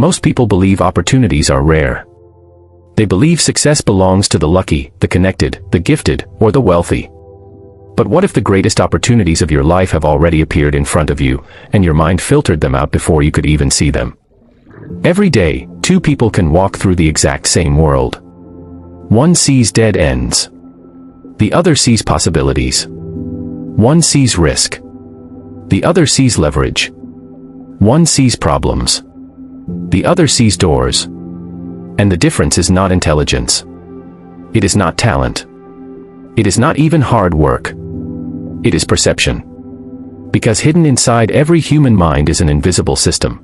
Most people believe opportunities are rare. They believe success belongs to the lucky, the connected, the gifted, or the wealthy. But what if the greatest opportunities of your life have already appeared in front of you, and your mind filtered them out before you could even see them? Every day, two people can walk through the exact same world. One sees dead ends. The other sees possibilities. One sees risk. The other sees leverage. One sees problems. The other sees doors. And the difference is not intelligence. It is not talent. It is not even hard work. It is perception. Because hidden inside every human mind is an invisible system.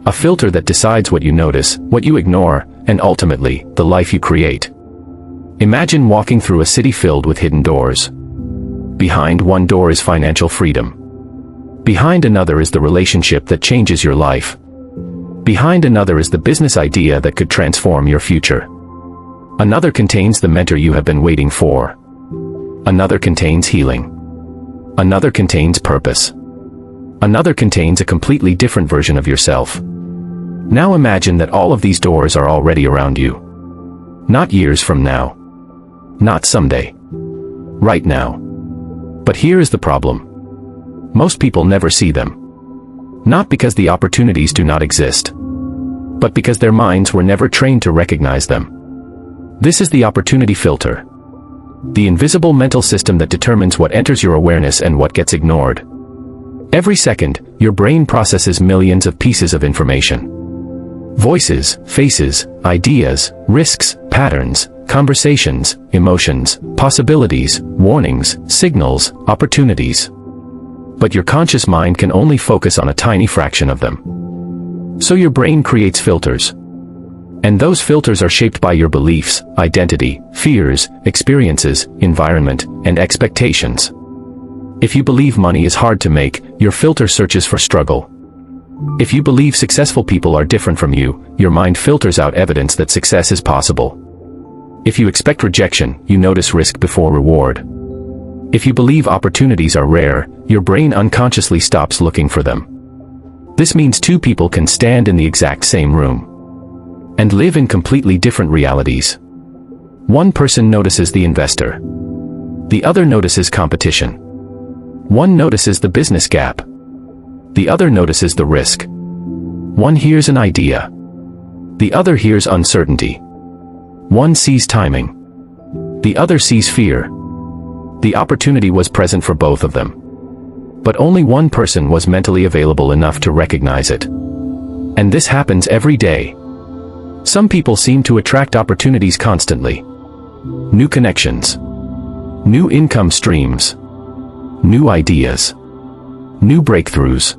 A filter that decides what you notice, what you ignore, and ultimately, the life you create. Imagine walking through a city filled with hidden doors. Behind one door is financial freedom. Behind another is the relationship that changes your life. Behind another is the business idea that could transform your future. Another contains the mentor you have been waiting for. Another contains healing. Another contains purpose. Another contains a completely different version of yourself. Now imagine that all of these doors are already around you. Not years from now. Not someday. Right now. But here is the problem. Most people never see them. Not because the opportunities do not exist, but because their minds were never trained to recognize them. This is the opportunity filter. The invisible mental system that determines what enters your awareness and what gets ignored. Every second, your brain processes millions of pieces of information. Voices, faces, ideas, risks, patterns, conversations, emotions, possibilities, warnings, signals, opportunities. But your conscious mind can only focus on a tiny fraction of them. So your brain creates filters. And those filters are shaped by your beliefs, identity, fears, experiences, environment, and expectations. If you believe money is hard to make, your filter searches for struggle. If you believe successful people are different from you, your mind filters out evidence that success is possible. If you expect rejection, you notice risk before reward. If you believe opportunities are rare, your brain unconsciously stops looking for them. This means two people can stand in the exact same room and live in completely different realities. One person notices the investor. The other notices competition. One notices the business gap. The other notices the risk. One hears an idea. The other hears uncertainty. One sees timing. The other sees fear. The opportunity was present for both of them. But only one person was mentally available enough to recognize it. And this happens every day. Some people seem to attract opportunities constantly. New connections. New income streams. New ideas. New breakthroughs.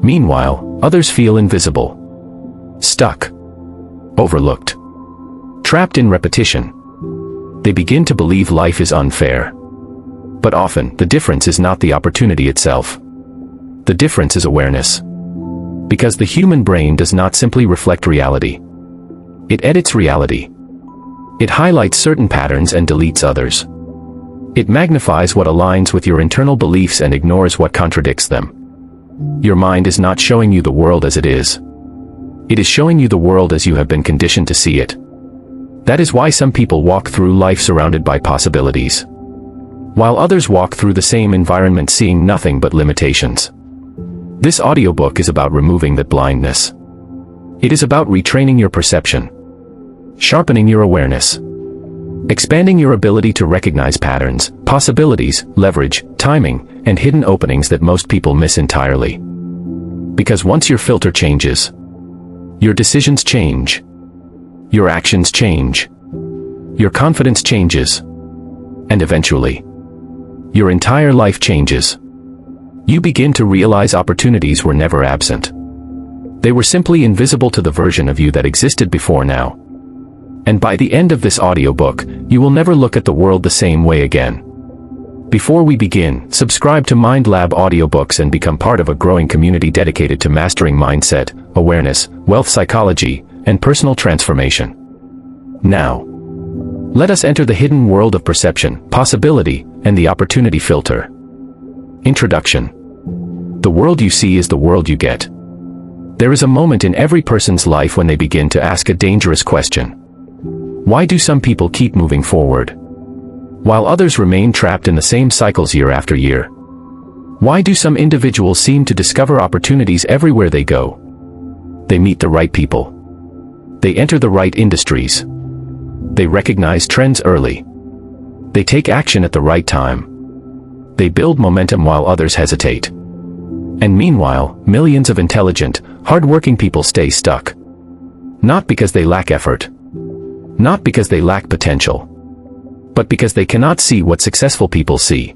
Meanwhile, others feel invisible. Stuck. Overlooked. Trapped in repetition. They begin to believe life is unfair. But often, the difference is not the opportunity itself. The difference is awareness. Because the human brain does not simply reflect reality. It edits reality. It highlights certain patterns and deletes others. It magnifies what aligns with your internal beliefs and ignores what contradicts them. Your mind is not showing you the world as it is. It is showing you the world as you have been conditioned to see it. That is why some people walk through life surrounded by possibilities, while others walk through the same environment seeing nothing but limitations. This audiobook is about removing that blindness. It is about retraining your perception, sharpening your awareness, expanding your ability to recognize patterns, possibilities, leverage, timing, and hidden openings that most people miss entirely. Because once your filter changes, your decisions change, your actions change, your confidence changes, and eventually, your entire life changes. You begin to realize opportunities were never absent. They were simply invisible to the version of you that existed before now. And by the end of this audiobook, you will never look at the world the same way again. Before we begin, subscribe to Mind Lab Audiobooks and become part of a growing community dedicated to mastering mindset, awareness, wealth psychology, and personal transformation. Now, let us enter the hidden world of perception, possibility, and the opportunity filter. Introduction. The world you see is the world you get. There is a moment in every person's life when they begin to ask a dangerous question. Why do some people keep moving forward, while others remain trapped in the same cycles year after year? Why do some individuals seem to discover opportunities everywhere they go? They meet the right people. They enter the right industries. They recognize trends early. They take action at the right time. They build momentum while others hesitate. And meanwhile, millions of intelligent, hard-working people stay stuck. Not because they lack effort. Not because they lack potential. But because they cannot see what successful people see.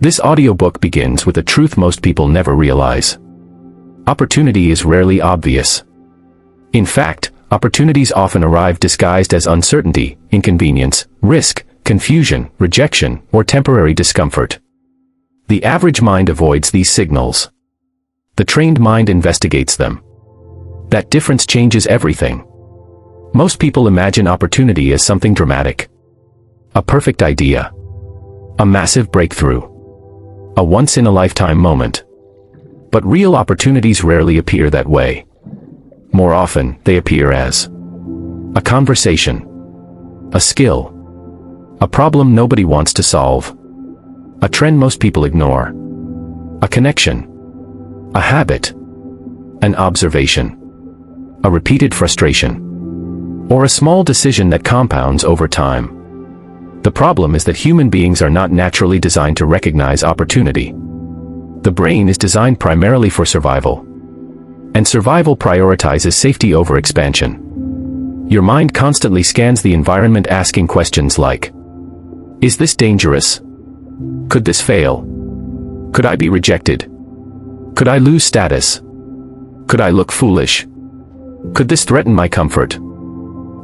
This audiobook begins with a truth most people never realize. Opportunity is rarely obvious. In fact, opportunities often arrive disguised as uncertainty, inconvenience, risk, confusion, rejection, or temporary discomfort. The average mind avoids these signals. The trained mind investigates them. That difference changes everything. Most people imagine opportunity as something dramatic. A perfect idea. A massive breakthrough. A once-in-a-lifetime moment. But real opportunities rarely appear that way. More often, they appear as a conversation, a skill, a problem nobody wants to solve, a trend most people ignore, a connection, a habit, an observation, a repeated frustration, or a small decision that compounds over time. The problem is that human beings are not naturally designed to recognize opportunity. The brain is designed primarily for survival. And survival prioritizes safety over expansion. Your mind constantly scans the environment asking questions like, is this dangerous? Could this fail? Could I be rejected? Could I lose status? Could I look foolish? Could this threaten my comfort?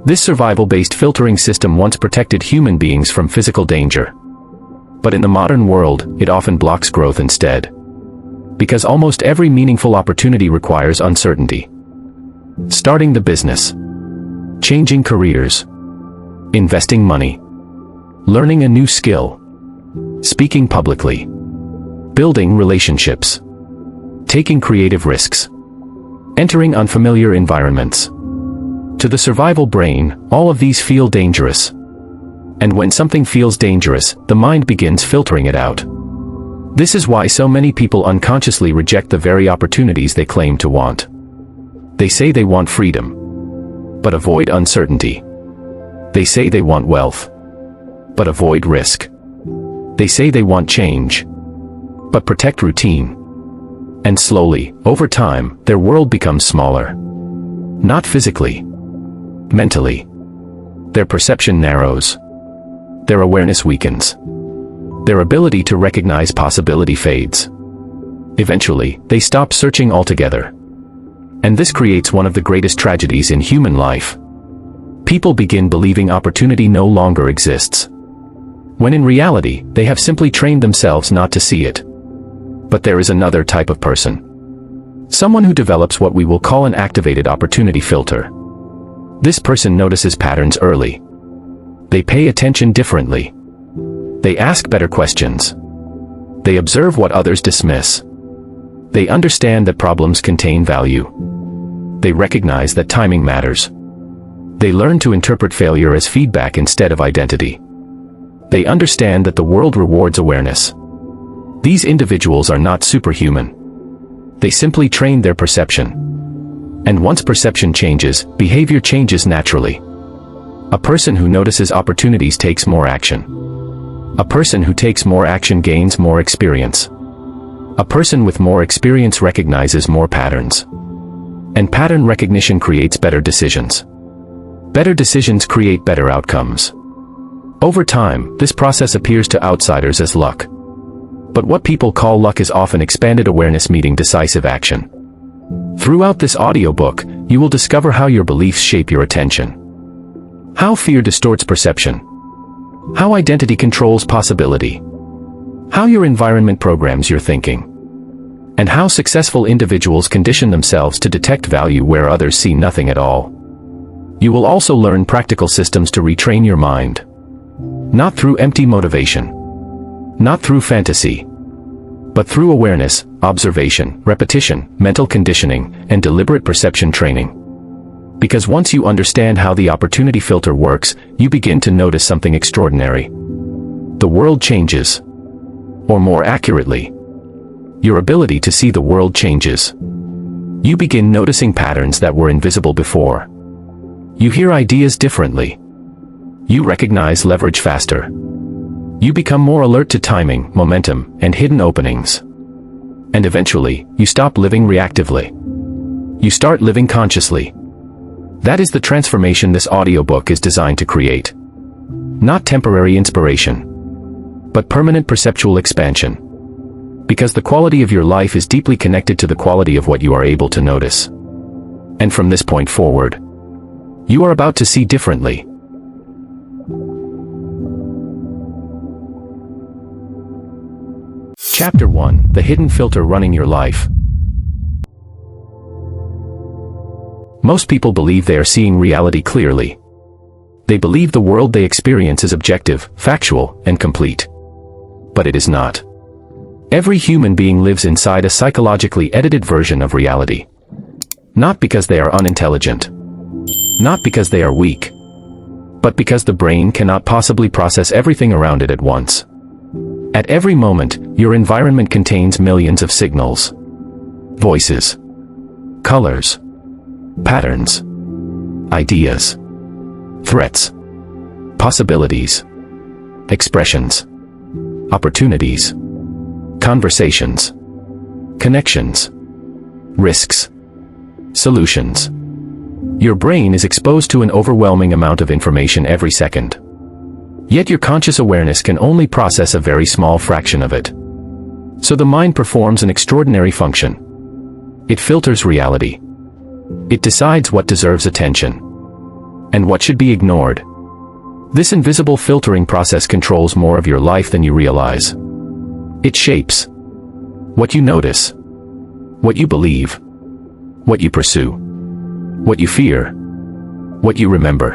This survival-based filtering system once protected human beings from physical danger. But in the modern world, it often blocks growth instead. Because almost every meaningful opportunity requires uncertainty. Starting the business. Changing careers. Investing money. Learning a new skill. Speaking publicly. Building relationships. Taking creative risks. Entering unfamiliar environments. To the survival brain, all of these feel dangerous. And when something feels dangerous, the mind begins filtering it out. This is why so many people unconsciously reject the very opportunities they claim to want. They say they want freedom, but avoid uncertainty. They say they want wealth, but avoid risk. They say they want change, but protect routine. And slowly, over time, their world becomes smaller. Not physically, mentally. Their perception narrows. Their awareness weakens. Their ability to recognize possibility fades. Eventually, they stop searching altogether. And this creates one of the greatest tragedies in human life. People begin believing opportunity no longer exists. When in reality, they have simply trained themselves not to see it. But there is another type of person. Someone who develops what we will call an activated opportunity filter. This person notices patterns early. They pay attention differently. They ask better questions. They observe what others dismiss. They understand that problems contain value. They recognize that timing matters. They learn to interpret failure as feedback instead of identity. They understand that the world rewards awareness. These individuals are not superhuman. They simply train their perception. And once perception changes, behavior changes naturally. A person who notices opportunities takes more action. A person who takes more action gains more experience. A person with more experience recognizes more patterns. And pattern recognition creates better decisions. Better decisions create better outcomes. Over time, this process appears to outsiders as luck. But what people call luck is often expanded awareness meeting decisive action. Throughout this audiobook, you will discover how your beliefs shape your attention. How fear distorts perception. How identity controls possibility. How your environment programs your thinking. And how successful individuals condition themselves to detect value where others see nothing at all. You will also learn practical systems to retrain your mind. Not through empty motivation. Not through fantasy. but through awareness, observation, repetition, mental conditioning, and deliberate perception training. Because once you understand how the opportunity filter works, you begin to notice something extraordinary. The world changes. Or more accurately, your ability to see the world changes. You begin noticing patterns that were invisible before. You hear ideas differently. You recognize leverage faster. You become more alert to timing, momentum, and hidden openings. And eventually, you stop living reactively. You start living consciously. That is the transformation this audiobook is designed to create. Not temporary inspiration, but permanent perceptual expansion. Because the quality of your life is deeply connected to the quality of what you are able to notice. And from this point forward, you are about to see differently. Chapter 1: The Hidden Filter Running Your Life. Most people believe they are seeing reality clearly. They believe the world they experience is objective, factual, and complete. But it is not. Every human being lives inside a psychologically edited version of reality. Not because they are unintelligent. Not because they are weak. But because the brain cannot possibly process everything around it at once. At every moment, your environment contains millions of signals. Voices. Colors. Patterns. Ideas. Threats. Possibilities. Expressions. Opportunities. Conversations. Connections. Risks. Solutions. Your brain is exposed to an overwhelming amount of information every second. Yet your conscious awareness can only process a very small fraction of it. So the mind performs an extraordinary function. It filters reality. It decides what deserves attention and what should be ignored. This invisible filtering process controls more of your life than you realize. It shapes what you notice, what you believe, what you pursue, what you fear, what you remember,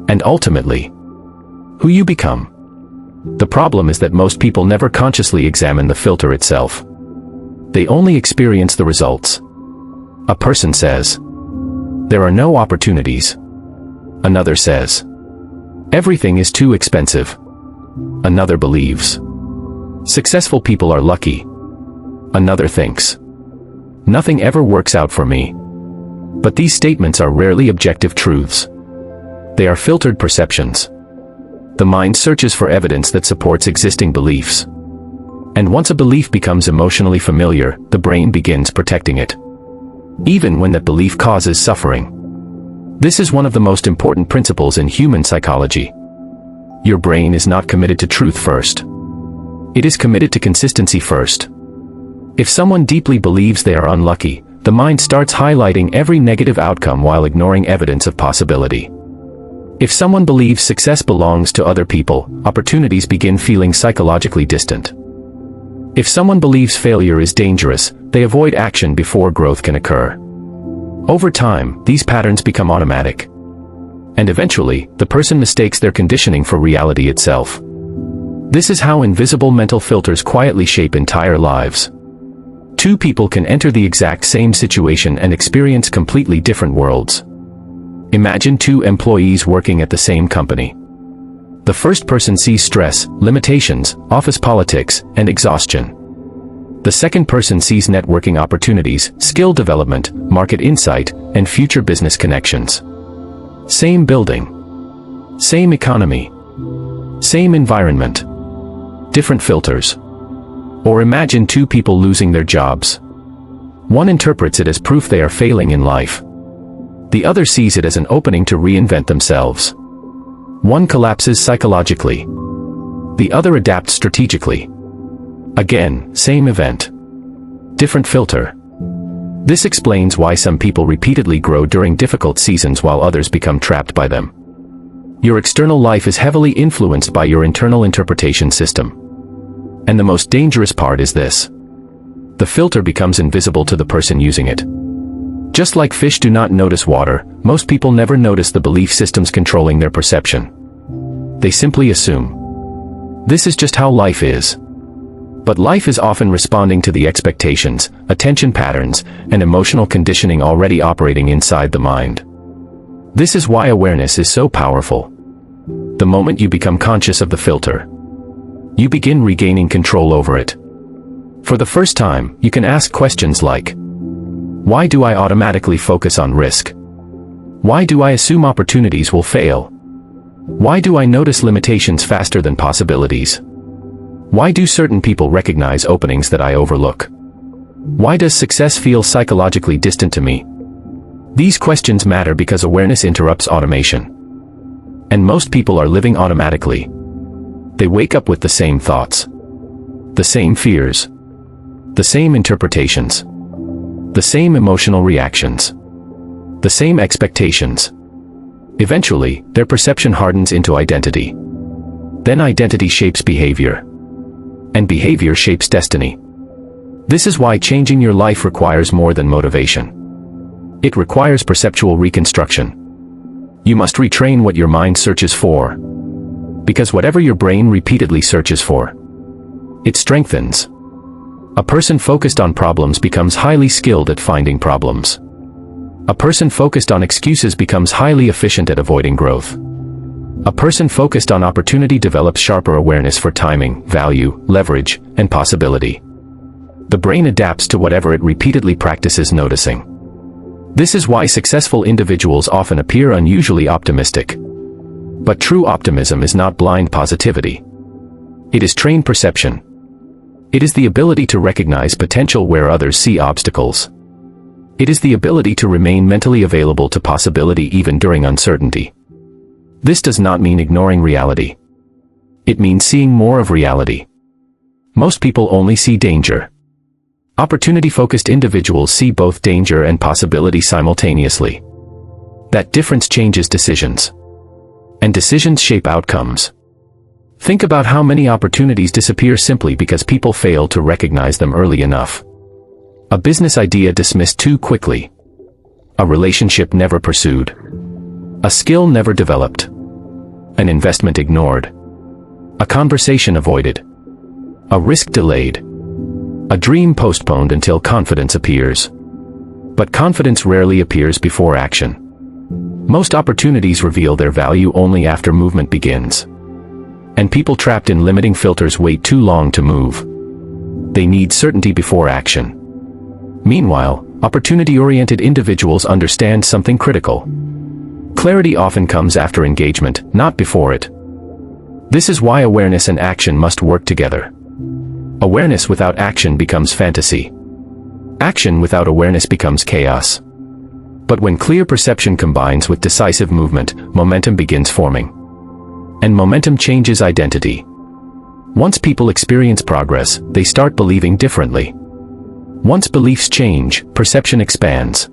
and ultimately, who you become. The problem is that most people never consciously examine the filter itself. They only experience the results. A person says, "There are no opportunities." Another says, "Everything is too expensive." Another believes, "Successful people are lucky." Another thinks, "Nothing ever works out for me." But these statements are rarely objective truths. They are filtered perceptions. The mind searches for evidence that supports existing beliefs. And once a belief becomes emotionally familiar, the brain begins protecting it, even when that belief causes suffering. This is one of the most important principles in human psychology. Your brain is not committed to truth first. It is committed to consistency first. If someone deeply believes they are unlucky, the mind starts highlighting every negative outcome while ignoring evidence of possibility. If someone believes success belongs to other people, opportunities begin feeling psychologically distant. If someone believes failure is dangerous, they avoid action before growth can occur. Over time, these patterns become automatic. And eventually, the person mistakes their conditioning for reality itself. This is how invisible mental filters quietly shape entire lives. Two people can enter the exact same situation and experience completely different worlds. Imagine two employees working at the same company. The first person sees stress, limitations, office politics, and exhaustion. The second person sees networking opportunities, skill development, market insight, and future business connections. Same building. Same economy. Same environment. Different filters. Or imagine two people losing their jobs. One interprets it as proof they are failing in life. The other sees it as an opening to reinvent themselves. One collapses psychologically. The other adapts strategically. Again, same event. Different filter. This explains why some people repeatedly grow during difficult seasons while others become trapped by them. Your external life is heavily influenced by your internal interpretation system. And the most dangerous part is this. The filter becomes invisible to the person using it. Just like fish do not notice water, most people never notice the belief systems controlling their perception. They simply assume. This is just how life is. But life is often responding to the expectations, attention patterns, and emotional conditioning already operating inside the mind. This is why awareness is so powerful. The moment you become conscious of the filter, you begin regaining control over it. For the first time, you can ask questions like, why do I automatically focus on risk? Why do I assume opportunities will fail? Why do I notice limitations faster than possibilities? Why do certain people recognize openings that I overlook? Why does success feel psychologically distant to me? These questions matter because awareness interrupts automation. And most people are living automatically. They wake up with the same thoughts, the same fears, the same interpretations, the same emotional reactions, the same expectations. Eventually, their perception hardens into identity. Then identity shapes behavior. And behavior shapes destiny. This is why changing your life requires more than motivation. It requires perceptual reconstruction. You must retrain what your mind searches for. Because whatever your brain repeatedly searches for, it strengthens. A person focused on problems becomes highly skilled at finding problems. A person focused on excuses becomes highly efficient at avoiding growth. A person focused on opportunity develops sharper awareness for timing, value, leverage, and possibility. The brain adapts to whatever it repeatedly practices noticing. This is why successful individuals often appear unusually optimistic. But true optimism is not blind positivity. It is trained perception. It is the ability to recognize potential where others see obstacles. It is the ability to remain mentally available to possibility even during uncertainty. This does not mean ignoring reality. It means seeing more of reality. Most people only see danger. Opportunity-focused individuals see both danger and possibility simultaneously. That difference changes decisions. And decisions shape outcomes. Think about how many opportunities disappear simply because people fail to recognize them early enough. A business idea dismissed too quickly. A relationship never pursued. A skill never developed. An investment ignored. A conversation avoided. A risk delayed. A dream postponed until confidence appears. But confidence rarely appears before action. Most opportunities reveal their value only after movement begins. And people trapped in limiting filters wait too long to move. They need certainty before action. Meanwhile, opportunity-oriented individuals understand something critical. Clarity often comes after engagement, not before it. This is why awareness and action must work together. Awareness without action becomes fantasy. Action without awareness becomes chaos. But when clear perception combines with decisive movement, momentum begins forming. And momentum changes identity. Once people experience progress, they start believing differently. Once beliefs change, perception expands.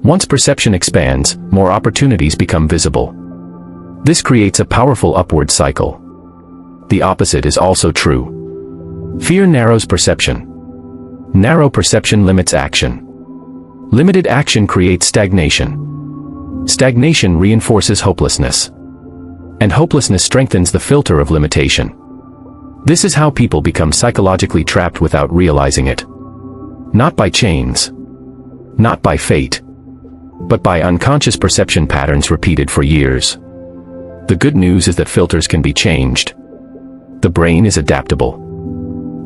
Once perception expands, more opportunities become visible. This creates a powerful upward cycle. The opposite is also true. Fear narrows perception. Narrow perception limits action. Limited action creates stagnation. Stagnation reinforces hopelessness. And hopelessness strengthens the filter of limitation. This is how people become psychologically trapped without realizing it. Not by chains. Not by fate. But by unconscious perception patterns repeated for years. The good news is that filters can be changed. The brain is adaptable.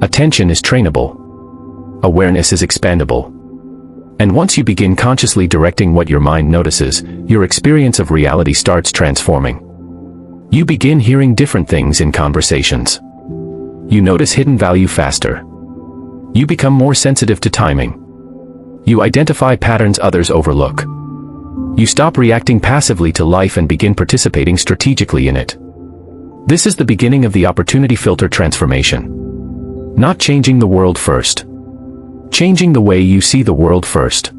Attention is trainable. Awareness is expandable. And once you begin consciously directing what your mind notices, your experience of reality starts transforming. You begin hearing different things in conversations. You notice hidden value faster. You become more sensitive to timing. You identify patterns others overlook. You stop reacting passively to life and begin participating strategically in it. This is the beginning of the opportunity filter transformation. Not changing the world first. Changing the way you see the world first.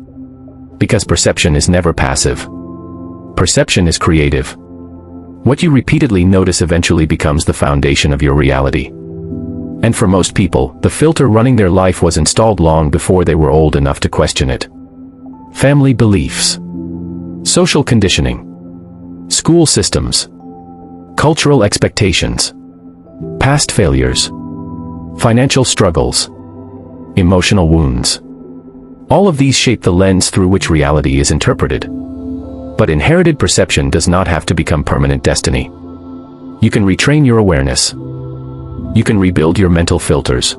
Because perception is never passive. Perception is creative. What you repeatedly notice eventually becomes the foundation of your reality. And for most people, the filter running their life was installed long before they were old enough to question it. Family beliefs. Social conditioning. School systems. Cultural expectations. Past failures. financial struggles, emotional wounds. All of these shape the lens through which reality is interpreted. But inherited perception does not have to become permanent destiny. You can retrain your awareness. You can rebuild your mental filters.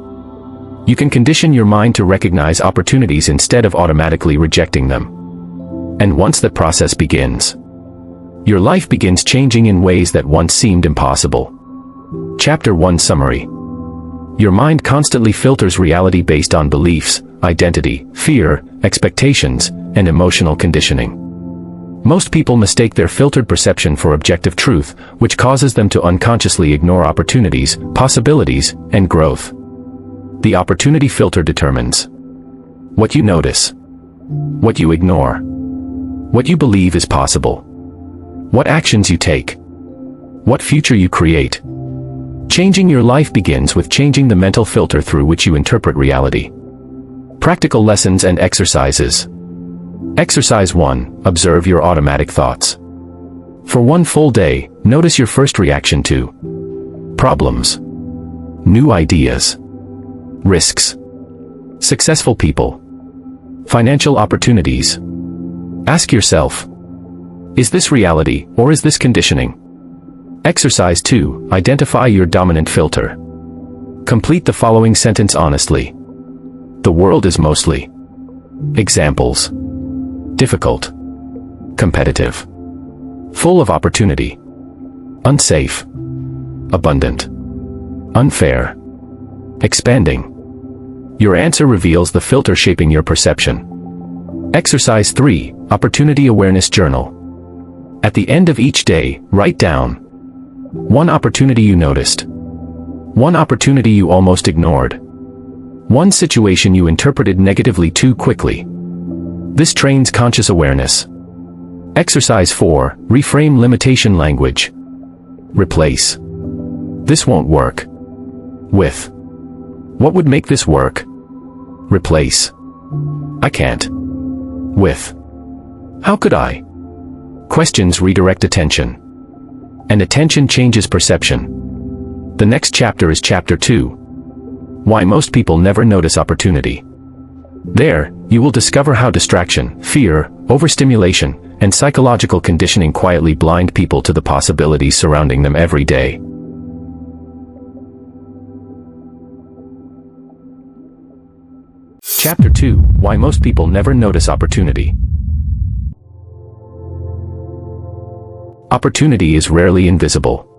You can condition your mind to recognize opportunities instead of automatically rejecting them. And once that process begins, your life begins changing in ways that once seemed impossible. Chapter 1 Summary. Your mind constantly filters reality based on beliefs, identity, fear, expectations, and emotional conditioning. Most people mistake their filtered perception for objective truth, which causes them to unconsciously ignore opportunities, possibilities, and growth. The opportunity filter determines what you notice, what you ignore, what you believe is possible, what actions you take, what future you create. Changing your life begins with changing the mental filter through which you interpret reality. Practical lessons and exercises. Exercise 1. Observe your automatic thoughts. For one full day, notice your first reaction to problems, new ideas, risks, successful people, financial opportunities. Ask yourself, is this reality or is this conditioning? Exercise 2. Identify your dominant filter. Complete the following sentence honestly. The world is mostly. Examples. Difficult. Competitive. Full of opportunity. Unsafe. Abundant. Unfair. Expanding. Your answer reveals the filter shaping your perception. Exercise 3. Opportunity Awareness Journal. At the end of each day, write down one opportunity you noticed, one opportunity you almost ignored, one situation you interpreted negatively too quickly. This trains conscious awareness. Exercise 4. Reframe limitation language. Replace "this won't work" with "what would make this work?" Replace "I can't" with "how could I?" Questions redirect attention. And attention changes perception. The next chapter is Chapter 2. Why most people never notice opportunity. There, you will discover how distraction, fear, overstimulation, and psychological conditioning quietly blind people to the possibilities surrounding them every day. Chapter 2. Why most people never notice opportunity. Opportunity is rarely invisible.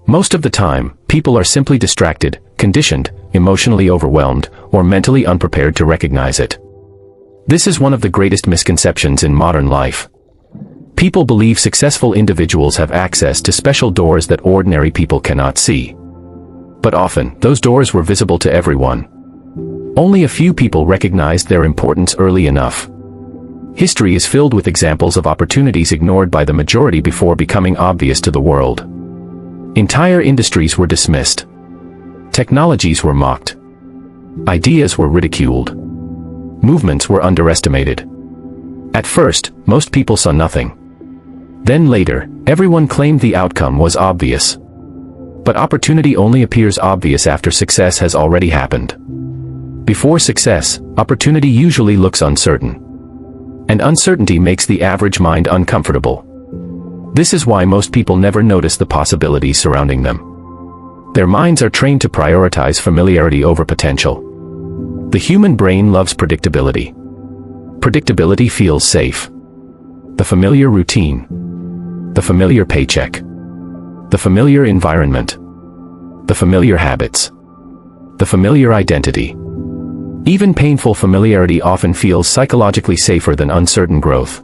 Most of the time, people are simply distracted, conditioned, emotionally overwhelmed, or mentally unprepared to recognize it. This is one of the greatest misconceptions in modern life. People believe successful individuals have access to special doors that ordinary people cannot see. But often, those doors were visible to everyone. Only a few people recognized their importance early enough. History is filled with examples of opportunities ignored by the majority before becoming obvious to the world. Entire industries were dismissed. Technologies were mocked. Ideas were ridiculed. Movements were underestimated. At first, most people saw nothing. Then later, everyone claimed the outcome was obvious. But opportunity only appears obvious after success has already happened. Before success, opportunity usually looks uncertain. And uncertainty makes the average mind uncomfortable. This is why most people never notice the possibilities surrounding them. Their minds are trained to prioritize familiarity over potential. The human brain loves predictability. Predictability feels safe. The familiar routine. The familiar paycheck. The familiar environment. The familiar habits. The familiar identity. Even painful familiarity often feels psychologically safer than uncertain growth.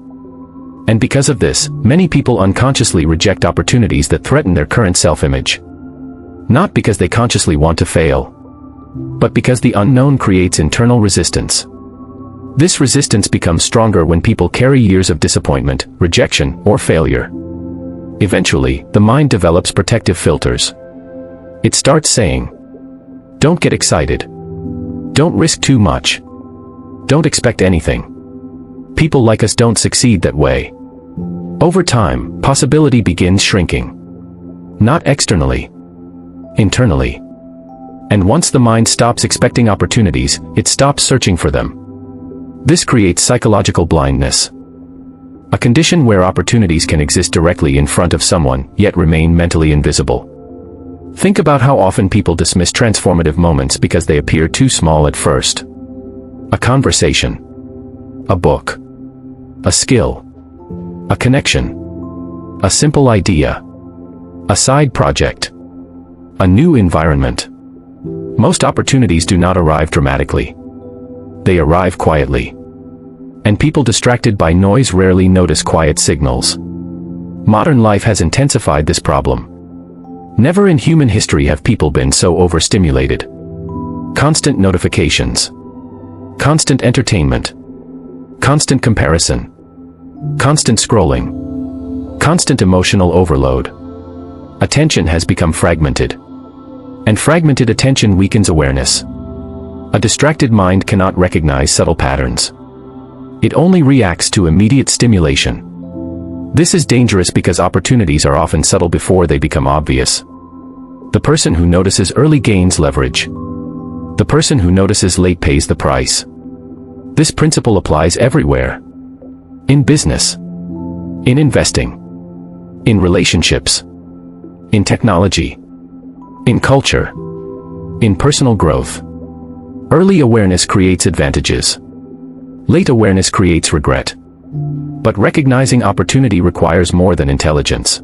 And because of this, many people unconsciously reject opportunities that threaten their current self-image. Not because they consciously want to fail, but because the unknown creates internal resistance. This resistance becomes stronger when people carry years of disappointment, rejection, or failure. Eventually, the mind develops protective filters. It starts saying, "Don't get excited. Don't risk too much. Don't expect anything. People like us don't succeed that way." Over time, possibility begins shrinking. Not externally, internally. And once the mind stops expecting opportunities, it stops searching for them. This creates psychological blindness, a condition where opportunities can exist directly in front of someone, yet remain mentally invisible. Think about how often people dismiss transformative moments because they appear too small at first. A conversation, a book, a skill, a connection, a simple idea, a side project, a new environment. Most opportunities do not arrive dramatically. They arrive quietly. And people distracted by noise rarely notice quiet signals. Modern life has intensified this problem. Never in human history have people been so overstimulated. Constant notifications, constant entertainment, constant comparison, constant scrolling, constant emotional overload. Attention has become fragmented. And fragmented attention weakens awareness. A distracted mind cannot recognize subtle patterns. It only reacts to immediate stimulation. This is dangerous because opportunities are often subtle before they become obvious. The person who notices early gains leverage. The person who notices late pays the price. This principle applies everywhere. In business, in investing, in relationships, in technology, in culture, in personal growth. Early awareness creates advantages. Late awareness creates regret. But recognizing opportunity requires more than intelligence.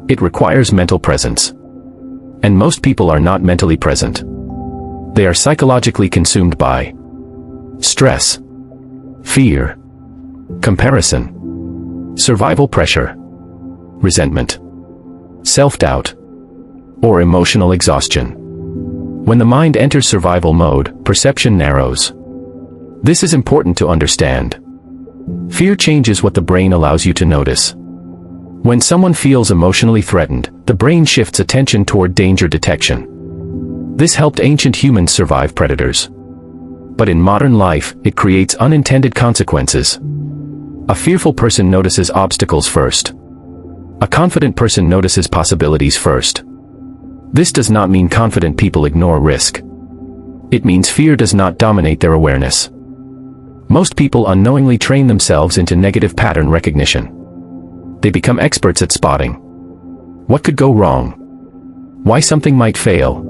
It requires mental presence. And most people are not mentally present. They are psychologically consumed by stress, fear, comparison, survival pressure, resentment, self-doubt, or emotional exhaustion. When the mind enters survival mode, perception narrows. This is important to understand. Fear changes what the brain allows you to notice. When someone feels emotionally threatened, the brain shifts attention toward danger detection. This helped ancient humans survive predators. But in modern life, it creates unintended consequences. A fearful person notices obstacles first. A confident person notices possibilities first. This does not mean confident people ignore risk. It means fear does not dominate their awareness. Most people unknowingly train themselves into negative pattern recognition. They become experts at spotting what could go wrong, why something might fail,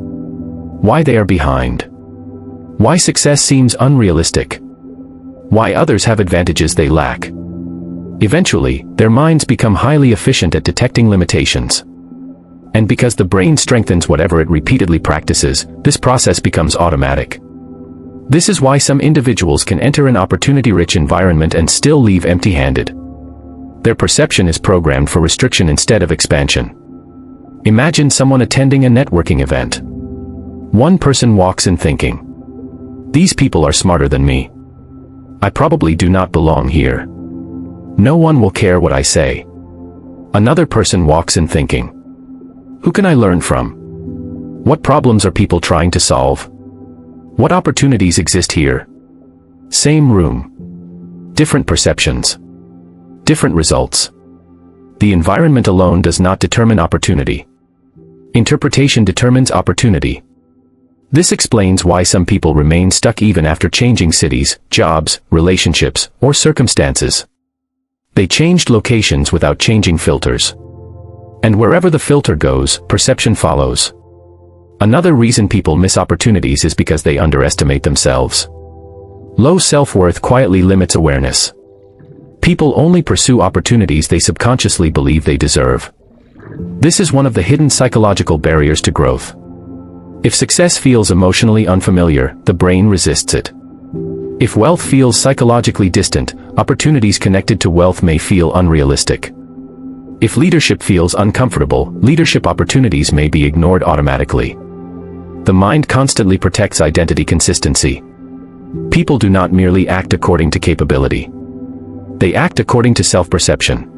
why they are behind, why success seems unrealistic, why others have advantages they lack. Eventually, their minds become highly efficient at detecting limitations. And because the brain strengthens whatever it repeatedly practices, this process becomes automatic. This is why some individuals can enter an opportunity-rich environment and still leave empty-handed. Their perception is programmed for restriction instead of expansion. Imagine someone attending a networking event. One person walks in thinking, "These people are smarter than me. I probably do not belong here. No one will care what I say." Another person walks in thinking, "Who can I learn from? What problems are people trying to solve? What opportunities exist here?" Same room. Different perceptions. Different results. The environment alone does not determine opportunity. Interpretation determines opportunity. This explains why some people remain stuck even after changing cities, jobs, relationships, or circumstances. They changed locations without changing filters. And wherever the filter goes, perception follows. Another reason people miss opportunities is because they underestimate themselves. Low self-worth quietly limits awareness. People only pursue opportunities they subconsciously believe they deserve. This is one of the hidden psychological barriers to growth. If success feels emotionally unfamiliar, the brain resists it. If wealth feels psychologically distant, opportunities connected to wealth may feel unrealistic. If leadership feels uncomfortable, leadership opportunities may be ignored automatically. The mind constantly protects identity consistency. People do not merely act according to capability. They act according to self-perception.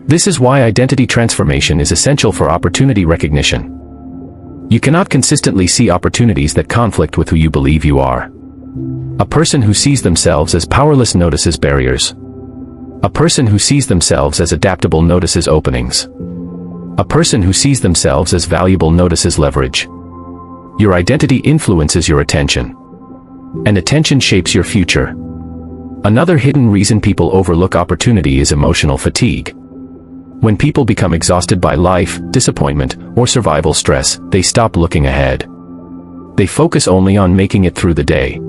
This is why identity transformation is essential for opportunity recognition. You cannot consistently see opportunities that conflict with who you believe you are. A person who sees themselves as powerless notices barriers. A person who sees themselves as adaptable notices openings. A person who sees themselves as valuable notices leverage. Your identity influences your attention. And attention shapes your future. Another hidden reason people overlook opportunity is emotional fatigue. When people become exhausted by life, disappointment, or survival stress, they stop looking ahead. They focus only on making it through the day.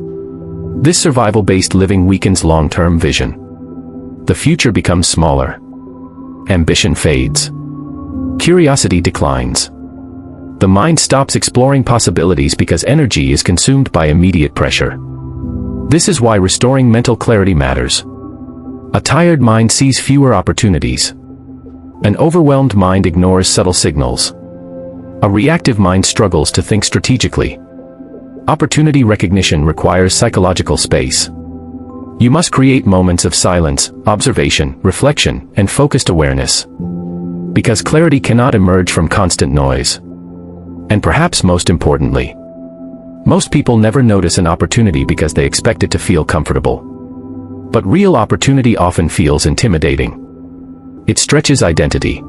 This survival-based living weakens long-term vision. The future becomes smaller. Ambition fades. Curiosity declines. The mind stops exploring possibilities because energy is consumed by immediate pressure. This is why restoring mental clarity matters. A tired mind sees fewer opportunities. An overwhelmed mind ignores subtle signals. A reactive mind struggles to think strategically. Opportunity recognition requires psychological space. You must create moments of silence, observation, reflection, and focused awareness. Because clarity cannot emerge from constant noise. And perhaps most importantly, most people never notice an opportunity because they expect it to feel comfortable. But real opportunity often feels intimidating. It stretches identity,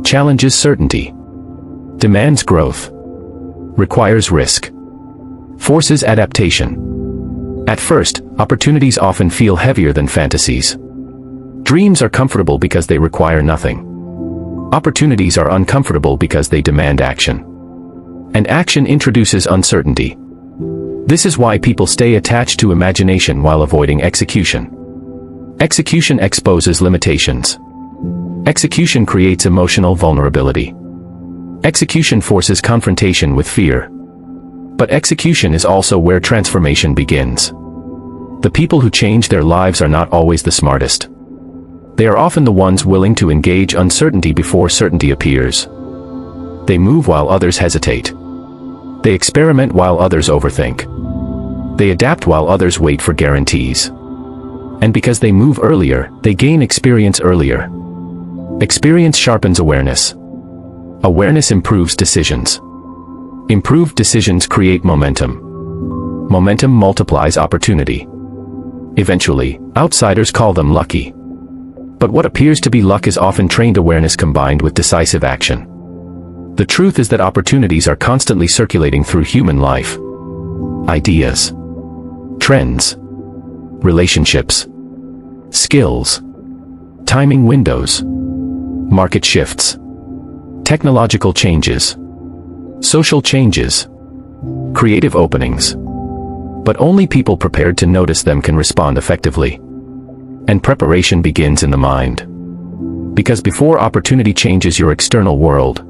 challenges certainty, demands growth, requires risk, forces adaptation. At first, opportunities often feel heavier than fantasies. Dreams are comfortable because they require nothing. Opportunities are uncomfortable because they demand action. And action introduces uncertainty. This is why people stay attached to imagination while avoiding execution. Execution exposes limitations. Execution creates emotional vulnerability. Execution forces confrontation with fear. But execution is also where transformation begins. The people who change their lives are not always the smartest. They are often the ones willing to engage uncertainty before certainty appears. They move while others hesitate. They experiment while others overthink. They adapt while others wait for guarantees. And because they move earlier, they gain experience earlier. Experience sharpens awareness. Awareness improves decisions. Improved decisions create momentum. Momentum multiplies opportunity. Eventually, outsiders call them lucky. But what appears to be luck is often trained awareness combined with decisive action. The truth is that opportunities are constantly circulating through human life. Ideas, trends, relationships, skills, timing windows, market shifts, technological changes, social changes, creative openings. But only people prepared to notice them can respond effectively. And preparation begins in the mind. Because before opportunity changes your external world,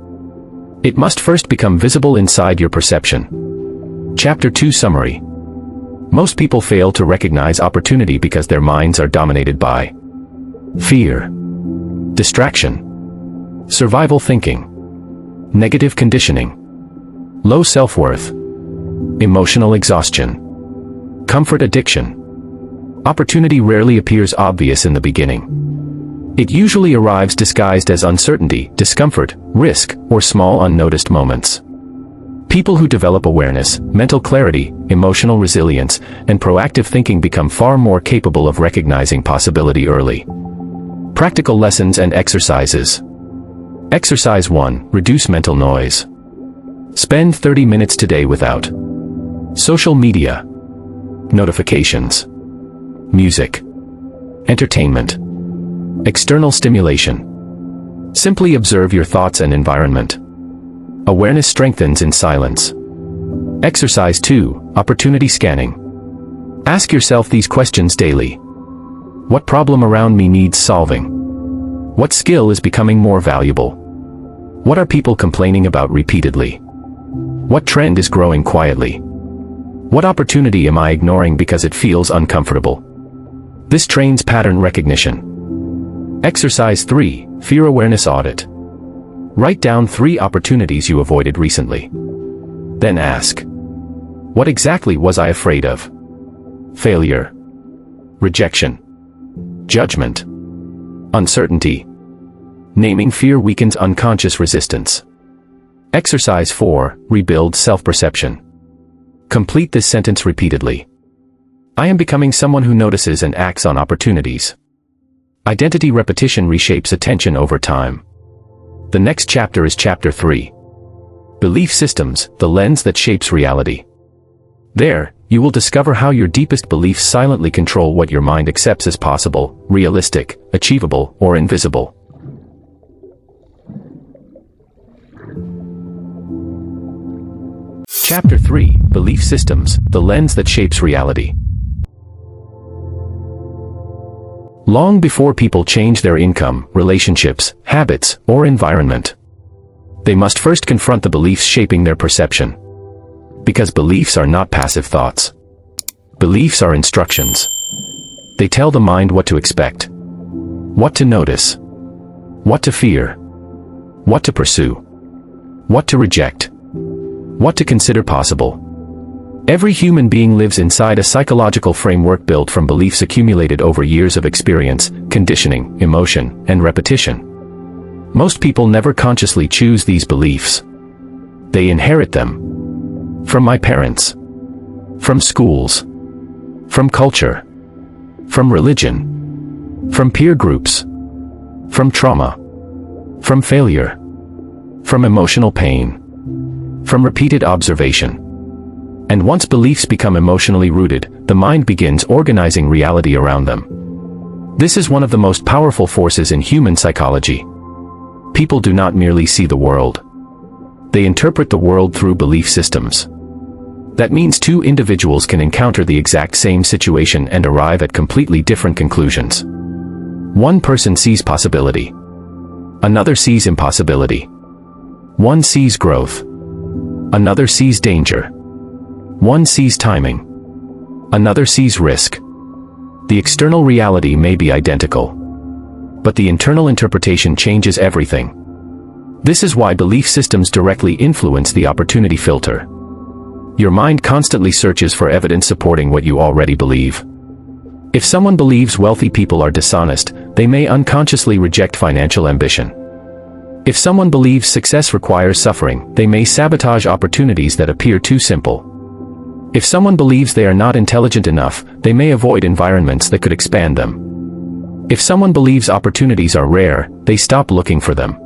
it must first become visible inside your perception. Chapter 2 Summary. Most people fail to recognize opportunity because their minds are dominated by fear, distraction, survival thinking, negative conditioning, low self-worth, emotional exhaustion, comfort addiction. Opportunity rarely appears obvious in the beginning. It usually arrives disguised as uncertainty, discomfort, risk, or small unnoticed moments. People who develop awareness, mental clarity, emotional resilience, and proactive thinking become far more capable of recognizing possibility early. Practical lessons and exercises. Exercise 1. Reduce mental noise. Spend 30 minutes today without social media, notifications, music, entertainment, external stimulation. Simply observe your thoughts and environment. Awareness strengthens in silence. Exercise 2. Opportunity scanning. Ask yourself these questions daily. What problem around me needs solving? What skill is becoming more valuable? What are people complaining about repeatedly? What trend is growing quietly? What opportunity am I ignoring because it feels uncomfortable? This trains pattern recognition. Exercise 3. Fear awareness audit. Write down 3 opportunities you avoided recently. Then ask, what exactly was I afraid of? Failure, rejection, judgment, uncertainty. Naming fear weakens unconscious resistance. Exercise 4. Rebuild self-perception. Complete this sentence repeatedly. I am becoming someone who notices and acts on opportunities. Identity repetition reshapes attention over time. The next chapter is Chapter 3. Belief systems, the lens that shapes reality. There, you will discover how your deepest beliefs silently control what your mind accepts as possible, realistic, achievable, or invisible. Chapter 3: Belief Systems, the lens that shapes reality. Long before people change their income, relationships, habits, or environment, they must first confront the beliefs shaping their perception. Because beliefs are not passive thoughts. Beliefs are instructions. They tell the mind what to expect, what to notice, what to fear, what to pursue, what to reject, what to consider possible. Every human being lives inside a psychological framework built from beliefs accumulated over years of experience, conditioning, emotion, and repetition. Most people never consciously choose these beliefs. They inherit them. From my parents. From schools. From culture. From religion. From peer groups. From trauma. From failure. From emotional pain. From repeated observation. And once beliefs become emotionally rooted, the mind begins organizing reality around them. This is one of the most powerful forces in human psychology. People do not merely see the world. They interpret the world through belief systems. That means two individuals can encounter the exact same situation and arrive at completely different conclusions. One person sees possibility. Another sees impossibility. One sees growth. Another sees danger. One sees timing. Another sees risk. The external reality may be identical, but the internal interpretation changes everything. This is why belief systems directly influence the opportunity filter. Your mind constantly searches for evidence supporting what you already believe. If someone believes wealthy people are dishonest, they may unconsciously reject financial ambition. If someone believes success requires suffering, they may sabotage opportunities that appear too simple. If someone believes they are not intelligent enough, they may avoid environments that could expand them. If someone believes opportunities are rare, they stop looking for them.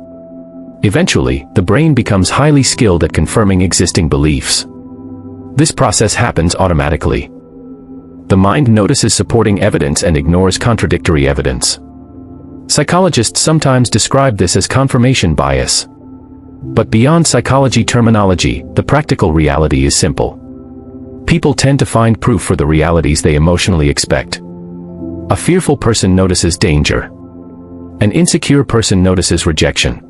Eventually, the brain becomes highly skilled at confirming existing beliefs. This process happens automatically. The mind notices supporting evidence and ignores contradictory evidence. Psychologists sometimes describe this as confirmation bias. But beyond psychology terminology, the practical reality is simple. People tend to find proof for the realities they emotionally expect. A fearful person notices danger. An insecure person notices rejection.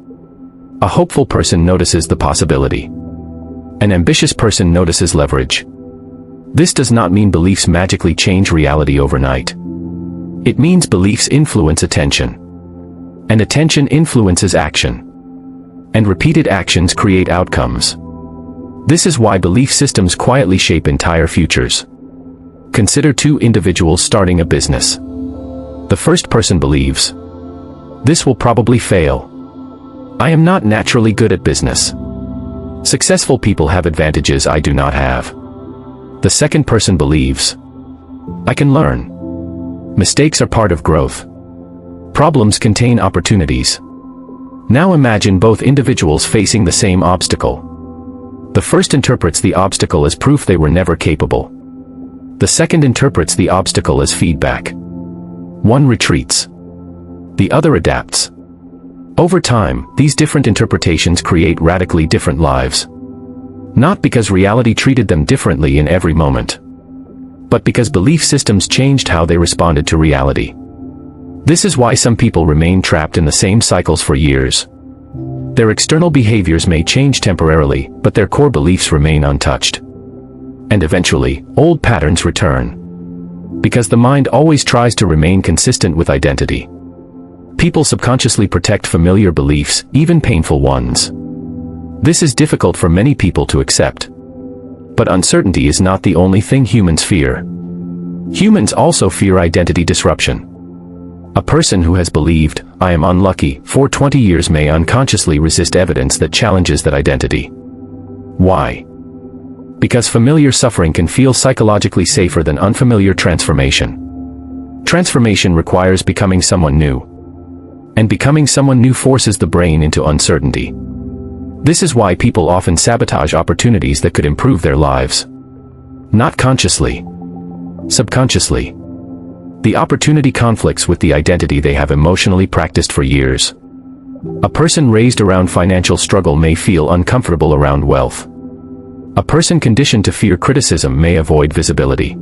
A hopeful person notices the possibility. An ambitious person notices leverage. This does not mean beliefs magically change reality overnight. It means beliefs influence attention. And attention influences action. And repeated actions create outcomes. This is why belief systems quietly shape entire futures. Consider two individuals starting a business. The first person believes, "This will probably fail. I am not naturally good at business. Successful people have advantages I do not have." The second person believes, "I can learn. Mistakes are part of growth. Problems contain opportunities." Now imagine both individuals facing the same obstacle. The first interprets the obstacle as proof they were never capable. The second interprets the obstacle as feedback. One retreats. The other adapts. Over time, these different interpretations create radically different lives. Not because reality treated them differently in every moment, but because belief systems changed how they responded to reality. This is why some people remain trapped in the same cycles for years. Their external behaviors may change temporarily, but their core beliefs remain untouched. And eventually, old patterns return. Because the mind always tries to remain consistent with identity. People subconsciously protect familiar beliefs, even painful ones. This is difficult for many people to accept. But uncertainty is not the only thing humans fear. Humans also fear identity disruption. A person who has believed, "I am unlucky," for 20 years may unconsciously resist evidence that challenges that identity. Why? Because familiar suffering can feel psychologically safer than unfamiliar transformation. Transformation requires becoming someone new. And becoming someone new forces the brain into uncertainty. This is why people often sabotage opportunities that could improve their lives. Not consciously. Subconsciously. The opportunity conflicts with the identity they have emotionally practiced for years. A person raised around financial struggle may feel uncomfortable around wealth. A person conditioned to fear criticism may avoid visibility.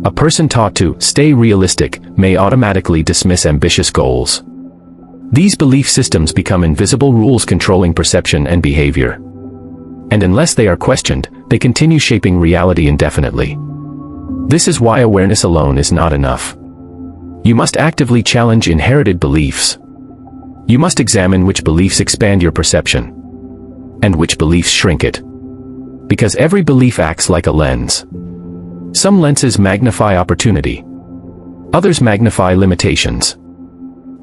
A person taught to stay realistic may automatically dismiss ambitious goals. These belief systems become invisible rules controlling perception and behavior. And unless they are questioned, they continue shaping reality indefinitely. This is why awareness alone is not enough. You must actively challenge inherited beliefs. You must examine which beliefs expand your perception, and which beliefs shrink it. Because every belief acts like a lens. Some lenses magnify opportunity. Others magnify limitations.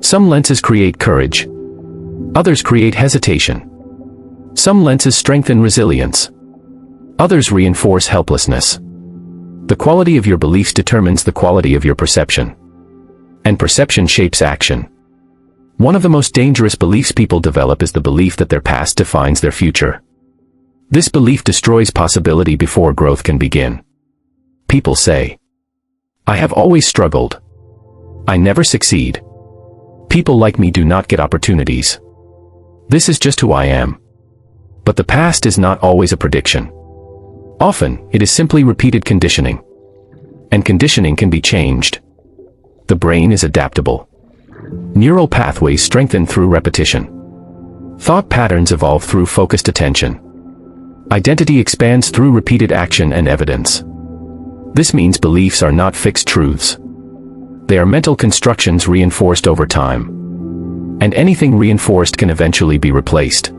Some lenses create courage. Others create hesitation. Some lenses strengthen resilience. Others reinforce helplessness. The quality of your beliefs determines the quality of your perception. And perception shapes action. One of the most dangerous beliefs people develop is the belief that their past defines their future. This belief destroys possibility before growth can begin. People say, "I have always struggled. I never succeed. People like me do not get opportunities. This is just who I am." But the past is not always a prediction. Often, it is simply repeated conditioning. And conditioning can be changed. The brain is adaptable. Neural pathways strengthen through repetition. Thought patterns evolve through focused attention. Identity expands through repeated action and evidence. This means beliefs are not fixed truths. They are mental constructions reinforced over time. And anything reinforced can eventually be replaced.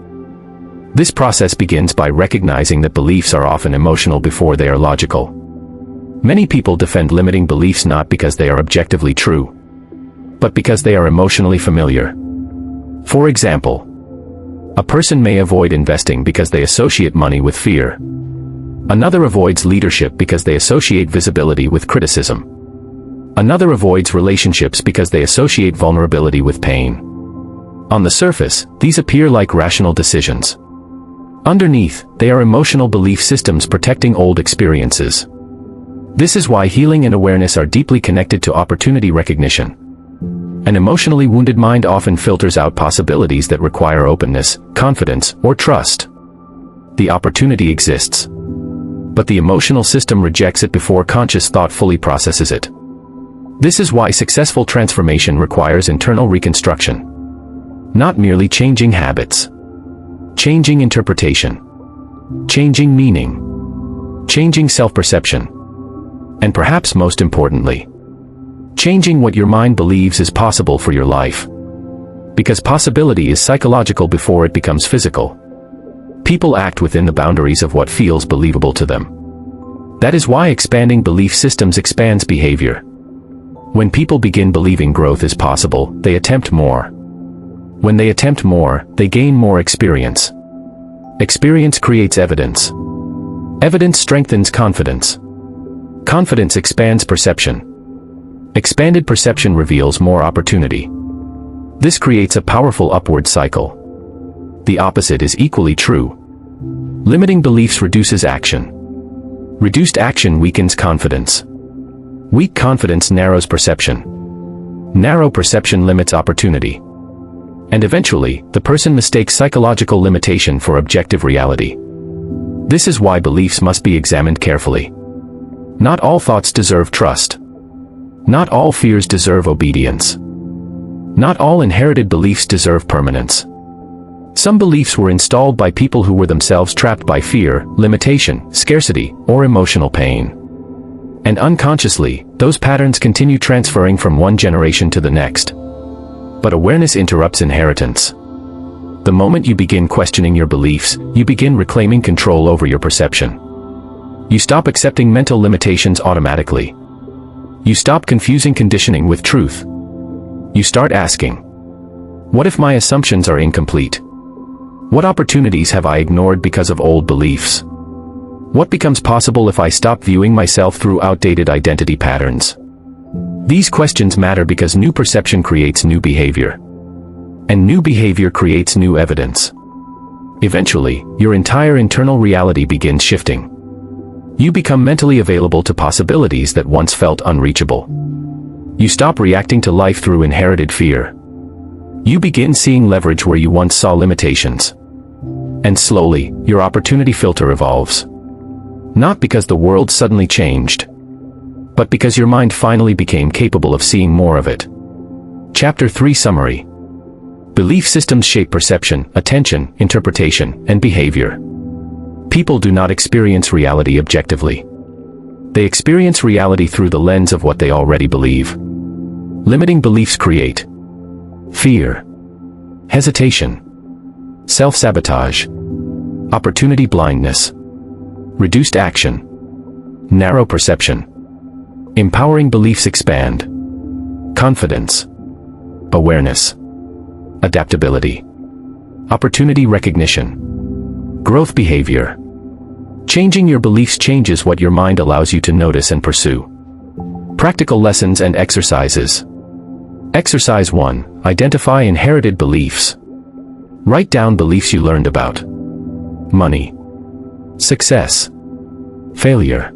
This process begins by recognizing that beliefs are often emotional before they are logical. Many people defend limiting beliefs not because they are objectively true, but because they are emotionally familiar. For example, a person may avoid investing because they associate money with fear. Another avoids leadership because they associate visibility with criticism. Another avoids relationships because they associate vulnerability with pain. On the surface, these appear like rational decisions. Underneath, they are emotional belief systems protecting old experiences. This is why healing and awareness are deeply connected to opportunity recognition. An emotionally wounded mind often filters out possibilities that require openness, confidence, or trust. The opportunity exists, but the emotional system rejects it before conscious thought fully processes it. This is why successful transformation requires internal reconstruction. Not merely changing habits. Changing interpretation. Changing meaning. Changing self-perception. And perhaps most importantly, changing what your mind believes is possible for your life. Because possibility is psychological before it becomes physical. People act within the boundaries of what feels believable to them. That is why expanding belief systems expands behavior. When people begin believing growth is possible, they attempt more. When they attempt more, they gain more experience. Experience creates evidence. Evidence strengthens confidence. Confidence expands perception. Expanded perception reveals more opportunity. This creates a powerful upward cycle. The opposite is equally true. Limiting beliefs reduces action. Reduced action weakens confidence. Weak confidence narrows perception. Narrow perception limits opportunity. And eventually, the person mistakes psychological limitation for objective reality. This is why beliefs must be examined carefully. Not all thoughts deserve trust. Not all fears deserve obedience. Not all inherited beliefs deserve permanence. Some beliefs were installed by people who were themselves trapped by fear, limitation, scarcity, or emotional pain. And unconsciously, those patterns continue transferring from one generation to the next. But awareness interrupts inheritance. The moment you begin questioning your beliefs, you begin reclaiming control over your perception. You stop accepting mental limitations automatically. You stop confusing conditioning with truth. You start asking, what if my assumptions are incomplete? What opportunities have I ignored because of old beliefs? What becomes possible if I stop viewing myself through outdated identity patterns? These questions matter because new perception creates new behavior. And new behavior creates new evidence. Eventually, your entire internal reality begins shifting. You become mentally available to possibilities that once felt unreachable. You stop reacting to life through inherited fear. You begin seeing leverage where you once saw limitations. And slowly, your opportunity filter evolves. Not because the world suddenly changed, but because your mind finally became capable of seeing more of it. Chapter 3 Summary. Belief systems shape perception, attention, interpretation, and behavior. People do not experience reality objectively. They experience reality through the lens of what they already believe. Limiting beliefs create fear, hesitation, self-sabotage, opportunity blindness, reduced action, narrow perception. Empowering beliefs expand confidence, awareness, adaptability, opportunity recognition, growth behavior. Changing your beliefs changes what your mind allows you to notice and pursue. Practical lessons and exercises. Exercise 1. Identify inherited beliefs. Write down beliefs you learned about money, success, failure,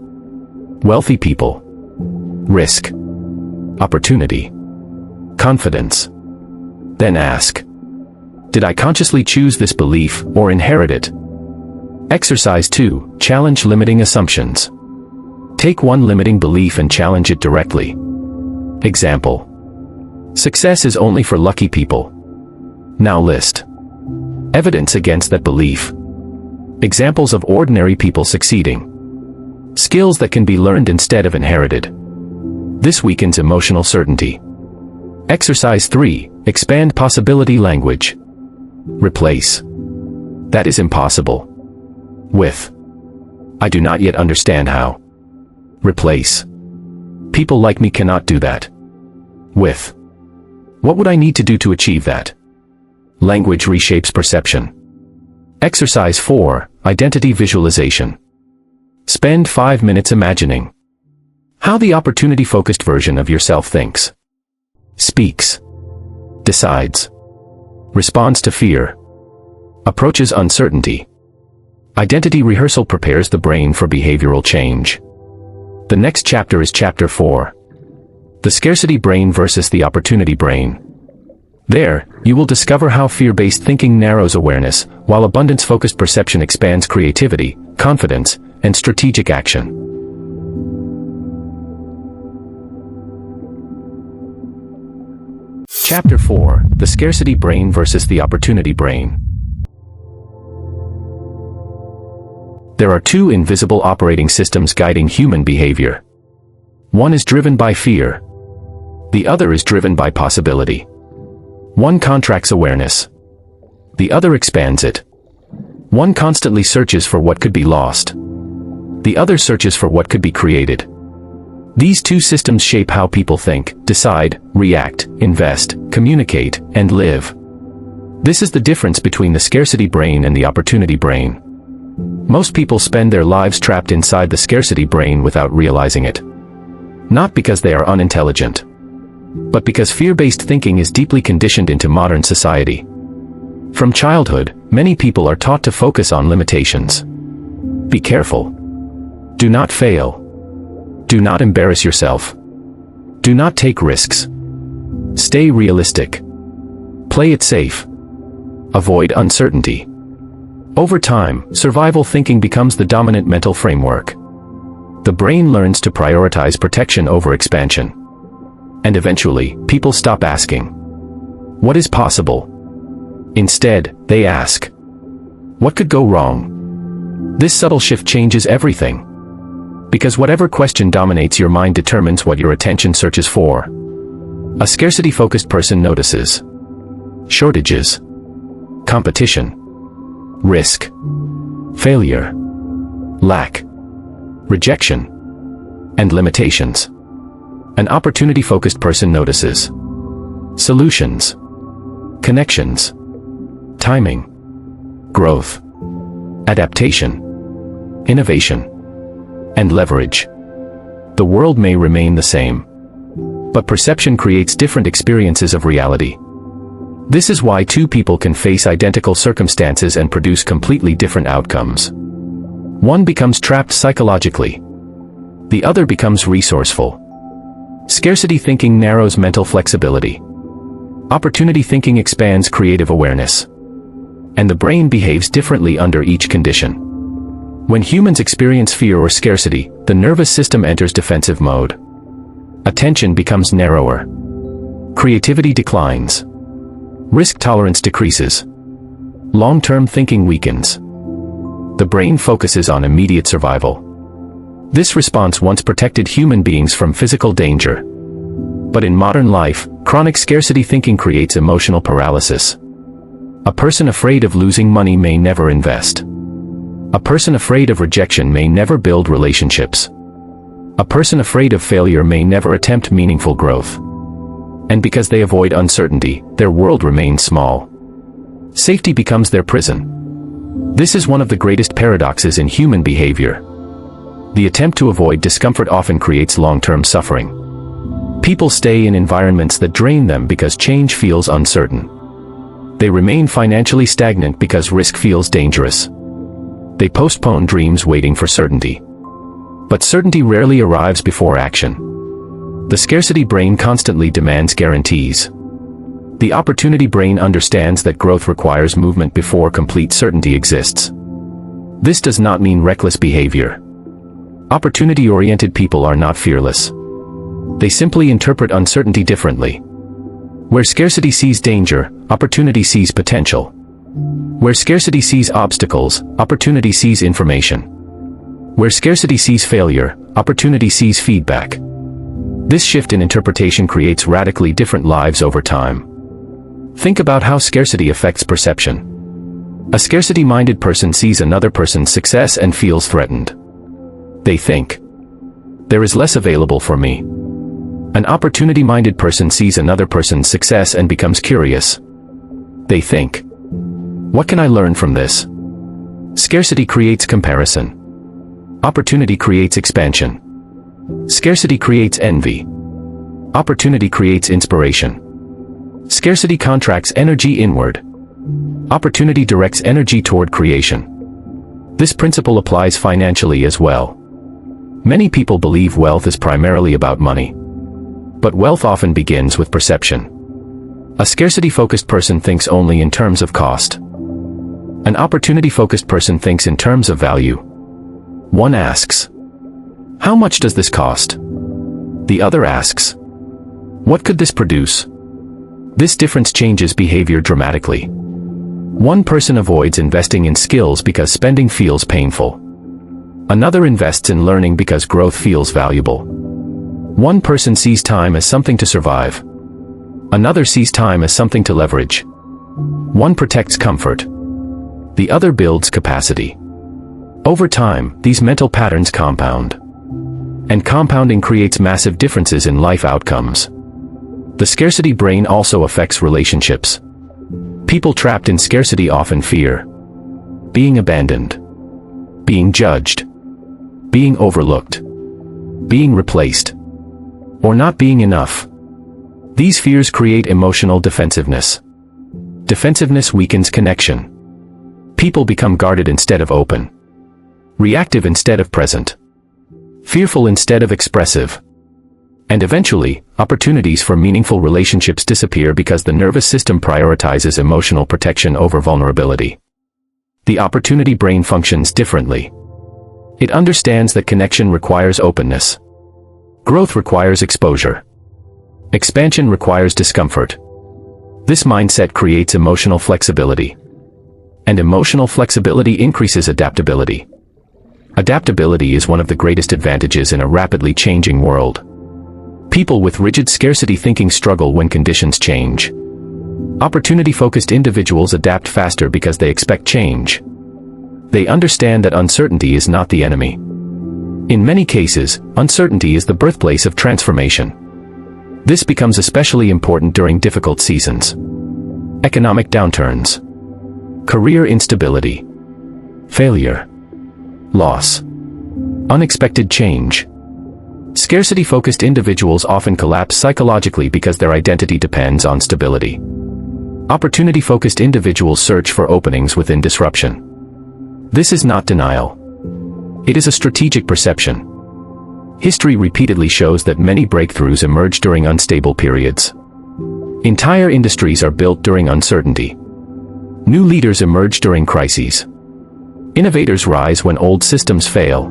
wealthy people, risk, opportunity, confidence. Then ask, did I consciously choose this belief or inherit it? Exercise 2. Challenge limiting assumptions. Take one limiting belief and challenge it directly. Example: success is only for lucky people. Now list evidence against that belief. Examples of ordinary people succeeding. Skills that can be learned instead of inherited. This weakens emotional certainty. Exercise 3. Expand possibility language. Replace "that is impossible" with "I do not yet understand how." Replace "people like me cannot do that" with "what would I need to do to achieve that?" Language reshapes perception. Exercise 4. Identity visualization. Spend 5 minutes imagining how the opportunity-focused version of yourself thinks, speaks, decides, responds to fear, approaches uncertainty. Identity rehearsal prepares the brain for behavioral change. The next chapter is Chapter 4. The Scarcity Brain versus the Opportunity Brain. There, you will discover how fear-based thinking narrows awareness, while abundance-focused perception expands creativity, confidence, and strategic action. Chapter 4. The Scarcity Brain versus the Opportunity Brain. There are two invisible operating systems guiding human behavior. One is driven by fear. The other is driven by possibility. One contracts awareness. The other expands it. One constantly searches for what could be lost. The other searches for what could be created. These two systems shape how people think, decide, react, invest, communicate, and live. This is the difference between the scarcity brain and the opportunity brain. Most people spend their lives trapped inside the scarcity brain without realizing it. Not because they are unintelligent, but because fear-based thinking is deeply conditioned into modern society. From childhood, many people are taught to focus on limitations. Be careful. Do not fail. Do not embarrass yourself. Do not take risks. Stay realistic. Play it safe. Avoid uncertainty. Over time, survival thinking becomes the dominant mental framework. The brain learns to prioritize protection over expansion. And eventually, people stop asking, "What is possible?" Instead, they ask, "What could go wrong?" This subtle shift changes everything. Because whatever question dominates your mind determines what your attention searches for. A scarcity-focused person notices shortages, competition, risk, failure, lack, rejection, and limitations. An opportunity-focused person notices solutions, connections, timing, growth, adaptation, innovation, and leverage. The world may remain the same, but perception creates different experiences of reality. This is why two people can face identical circumstances and produce completely different outcomes. One becomes trapped psychologically. The other becomes resourceful. Scarcity thinking narrows mental flexibility. Opportunity thinking expands creative awareness. And the brain behaves differently under each condition. When humans experience fear or scarcity, the nervous system enters defensive mode. Attention becomes narrower. Creativity declines. Risk tolerance decreases. Long-term thinking weakens. The brain focuses on immediate survival. This response once protected human beings from physical danger. But in modern life, chronic scarcity thinking creates emotional paralysis. A person afraid of losing money may never invest. A person afraid of rejection may never build relationships. A person afraid of failure may never attempt meaningful growth. And because they avoid uncertainty, their world remains small. Safety becomes their prison. This is one of the greatest paradoxes in human behavior. The attempt to avoid discomfort often creates long-term suffering. People stay in environments that drain them because change feels uncertain. They remain financially stagnant because risk feels dangerous. They postpone dreams waiting for certainty. But certainty rarely arrives before action. The scarcity brain constantly demands guarantees. The opportunity brain understands that growth requires movement before complete certainty exists. This does not mean reckless behavior. Opportunity-oriented people are not fearless. They simply interpret uncertainty differently. Where scarcity sees danger, opportunity sees potential. Where scarcity sees obstacles, opportunity sees information. Where scarcity sees failure, opportunity sees feedback. This shift in interpretation creates radically different lives over time. Think about how scarcity affects perception. A scarcity-minded person sees another person's success and feels threatened. They think, "There is less available for me." An opportunity-minded person sees another person's success and becomes curious. They think, "What can I learn from this?" Scarcity creates comparison. Opportunity creates expansion. Scarcity creates envy. Opportunity creates inspiration. Scarcity contracts energy inward. Opportunity directs energy toward creation. This principle applies financially as well. Many people believe wealth is primarily about money. But wealth often begins with perception. A scarcity-focused person thinks only in terms of cost. An opportunity-focused person thinks in terms of value. One asks, "How much does this cost?" The other asks, "What could this produce?" This difference changes behavior dramatically. One person avoids investing in skills because spending feels painful. Another invests in learning because growth feels valuable. One person sees time as something to survive. Another sees time as something to leverage. One protects comfort. The other builds capacity. Over time, these mental patterns compound. And compounding creates massive differences in life outcomes. The scarcity brain also affects relationships. People trapped in scarcity often fear being abandoned, being judged, being overlooked, being replaced, or not being enough. These fears create emotional defensiveness. Defensiveness weakens connection. People become guarded instead of open, reactive instead of present, fearful instead of expressive. And eventually, opportunities for meaningful relationships disappear because the nervous system prioritizes emotional protection over vulnerability. The opportunity brain functions differently. It understands that connection requires openness. Growth requires exposure. Expansion requires discomfort. This mindset creates emotional flexibility. And emotional flexibility increases adaptability. Adaptability is one of the greatest advantages in a rapidly changing world. People with rigid scarcity thinking struggle when conditions change. Opportunity-focused individuals adapt faster because they expect change. They understand that uncertainty is not the enemy. In many cases, uncertainty is the birthplace of transformation. This becomes especially important during difficult seasons. Economic downturns, career instability, failure, loss, unexpected change. Scarcity-focused individuals often collapse psychologically because their identity depends on stability. Opportunity-focused individuals search for openings within disruption. This is not denial. It is a strategic perception. History repeatedly shows that many breakthroughs emerge during unstable periods. Entire industries are built during uncertainty. New leaders emerge during crises. Innovators rise when old systems fail.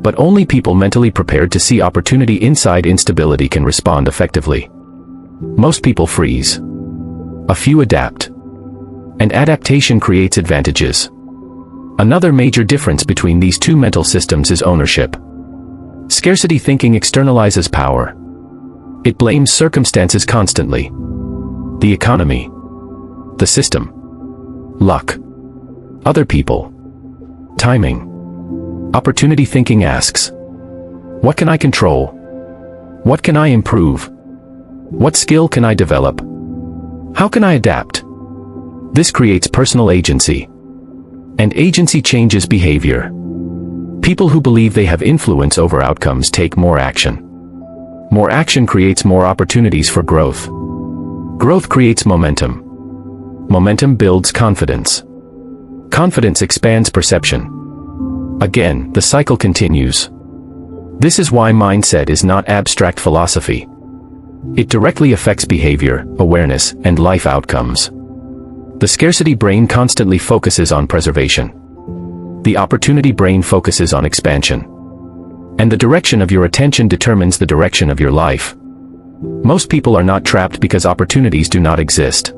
But only people mentally prepared to see opportunity inside instability can respond effectively. Most people freeze. A few adapt. And adaptation creates advantages. Another major difference between these two mental systems is ownership. Scarcity thinking externalizes power. It blames circumstances constantly. The economy. The system. Luck. Other people. Timing. Opportunity thinking asks, what can I control? What can I improve? What skill can I develop? How can I adapt? This creates personal agency. And agency changes behavior. People who believe they have influence over outcomes take more action. More action creates more opportunities for growth. Growth creates momentum. Momentum builds confidence. Confidence expands perception. Again, the cycle continues. This is why mindset is not abstract philosophy. It directly affects behavior, awareness, and life outcomes. The scarcity brain constantly focuses on preservation. The opportunity brain focuses on expansion. And the direction of your attention determines the direction of your life. Most people are not trapped because opportunities do not exist.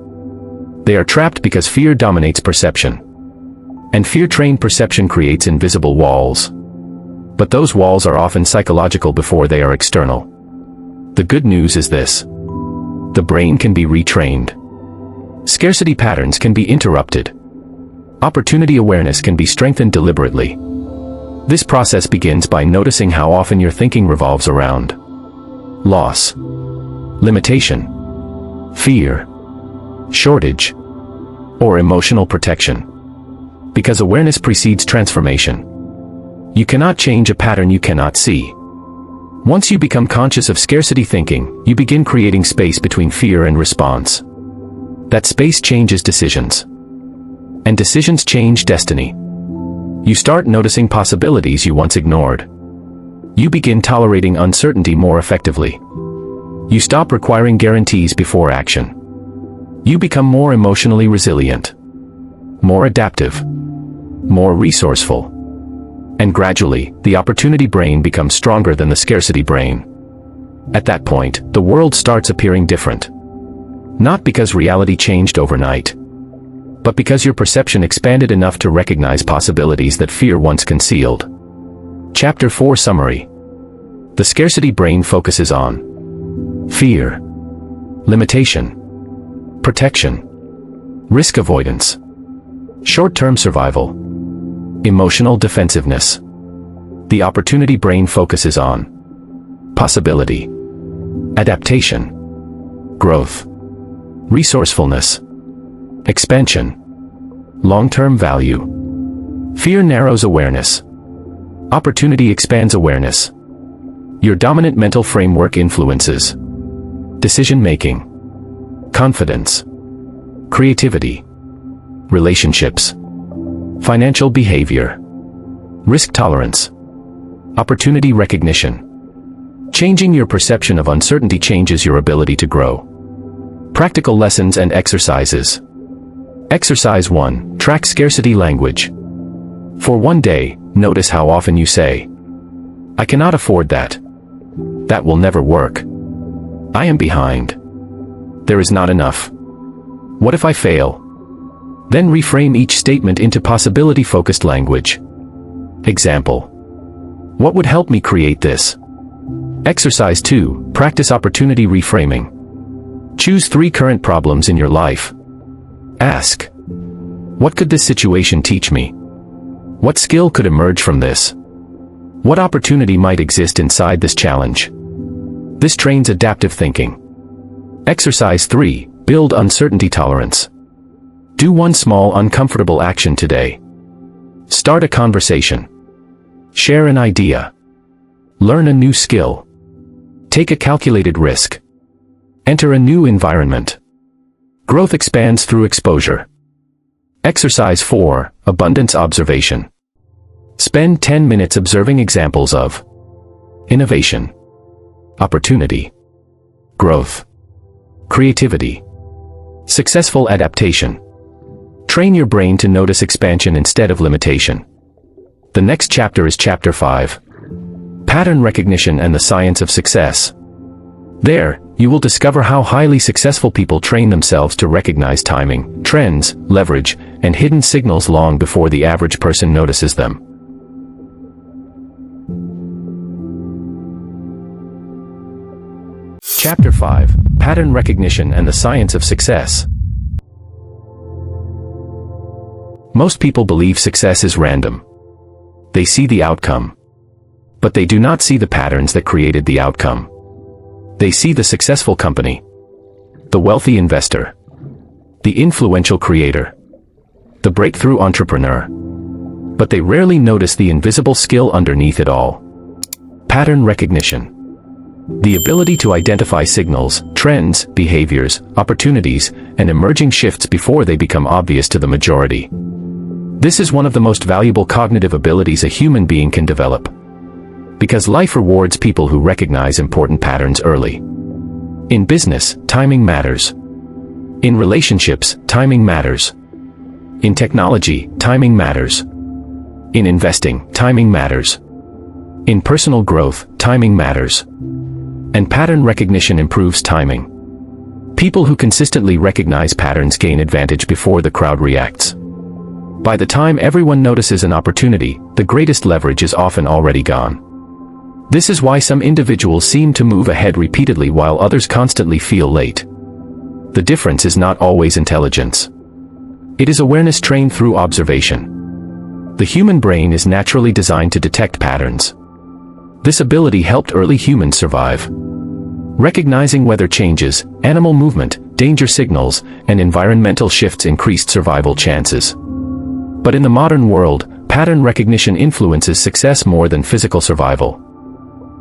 They are trapped because fear dominates perception. And fear-trained perception creates invisible walls. But those walls are often psychological before they are external. The good news is this. The brain can be retrained. Scarcity patterns can be interrupted. Opportunity awareness can be strengthened deliberately. This process begins by noticing how often your thinking revolves around loss, limitation, fear, shortage, or emotional protection. Because awareness precedes transformation. You cannot change a pattern you cannot see. Once you become conscious of scarcity thinking, you begin creating space between fear and response. That space changes decisions. And decisions change destiny. You start noticing possibilities you once ignored. You begin tolerating uncertainty more effectively. You stop requiring guarantees before action. You become more emotionally resilient, more adaptive, more resourceful. And gradually, the opportunity brain becomes stronger than the scarcity brain. At that point, the world starts appearing different. Not because reality changed overnight, but because your perception expanded enough to recognize possibilities that fear once concealed. Chapter 4 Summary. The scarcity brain focuses on fear, limitation, protection, risk avoidance, short-term survival, emotional defensiveness. The opportunity brain focuses on possibility, adaptation, growth, resourcefulness, expansion, long-term value. Fear narrows awareness. Opportunity expands awareness. Your dominant mental framework influences decision-making, confidence, creativity, relationships, financial behavior, risk tolerance, opportunity recognition. Changing your perception of uncertainty changes your ability to grow. Practical lessons and exercises. Exercise 1. Track scarcity language. For one day, notice how often you say, I cannot afford that. That will never work. I am behind. There is not enough. What if I fail? Then reframe each statement into possibility-focused language. Example. What would help me create this? Exercise 2. Practice opportunity reframing. Choose 3 current problems in your life. Ask, what could this situation teach me? What skill could emerge from this? What opportunity might exist inside this challenge? This trains adaptive thinking. Exercise 3. Build uncertainty tolerance. Do one small uncomfortable action today. Start a conversation. Share an idea. Learn a new skill. Take a calculated risk. Enter a new environment. Growth expands through exposure. Exercise 4, Abundance Observation. Spend 10 minutes observing examples of innovation, opportunity, growth, creativity, successful adaptation. Train your brain to notice expansion instead of limitation. The next chapter is Chapter 5, Pattern Recognition and the Science of Success. There, you will discover how highly successful people train themselves to recognize timing, trends, leverage, and hidden signals long before the average person notices them. Chapter 5, Pattern Recognition and the Science of Success. Most people believe success is random. They see the outcome, but they do not see the patterns that created the outcome. They see the successful company, the wealthy investor, the influential creator, the breakthrough entrepreneur, but they rarely notice the invisible skill underneath it all. Pattern recognition. The ability to identify signals, trends, behaviors, opportunities, and emerging shifts before they become obvious to the majority. This is one of the most valuable cognitive abilities a human being can develop, because life rewards people who recognize important patterns early. In business, timing matters. In relationships, timing matters. In technology, timing matters. In investing, timing matters. In personal growth, timing matters. And pattern recognition improves timing. People who consistently recognize patterns gain advantage before the crowd reacts. By the time everyone notices an opportunity, the greatest leverage is often already gone. This is why some individuals seem to move ahead repeatedly while others constantly feel late. The difference is not always intelligence. It is awareness trained through observation. The human brain is naturally designed to detect patterns. This ability helped early humans survive. Recognizing weather changes, animal movement, danger signals, and environmental shifts increased survival chances. But in the modern world, pattern recognition influences success more than physical survival.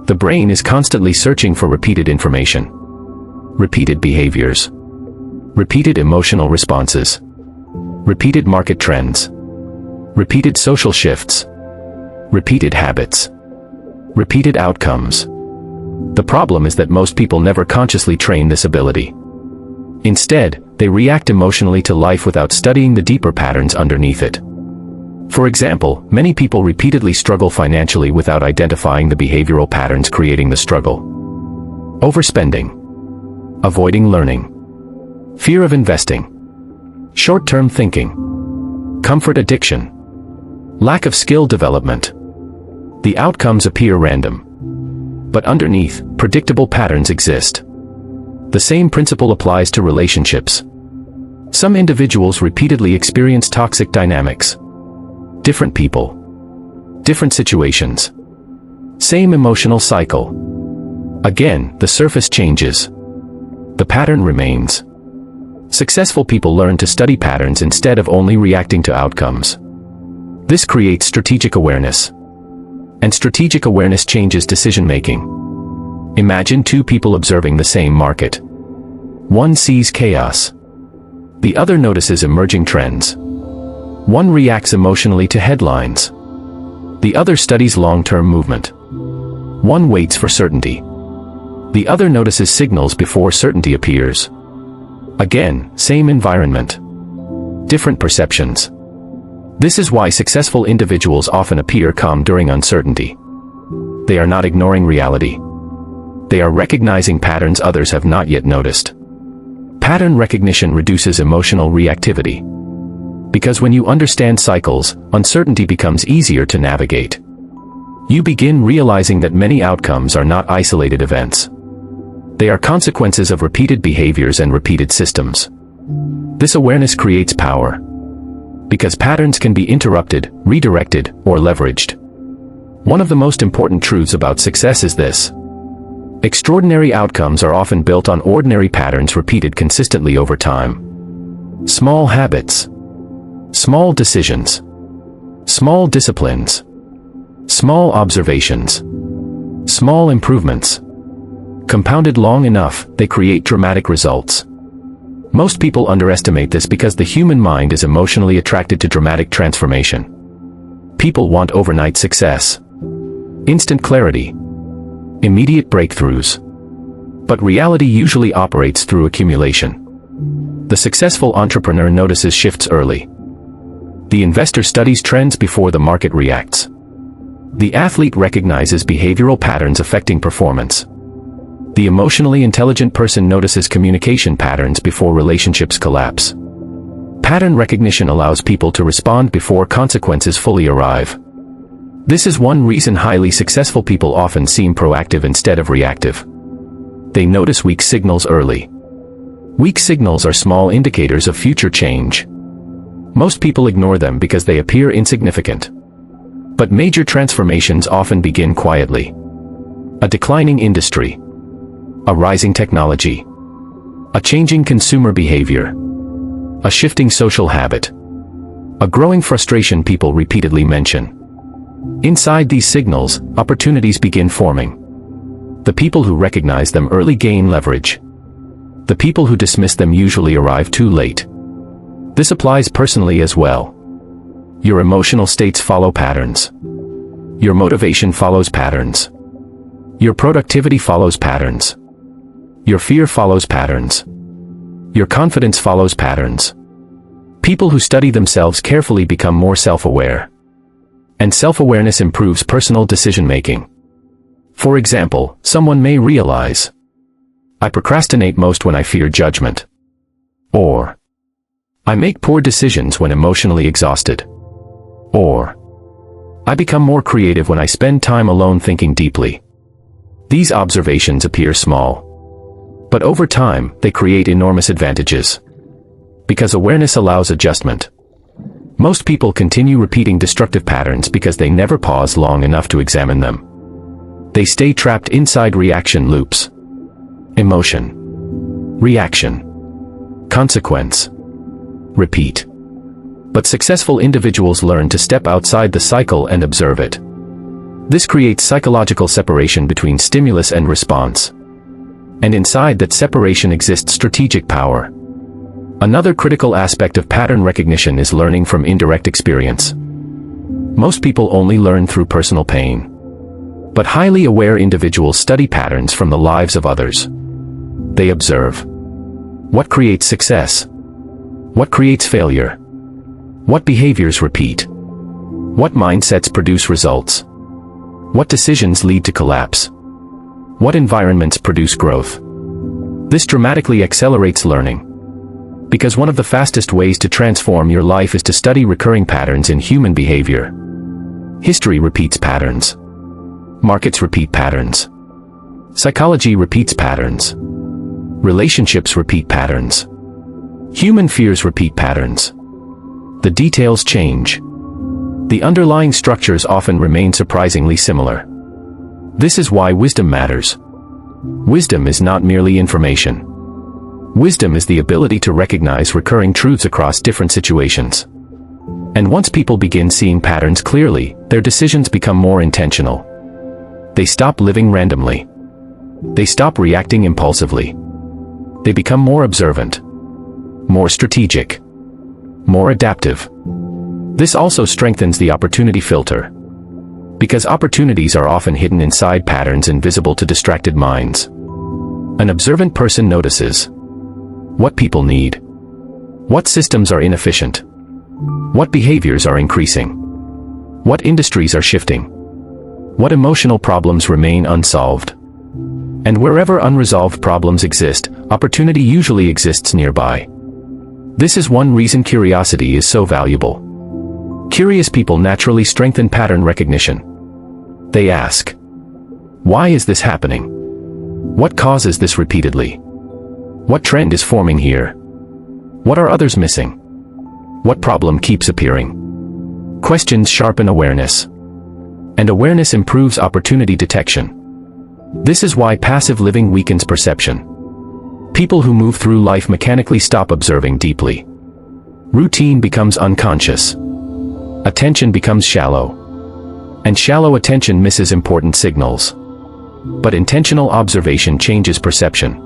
The brain is constantly searching for repeated information, repeated behaviors, repeated emotional responses, repeated market trends, repeated social shifts, repeated habits, repeated outcomes. The problem is that most people never consciously train this ability. Instead, they react emotionally to life without studying the deeper patterns underneath it. For example, many people repeatedly struggle financially without identifying the behavioral patterns creating the struggle. Overspending, avoiding learning, fear of investing, short-term thinking, comfort addiction, lack of skill development. The outcomes appear random, but underneath, predictable patterns exist. The same principle applies to relationships. Some individuals repeatedly experience toxic dynamics. Different people, different situations, same emotional cycle. Again, the surface changes. The pattern remains. Successful people learn to study patterns instead of only reacting to outcomes. This creates strategic awareness. And strategic awareness changes decision-making. Imagine two people observing the same market. One sees chaos. The other notices emerging trends. One reacts emotionally to headlines. The other studies long-term movement. One waits for certainty. The other notices signals before certainty appears. Again, same environment. Different perceptions. This is why successful individuals often appear calm during uncertainty. They are not ignoring reality. They are recognizing patterns others have not yet noticed. Pattern recognition reduces emotional reactivity. Because when you understand cycles, uncertainty becomes easier to navigate. You begin realizing that many outcomes are not isolated events. They are consequences of repeated behaviors and repeated systems. This awareness creates power. Because patterns can be interrupted, redirected, or leveraged. One of the most important truths about success is this. Extraordinary outcomes are often built on ordinary patterns repeated consistently over time. Small habits. Small decisions. Small disciplines. Small observations. Small improvements. Compounded long enough, they create dramatic results. Most people underestimate this because the human mind is emotionally attracted to dramatic transformation. People want overnight success, instant clarity, immediate breakthroughs. But reality usually operates through accumulation. The successful entrepreneur notices shifts early. The investor studies trends before the market reacts. The athlete recognizes behavioral patterns affecting performance. The emotionally intelligent person notices communication patterns before relationships collapse. Pattern recognition allows people to respond before consequences fully arrive. This is one reason highly successful people often seem proactive instead of reactive. They notice weak signals early. Weak signals are small indicators of future change. Most people ignore them because they appear insignificant. But major transformations often begin quietly. A declining industry, a rising technology, a changing consumer behavior, a shifting social habit, a growing frustration people repeatedly mention. Inside these signals, opportunities begin forming. The people who recognize them early gain leverage. The people who dismiss them usually arrive too late. This applies personally as well. Your emotional states follow patterns. Your motivation follows patterns. Your productivity follows patterns. Your fear follows patterns. Your confidence follows patterns. People who study themselves carefully become more self-aware. And self-awareness improves personal decision-making. For example, someone may realize, I procrastinate most when I fear judgment. Or, I make poor decisions when emotionally exhausted. Or, I become more creative when I spend time alone thinking deeply. These observations appear small. But over time, they create enormous advantages. Because awareness allows adjustment. Most people continue repeating destructive patterns because they never pause long enough to examine them. They stay trapped inside reaction loops. Emotion. Reaction. Consequence. Repeat. But successful individuals learn to step outside the cycle and observe it. This creates psychological separation between stimulus and response. And inside that separation exists strategic power. Another critical aspect of pattern recognition is learning from indirect experience. Most people only learn through personal pain. But highly aware individuals study patterns from the lives of others. They observe. What creates success? What creates failure? What behaviors repeat? What mindsets produce results? What decisions lead to collapse? What environments produce growth? This dramatically accelerates learning. Because one of the fastest ways to transform your life is to study recurring patterns in human behavior. History repeats patterns. Markets repeat patterns. Psychology repeats patterns. Relationships repeat patterns. Human fears repeat patterns. The details change. The underlying structures often remain surprisingly similar. This is why wisdom matters. Wisdom is not merely information. Wisdom is the ability to recognize recurring truths across different situations. And once people begin seeing patterns clearly, their decisions become more intentional. They stop living randomly. They stop reacting impulsively. They become more observant, more strategic, more adaptive. This also strengthens the opportunity filter. Because opportunities are often hidden inside patterns invisible to distracted minds. An observant person notices what people need, what systems are inefficient, what behaviors are increasing, what industries are shifting, what emotional problems remain unsolved. And wherever unresolved problems exist, opportunity usually exists nearby. This is one reason curiosity is so valuable. Curious people naturally strengthen pattern recognition. They ask, why is this happening? What causes this repeatedly? What trend is forming here? What are others missing? What problem keeps appearing? Questions sharpen awareness. And awareness improves opportunity detection. This is why passive living weakens perception. People who move through life mechanically stop observing deeply. Routine becomes unconscious. Attention becomes shallow. And shallow attention misses important signals. But intentional observation changes perception.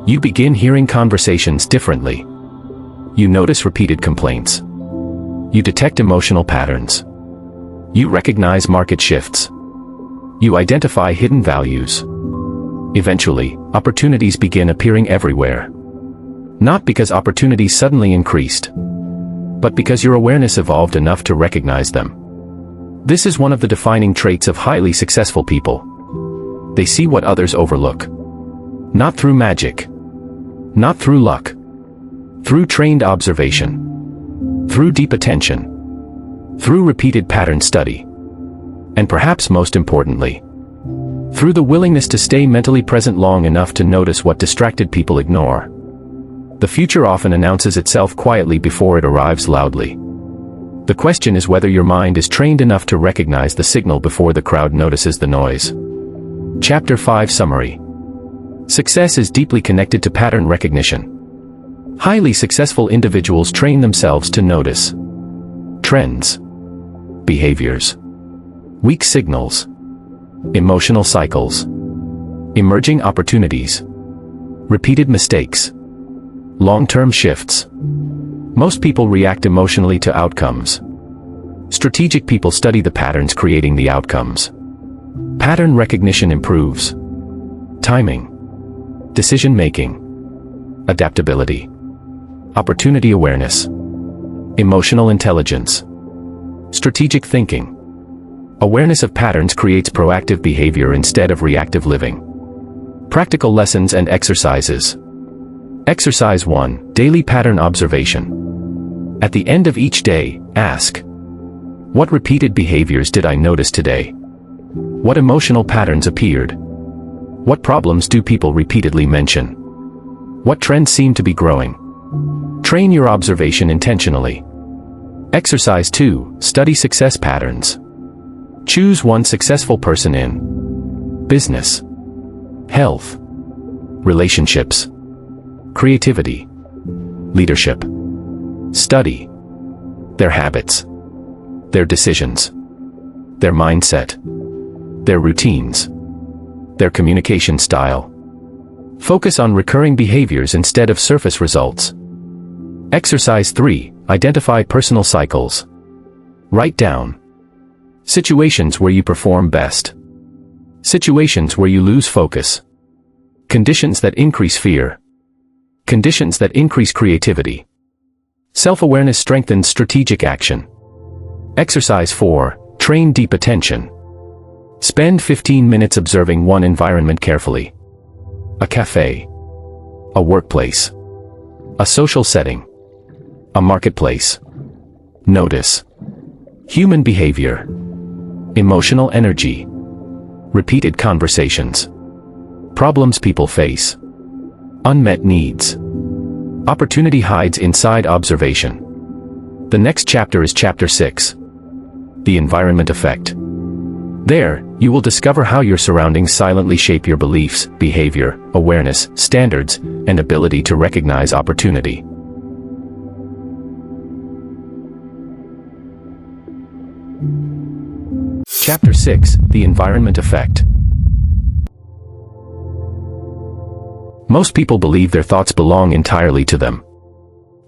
You begin hearing conversations differently. You notice repeated complaints. You detect emotional patterns. You recognize market shifts. You identify hidden values. Eventually, opportunities begin appearing everywhere. Not because opportunities suddenly increased, but because your awareness evolved enough to recognize them. This is one of the defining traits of highly successful people. They see what others overlook. Not through magic. Not through luck. Through trained observation. Through deep attention. Through repeated pattern study. And perhaps most importantly, through the willingness to stay mentally present long enough to notice what distracted people ignore. The future often announces itself quietly before it arrives loudly. The question is whether your mind is trained enough to recognize the signal before the crowd notices the noise. Chapter 5 Summary. Success is deeply connected to pattern recognition. Highly successful individuals train themselves to notice trends, behaviors, weak signals, emotional cycles, emerging opportunities, repeated mistakes, long-term shifts. Most people react emotionally to outcomes. Strategic people study the patterns creating the outcomes. Pattern recognition improves timing, decision-making, adaptability, opportunity awareness, emotional intelligence, strategic thinking. Awareness of patterns creates proactive behavior instead of reactive living. Practical lessons and exercises. Exercise 1. Daily pattern observation. At the end of each day, ask, what repeated behaviors did I notice today? What emotional patterns appeared? What problems do people repeatedly mention? What trends seem to be growing? Train your observation intentionally. Exercise 2. Study success patterns. Choose one successful person in business, health, relationships, creativity, leadership. Study their habits, their decisions, their mindset, their routines, their communication style. Focus on recurring behaviors instead of surface results. Exercise 3. Identify personal cycles. Write down situations where you perform best, situations where you lose focus, conditions that increase fear, conditions that increase creativity. Self-awareness strengthens strategic action. Exercise 4. Train deep attention. Spend 15 minutes observing one environment carefully. A cafe, a workplace, a social setting, a marketplace. Notice human behavior, emotional energy, repeated conversations, problems people face, unmet needs. Opportunity hides inside observation. The next chapter is Chapter 6. The Environment Effect. There, you will discover how your surroundings silently shape your beliefs, behavior, awareness, standards, and ability to recognize opportunity. Chapter 6. The Environment Effect. Most people believe their thoughts belong entirely to them.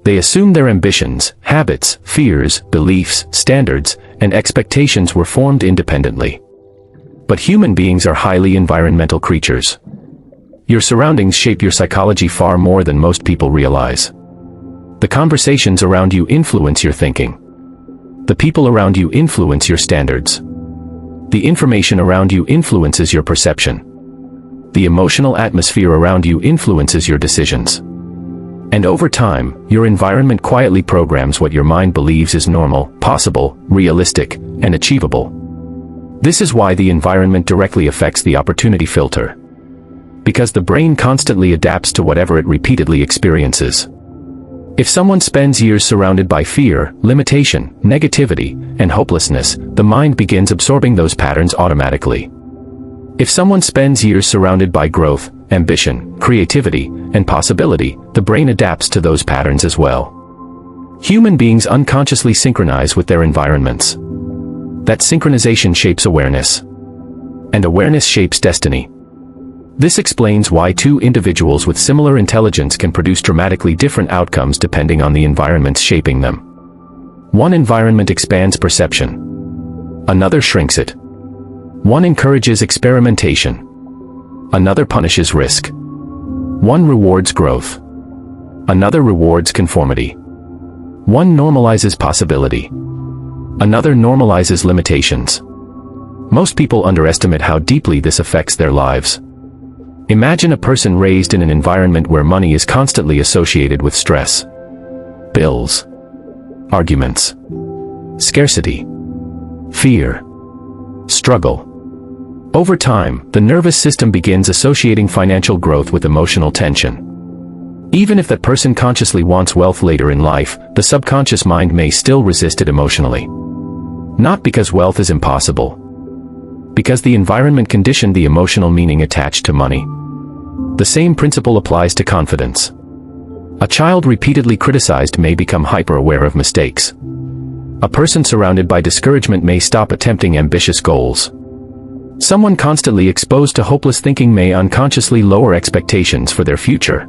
They assume their ambitions, habits, fears, beliefs, standards, and expectations were formed independently. But human beings are highly environmental creatures. Your surroundings shape your psychology far more than most people realize. The conversations around you influence your thinking. The people around you influence your standards. The information around you influences your perception. The emotional atmosphere around you influences your decisions. And over time, your environment quietly programs what your mind believes is normal, possible, realistic, and achievable. This is why the environment directly affects the opportunity filter. Because the brain constantly adapts to whatever it repeatedly experiences. If someone spends years surrounded by fear, limitation, negativity, and hopelessness, the mind begins absorbing those patterns automatically. If someone spends years surrounded by growth, ambition, creativity, and possibility, the brain adapts to those patterns as well. Human beings unconsciously synchronize with their environments. That synchronization shapes awareness. And awareness shapes destiny. This explains why two individuals with similar intelligence can produce dramatically different outcomes depending on the environments shaping them. One environment expands perception. Another shrinks it. One encourages experimentation. Another punishes risk. One rewards growth. Another rewards conformity. One normalizes possibility. Another normalizes limitations. Most people underestimate how deeply this affects their lives. Imagine a person raised in an environment where money is constantly associated with stress, bills, arguments, scarcity, fear, struggle. Over time, the nervous system begins associating financial growth with emotional tension. Even if that person consciously wants wealth later in life, the subconscious mind may still resist it emotionally. Not because wealth is impossible, because the environment conditioned the emotional meaning attached to money. The same principle applies to confidence. A child repeatedly criticized may become hyper-aware of mistakes. A person surrounded by discouragement may stop attempting ambitious goals. Someone constantly exposed to hopeless thinking may unconsciously lower expectations for their future.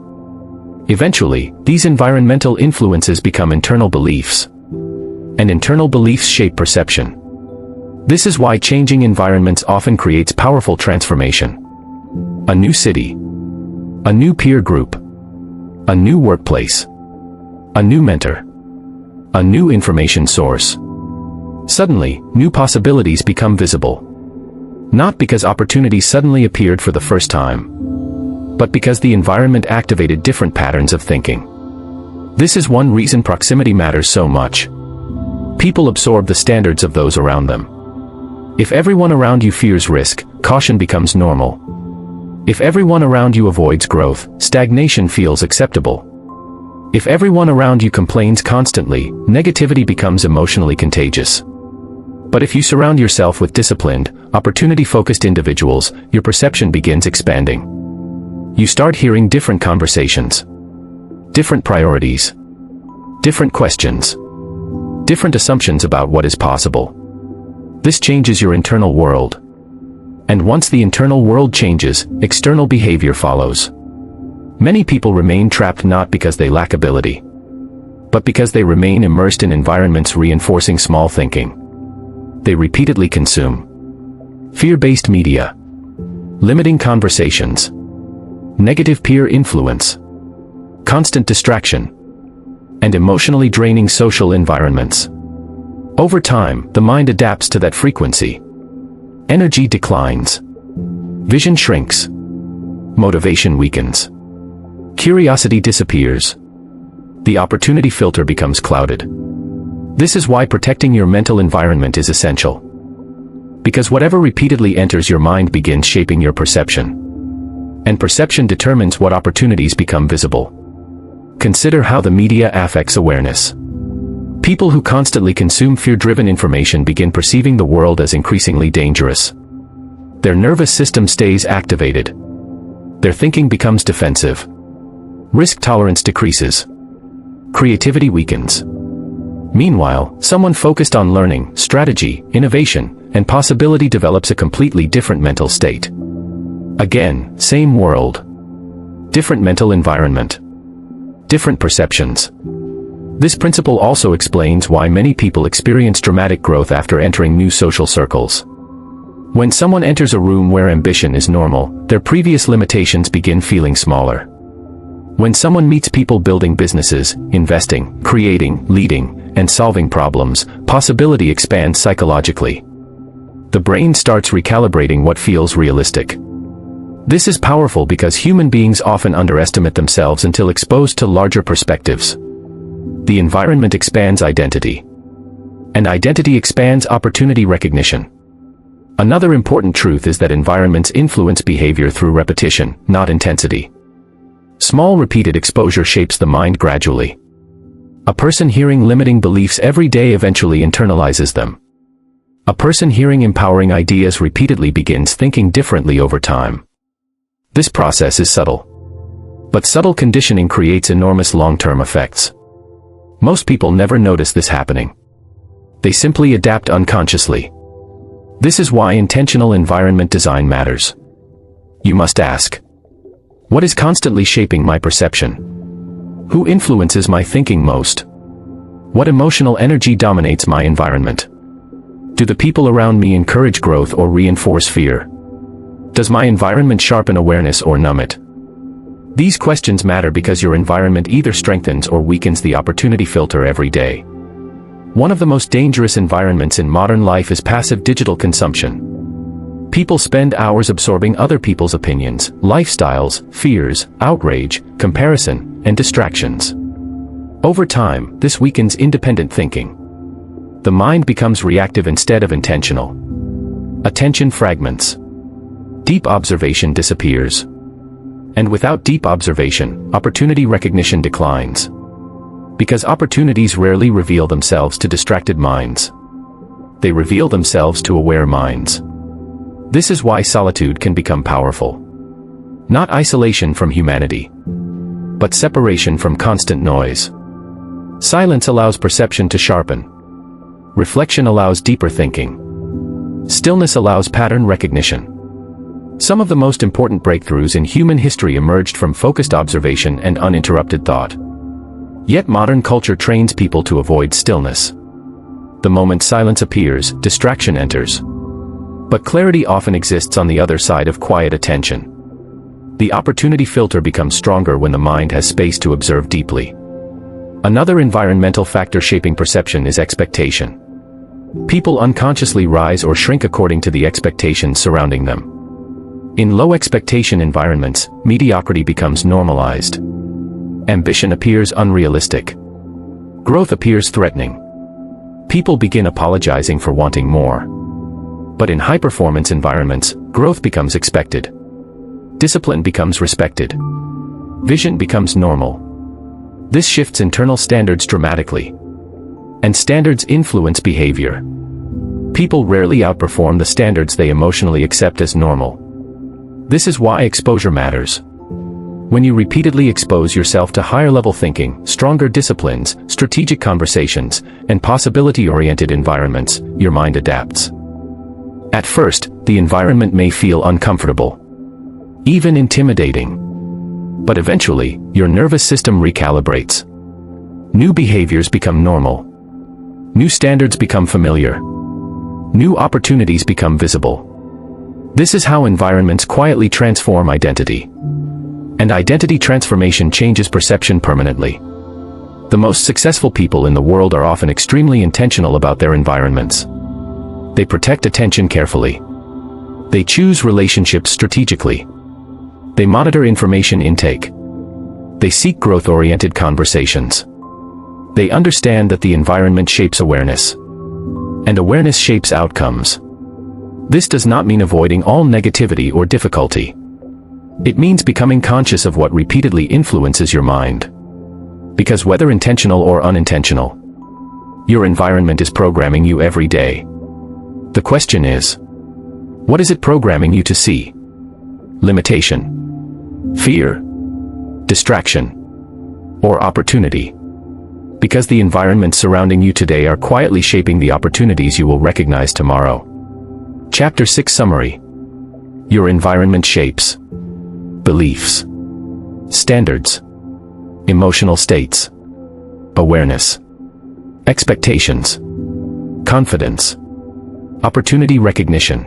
Eventually, these environmental influences become internal beliefs. And internal beliefs shape perception. This is why changing environments often creates powerful transformation. A new city, a new peer group, a new workplace, a new mentor, a new information source. Suddenly, new possibilities become visible. Not because opportunities suddenly appeared for the first time, but because the environment activated different patterns of thinking. This is one reason proximity matters so much. People absorb the standards of those around them. If everyone around you fears risk, caution becomes normal. If everyone around you avoids growth, stagnation feels acceptable. If everyone around you complains constantly, negativity becomes emotionally contagious. But if you surround yourself with disciplined, opportunity-focused individuals, your perception begins expanding. You start hearing different conversations, different priorities, different questions, different assumptions about what is possible. This changes your internal world. And once the internal world changes, external behavior follows. Many people remain trapped not because they lack ability, but because they remain immersed in environments reinforcing small thinking. They repeatedly consume fear-based media, limiting conversations, negative peer influence, constant distraction, and emotionally draining social environments. Over time, the mind adapts to that frequency. Energy declines. Vision shrinks. Motivation weakens. Curiosity disappears. The opportunity filter becomes clouded. This is why protecting your mental environment is essential. Because whatever repeatedly enters your mind begins shaping your perception. And perception determines what opportunities become visible. Consider how the media affects awareness. People who constantly consume fear-driven information begin perceiving the world as increasingly dangerous. Their nervous system stays activated. Their thinking becomes defensive. Risk tolerance decreases. Creativity weakens. Meanwhile, someone focused on learning, strategy, innovation, and possibility develops a completely different mental state. Again, same world. Different mental environment. Different perceptions. This principle also explains why many people experience dramatic growth after entering new social circles. When someone enters a room where ambition is normal, their previous limitations begin feeling smaller. When someone meets people building businesses, investing, creating, leading, and solving problems, possibility expands psychologically. The brain starts recalibrating what feels realistic. This is powerful because human beings often underestimate themselves until exposed to larger perspectives. The environment expands identity. And identity expands opportunity recognition. Another important truth is that environments influence behavior through repetition, not intensity. Small repeated exposure shapes the mind gradually. A person hearing limiting beliefs every day eventually internalizes them. A person hearing empowering ideas repeatedly begins thinking differently over time. This process is subtle. But subtle conditioning creates enormous long-term effects. Most people never notice this happening. They simply adapt unconsciously. This is why intentional environment design matters. You must ask, what is constantly shaping my perception? Who influences my thinking most? What emotional energy dominates my environment? Do the people around me encourage growth or reinforce fear? Does my environment sharpen awareness or numb it? These questions matter because your environment either strengthens or weakens the opportunity filter every day. One of the most dangerous environments in modern life is passive digital consumption. People spend hours absorbing other people's opinions, lifestyles, fears, outrage, comparison, and distractions. Over time, this weakens independent thinking. The mind becomes reactive instead of intentional. Attention fragments. Deep observation disappears. And without deep observation, opportunity recognition declines. Because opportunities rarely reveal themselves to distracted minds. They reveal themselves to aware minds. This is why solitude can become powerful. Not isolation from humanity, but separation from constant noise. Silence allows perception to sharpen. Reflection allows deeper thinking. Stillness allows pattern recognition. Some of the most important breakthroughs in human history emerged from focused observation and uninterrupted thought. Yet modern culture trains people to avoid stillness. The moment silence appears, distraction enters. But clarity often exists on the other side of quiet attention. The opportunity filter becomes stronger when the mind has space to observe deeply. Another environmental factor shaping perception is expectation. People unconsciously rise or shrink according to the expectations surrounding them. In low expectation environments, mediocrity becomes normalized. Ambition appears unrealistic. Growth appears threatening. People begin apologizing for wanting more. But in high-performance environments, growth becomes expected. Discipline becomes respected. Vision becomes normal. This shifts internal standards dramatically. And standards influence behavior. People rarely outperform the standards they emotionally accept as normal. This is why exposure matters. When you repeatedly expose yourself to higher-level thinking, stronger disciplines, strategic conversations, and possibility-oriented environments, your mind adapts. At first, the environment may feel uncomfortable, even intimidating. But eventually, your nervous system recalibrates. New behaviors become normal. New standards become familiar. New opportunities become visible. This is how environments quietly transform identity. And identity transformation changes perception permanently. The most successful people in the world are often extremely intentional about their environments. They protect attention carefully. They choose relationships strategically. They monitor information intake. They seek growth-oriented conversations. They understand that the environment shapes awareness. And awareness shapes outcomes. This does not mean avoiding all negativity or difficulty. It means becoming conscious of what repeatedly influences your mind. Because whether intentional or unintentional, your environment is programming you every day. The question is, what is it programming you to see? Limitation, fear, distraction, or opportunity? Because the environments surrounding you today are quietly shaping the opportunities you will recognize tomorrow. Chapter 6 Summary. Your environment shapes beliefs, standards, emotional states, awareness, expectations, confidence, opportunity recognition.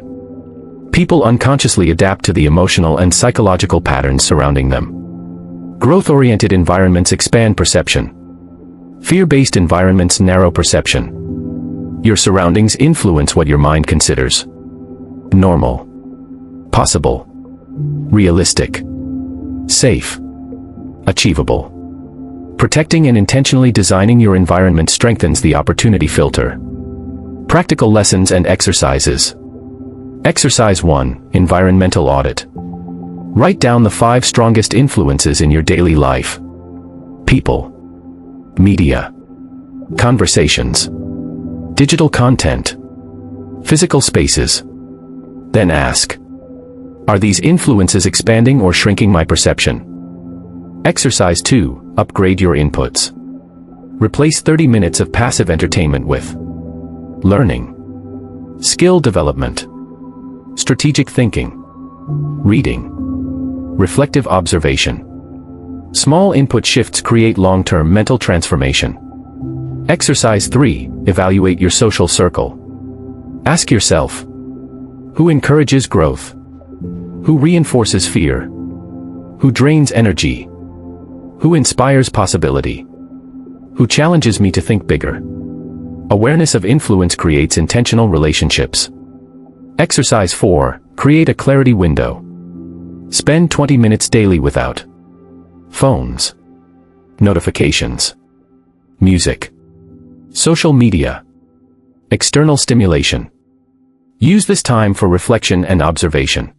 People unconsciously adapt to the emotional and psychological patterns surrounding them. Growth-oriented environments expand perception. Fear-based environments narrow perception. Your surroundings influence what your mind considers normal, possible, realistic, safe, achievable. Protecting and intentionally designing your environment strengthens the opportunity filter. Practical lessons and exercises. Exercise 1. Environmental audit. Write down the 5 strongest influences in your daily life. People, media, conversations, digital content, physical spaces. Then ask, are these influences expanding or shrinking my perception? Exercise 2. Upgrade your inputs. Replace 30 minutes of passive entertainment with learning, skill development, strategic thinking, reading, reflective observation. Small input shifts create long-term mental transformation. Exercise 3. Evaluate your social circle. Ask yourself, who encourages growth? Who reinforces fear? Who drains energy? Who inspires possibility? Who challenges me to think bigger? Awareness of influence creates intentional relationships. Exercise 4. Create a clarity window. Spend 20 minutes daily without phones, notifications, music, social media, external stimulation. Use this time for reflection and observation.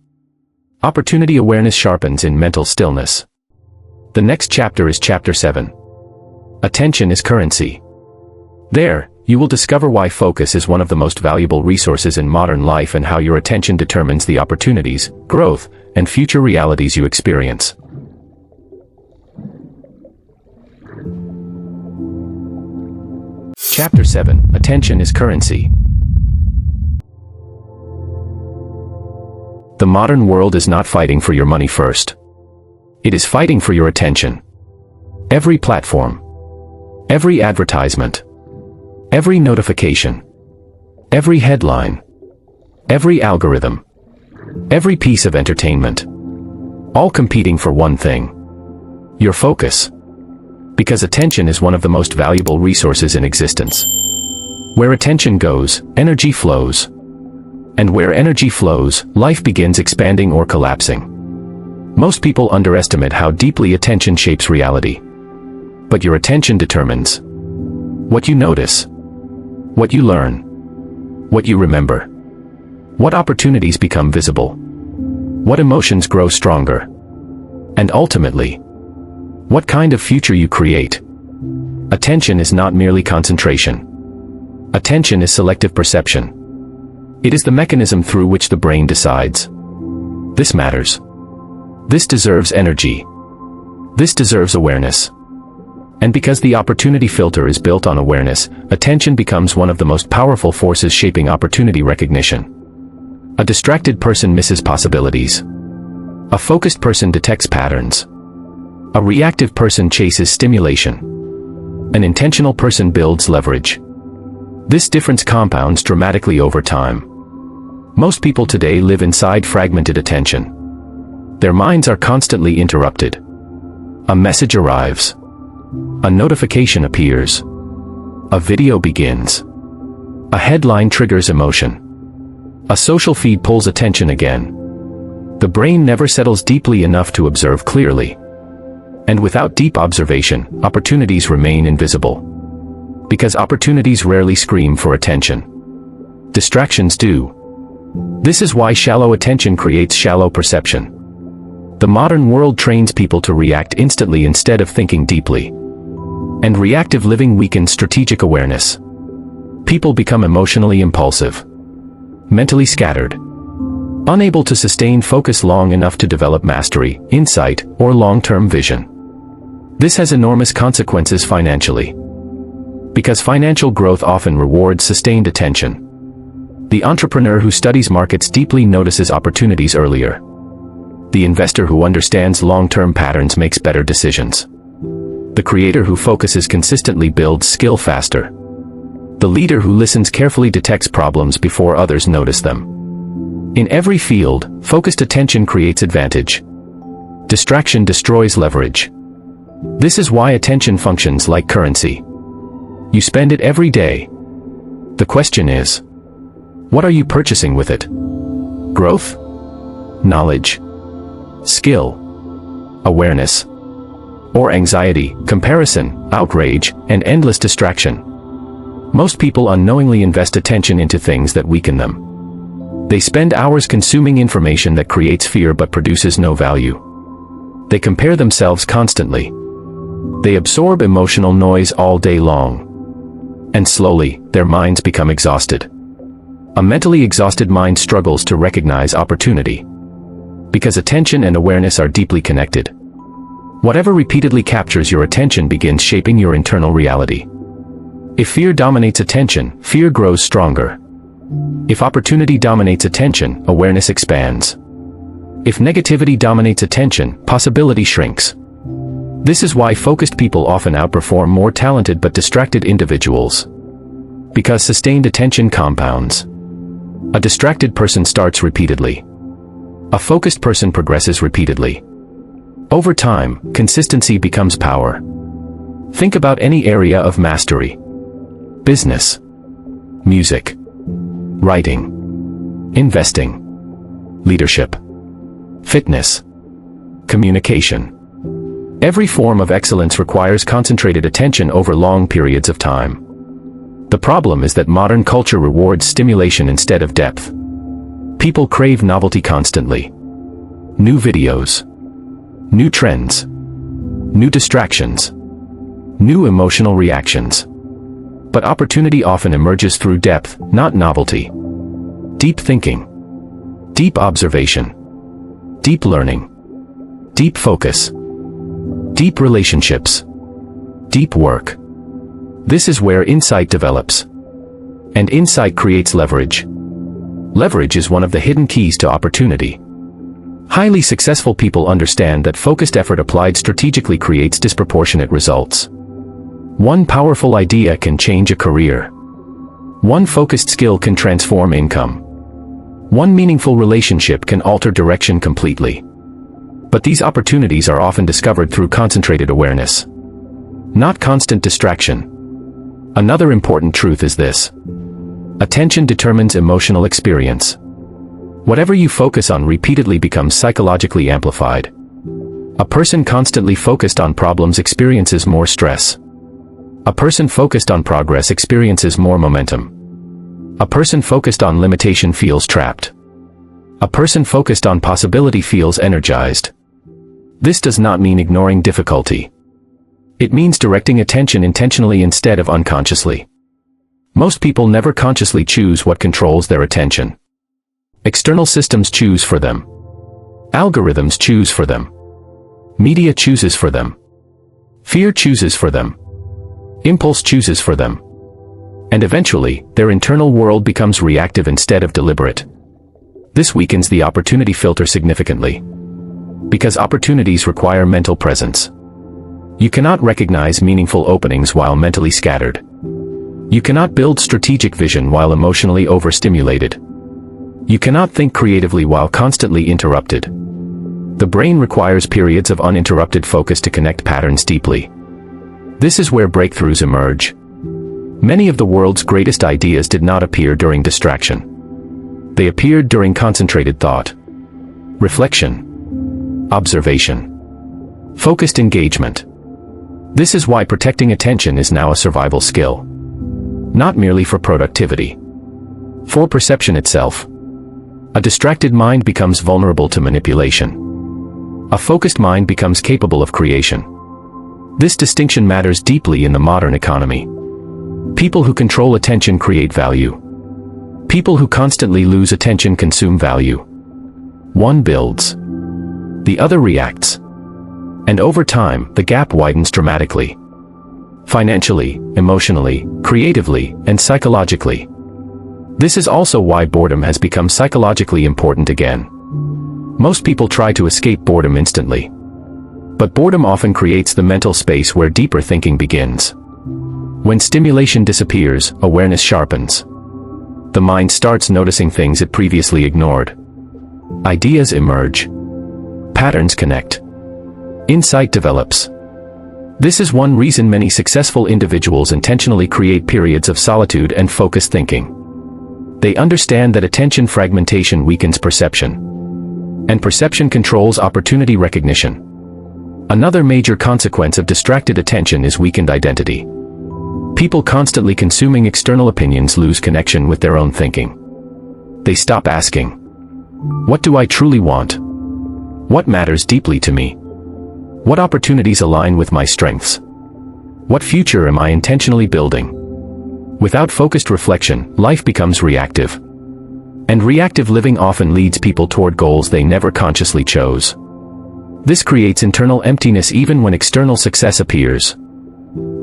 Opportunity awareness sharpens in mental stillness. The next chapter is Chapter 7. Attention is currency. There, you will discover why focus is one of the most valuable resources in modern life and how your attention determines the opportunities, growth, and future realities you experience. Chapter 7. Attention is currency. The modern world is not fighting for your money first. It is fighting for your attention. Every platform, every advertisement, every notification, every headline, every algorithm, every piece of entertainment, all competing for one thing: your focus. Because attention is one of the most valuable resources in existence. Where attention goes, energy flows. And where energy flows, life begins expanding or collapsing. Most people underestimate how deeply attention shapes reality. But your attention determines what you notice, what you learn, what you remember, what opportunities become visible, what emotions grow stronger, and ultimately, what kind of future you create. Attention is not merely concentration. Attention is selective perception. It is the mechanism through which the brain decides. This matters. This deserves energy. This deserves awareness. And because the opportunity filter is built on awareness, attention becomes one of the most powerful forces shaping opportunity recognition. A distracted person misses possibilities. A focused person detects patterns. A reactive person chases stimulation. An intentional person builds leverage. This difference compounds dramatically over time. Most people today live inside fragmented attention. Their minds are constantly interrupted. A message arrives. A notification appears. A video begins. A headline triggers emotion. A social feed pulls attention again. The brain never settles deeply enough to observe clearly. And without deep observation, opportunities remain invisible. Because opportunities rarely scream for attention. Distractions do. This is why shallow attention creates shallow perception. The modern world trains people to react instantly instead of thinking deeply. And reactive living weakens strategic awareness. People become emotionally impulsive, mentally scattered, unable to sustain focus long enough to develop mastery, insight, or long-term vision. This has enormous consequences financially. Because financial growth often rewards sustained attention. The entrepreneur who studies markets deeply notices opportunities earlier. The investor who understands long-term patterns makes better decisions. The creator who focuses consistently builds skill faster. The leader who listens carefully detects problems before others notice them. In every field, focused attention creates advantage. Distraction destroys leverage. This is why attention functions like currency. You spend it every day. The question is, what are you purchasing with it? Growth? Knowledge? Skill? Awareness? Or anxiety, comparison, outrage, and endless distraction? Most people unknowingly invest attention into things that weaken them. They spend hours consuming information that creates fear but produces no value. They compare themselves constantly. They absorb emotional noise all day long. And slowly, their minds become exhausted. A mentally exhausted mind struggles to recognize opportunity. Because attention and awareness are deeply connected. Whatever repeatedly captures your attention begins shaping your internal reality. If fear dominates attention, fear grows stronger. If opportunity dominates attention, awareness expands. If negativity dominates attention, possibility shrinks. This is why focused people often outperform more talented but distracted individuals. Because sustained attention compounds. A distracted person starts repeatedly. A focused person progresses repeatedly. Over time, consistency becomes power. Think about any area of mastery. Business, music, writing, investing, leadership, fitness, communication. Every form of excellence requires concentrated attention over long periods of time. The problem is that modern culture rewards stimulation instead of depth. People crave novelty constantly. New videos, new trends, new distractions, new emotional reactions. But opportunity often emerges through depth, not novelty. Deep thinking, deep observation, deep learning, deep focus, deep relationships, deep work. This is where insight develops. And insight creates leverage. Leverage is one of the hidden keys to opportunity. Highly successful people understand that focused effort applied strategically creates disproportionate results. One powerful idea can change a career. One focused skill can transform income. One meaningful relationship can alter direction completely. But these opportunities are often discovered through concentrated awareness, not constant distraction. Another important truth is this: attention determines emotional experience. Whatever you focus on repeatedly becomes psychologically amplified. A person constantly focused on problems experiences more stress. A person focused on progress experiences more momentum. A person focused on limitation feels trapped. A person focused on possibility feels energized. This does not mean ignoring difficulty. It means directing attention intentionally instead of unconsciously. Most people never consciously choose what controls their attention. External systems choose for them. Algorithms choose for them. Media chooses for them. Fear chooses for them. Impulse chooses for them. And eventually, their internal world becomes reactive instead of deliberate. This weakens the opportunity filter significantly. Because opportunities require mental presence. You cannot recognize meaningful openings while mentally scattered. You cannot build strategic vision while emotionally overstimulated. You cannot think creatively while constantly interrupted. The brain requires periods of uninterrupted focus to connect patterns deeply. This is where breakthroughs emerge. Many of the world's greatest ideas did not appear during distraction. They appeared during concentrated thought, reflection, observation, focused engagement. This is why protecting attention is now a survival skill. Not merely for productivity. For perception itself. A distracted mind becomes vulnerable to manipulation. A focused mind becomes capable of creation. This distinction matters deeply in the modern economy. People who control attention create value. People who constantly lose attention consume value. One builds. The other reacts. And over time, the gap widens dramatically. Financially, emotionally, creatively, and psychologically. This is also why boredom has become psychologically important again. Most people try to escape boredom instantly. But boredom often creates the mental space where deeper thinking begins. When stimulation disappears, awareness sharpens. The mind starts noticing things it previously ignored. Ideas emerge. Patterns connect. Insight develops. This is one reason many successful individuals intentionally create periods of solitude and focused thinking. They understand that attention fragmentation weakens perception. And perception controls opportunity recognition. Another major consequence of distracted attention is weakened identity. People constantly consuming external opinions lose connection with their own thinking. They stop asking, "What do I truly want? What matters deeply to me? What opportunities align with my strengths? What future am I intentionally building?" Without focused reflection, life becomes reactive. And reactive living often leads people toward goals they never consciously chose. This creates internal emptiness even when external success appears.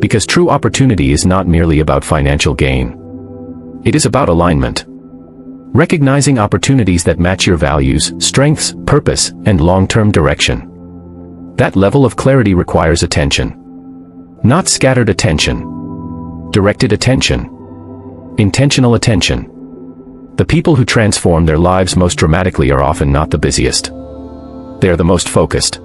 Because true opportunity is not merely about financial gain. It is about alignment. Recognizing opportunities that match your values, strengths, purpose, and long-term direction. That level of clarity requires attention. Not scattered attention. Directed attention. Intentional attention. The people who transform their lives most dramatically are often not the busiest. They are the most focused.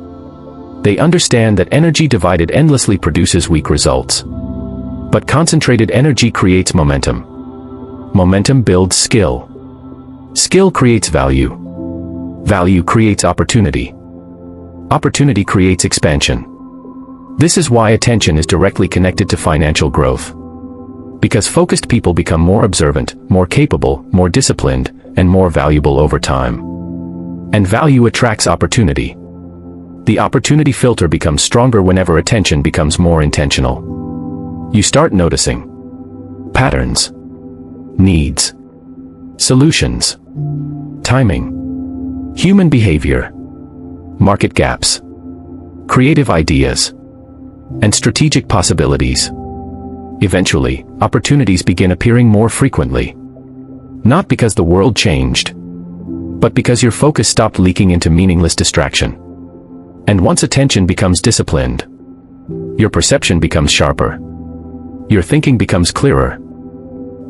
They understand that energy divided endlessly produces weak results. But concentrated energy creates momentum. Momentum builds skill. Skill creates value. Value creates opportunity. Opportunity creates expansion. This is why attention is directly connected to financial growth. Because focused people become more observant, more capable, more disciplined, and more valuable over time. And value attracts opportunity. The opportunity filter becomes stronger whenever attention becomes more intentional. You start noticing patterns, needs, solutions, timing, human behavior, market gaps, creative ideas, and strategic possibilities. Eventually, opportunities begin appearing more frequently. Not because the world changed, but because your focus stopped leaking into meaningless distraction. And once attention becomes disciplined, your perception becomes sharper. Your thinking becomes clearer.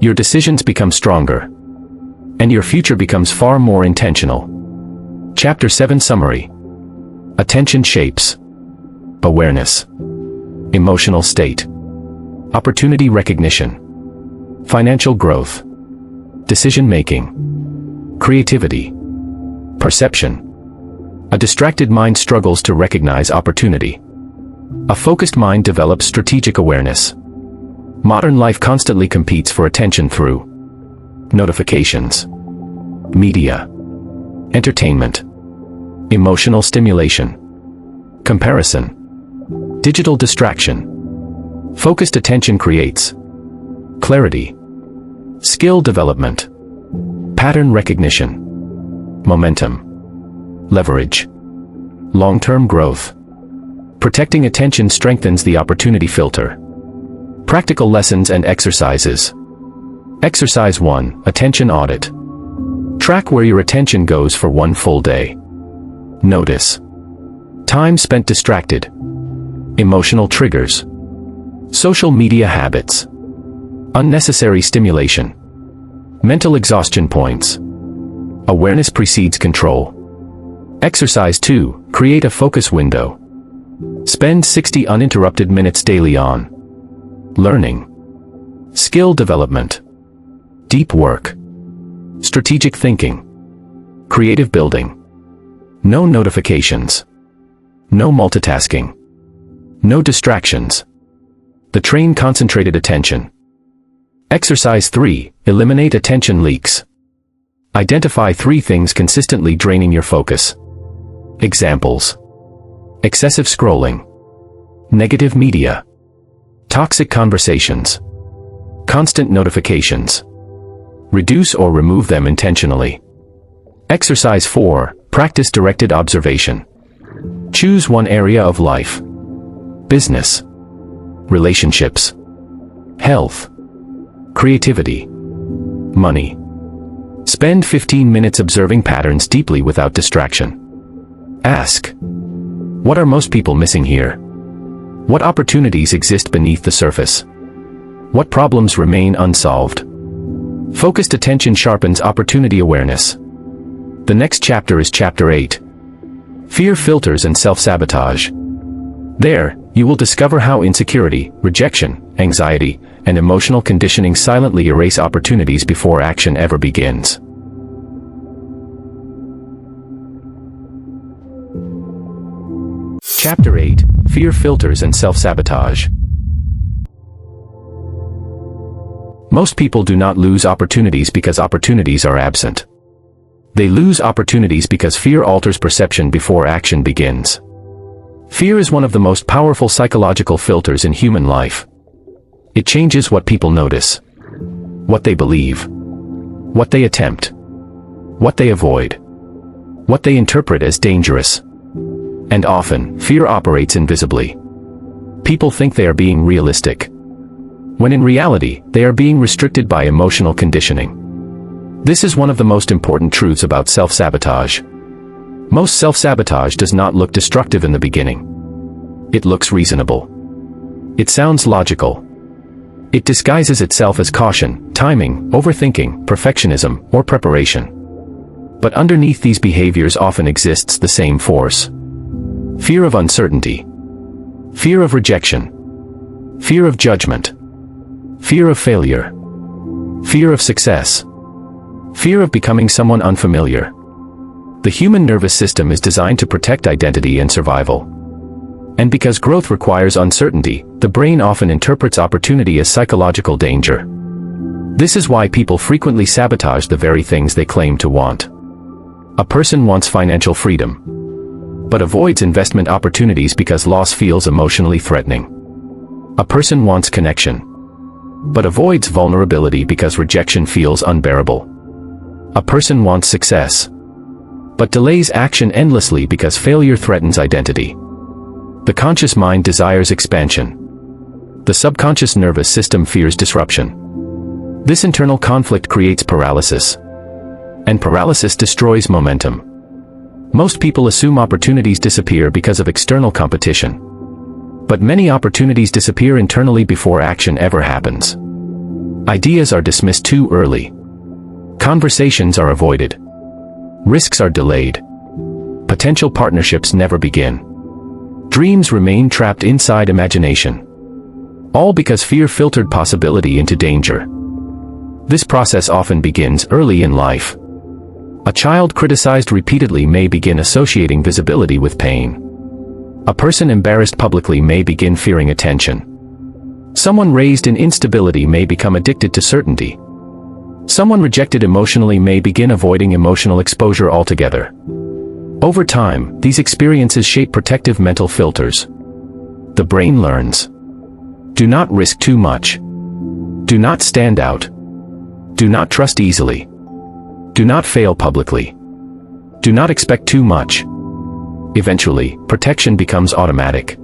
Your decisions become stronger. And your future becomes far more intentional. Chapter 7 Summary. Attention shapes awareness, emotional state, opportunity recognition, financial growth, decision-making, creativity, perception. A distracted mind struggles to recognize opportunity. A focused mind develops strategic awareness. Modern life constantly competes for attention through notifications, media, entertainment, emotional stimulation, comparison, digital distraction. Focused attention creates clarity, skill development, pattern recognition, momentum, leverage, long-term growth. Protecting attention strengthens the opportunity filter. Practical lessons and exercises. Exercise 1, Attention Audit. Track where your attention goes for one full day. Notice time spent distracted, emotional triggers, social media habits, unnecessary stimulation, mental exhaustion points. Awareness precedes control. Exercise 2, Create a focus window. Spend 60 uninterrupted minutes daily on learning, skill development, deep work, strategic thinking, creative building. No notifications. No multitasking. No distractions. The train concentrated attention. Exercise 3, Eliminate attention leaks. Identify 3 things consistently draining your focus. Examples: excessive scrolling, negative media, toxic conversations, constant notifications. Reduce or remove them intentionally. Exercise 4, Practice directed observation. Choose one area of life: business, relationships, health, creativity, money. Spend 15 minutes observing patterns deeply without distraction. Ask, what are most people missing here? What opportunities exist beneath the surface? What problems remain unsolved? Focused attention sharpens opportunity awareness. The next chapter is Chapter 8. Fear Filters and Self-Sabotage. There, you will discover how insecurity, rejection, anxiety, and emotional conditioning silently erase opportunities before action ever begins. Chapter 8, Fear Filters and Self-Sabotage. Most people do not lose opportunities because opportunities are absent. They lose opportunities because fear alters perception before action begins. Fear is one of the most powerful psychological filters in human life. It changes what people notice, what they believe, what they attempt, what they avoid, what they interpret as dangerous. And often, fear operates invisibly. People think they are being realistic, when in reality, they are being restricted by emotional conditioning. This is one of the most important truths about self-sabotage. Most self-sabotage does not look destructive in the beginning. It looks reasonable. It sounds logical. It disguises itself as caution, timing, overthinking, perfectionism, or preparation. But underneath these behaviors often exists the same force. Fear of uncertainty. Fear of rejection. Fear of judgment. Fear of failure. Fear of success. Fear of becoming someone unfamiliar. The human nervous system is designed to protect identity and survival. And because growth requires uncertainty, the brain often interprets opportunity as psychological danger. This is why people frequently sabotage the very things they claim to want. A person wants financial freedom, but avoids investment opportunities because loss feels emotionally threatening. A person wants connection, but avoids vulnerability because rejection feels unbearable. A person wants success, but delays action endlessly because failure threatens identity. The conscious mind desires expansion. The subconscious nervous system fears disruption. This internal conflict creates paralysis, and paralysis destroys momentum. Most people assume opportunities disappear because of external competition. But many opportunities disappear internally before action ever happens. Ideas are dismissed too early. Conversations are avoided. Risks are delayed. Potential partnerships never begin. Dreams remain trapped inside imagination. All because fear filtered possibility into danger. This process often begins early in life. A child criticized repeatedly may begin associating visibility with pain. A person embarrassed publicly may begin fearing attention. Someone raised in instability may become addicted to certainty. Someone rejected emotionally may begin avoiding emotional exposure altogether. Over time, these experiences shape protective mental filters. The brain learns. Do not risk too much. Do not stand out. Do not trust easily. Do not fail publicly. Do not expect too much. Eventually, protection becomes automatic.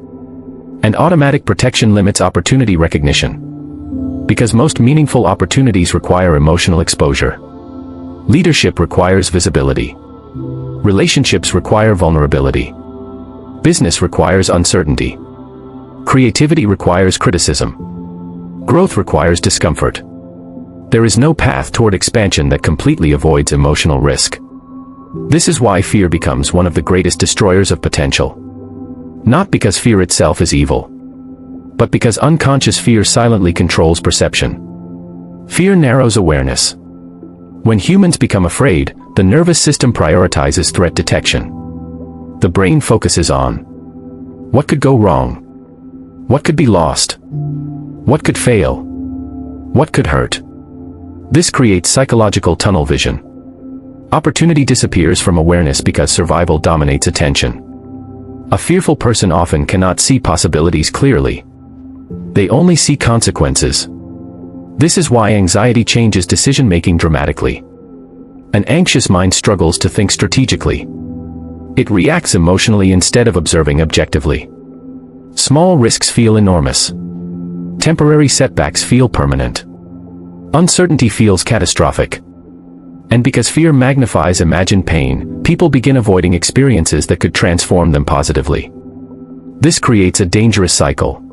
And automatic protection limits opportunity recognition. Because most meaningful opportunities require emotional exposure. Leadership requires visibility. Relationships require vulnerability. Business requires uncertainty. Creativity requires criticism. Growth requires discomfort. There is no path toward expansion that completely avoids emotional risk. This is why fear becomes one of the greatest destroyers of potential. Not because fear itself is evil, but because unconscious fear silently controls perception. Fear narrows awareness. When humans become afraid, the nervous system prioritizes threat detection. The brain focuses on what could go wrong, what could be lost, what could fail, what could hurt. This creates psychological tunnel vision. Opportunity disappears from awareness because survival dominates attention. A fearful person often cannot see possibilities clearly. They only see consequences. This is why anxiety changes decision-making dramatically. An anxious mind struggles to think strategically. It reacts emotionally instead of observing objectively. Small risks feel enormous. Temporary setbacks feel permanent. Uncertainty feels catastrophic. And because fear magnifies imagined pain, people begin avoiding experiences that could transform them positively. This creates a dangerous cycle.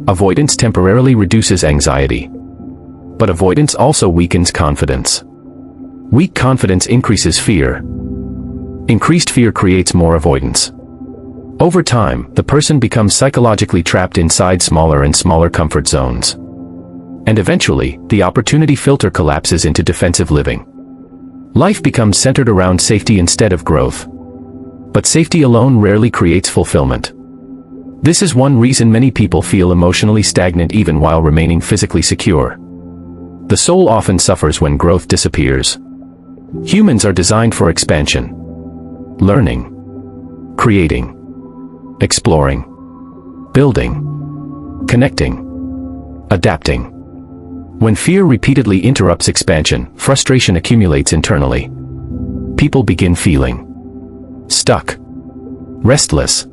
Avoidance temporarily reduces anxiety. But avoidance also weakens confidence. Weak confidence increases fear. Increased fear creates more avoidance. Over time, the person becomes psychologically trapped inside smaller and smaller comfort zones. And eventually, the opportunity filter collapses into defensive living. Life becomes centered around safety instead of growth. But safety alone rarely creates fulfillment. This is one reason many people feel emotionally stagnant even while remaining physically secure. The soul often suffers when growth disappears. Humans are designed for expansion. Learning. Creating. Exploring. Building. Connecting. Adapting. When fear repeatedly interrupts expansion, frustration accumulates internally. People begin feeling stuck, restless,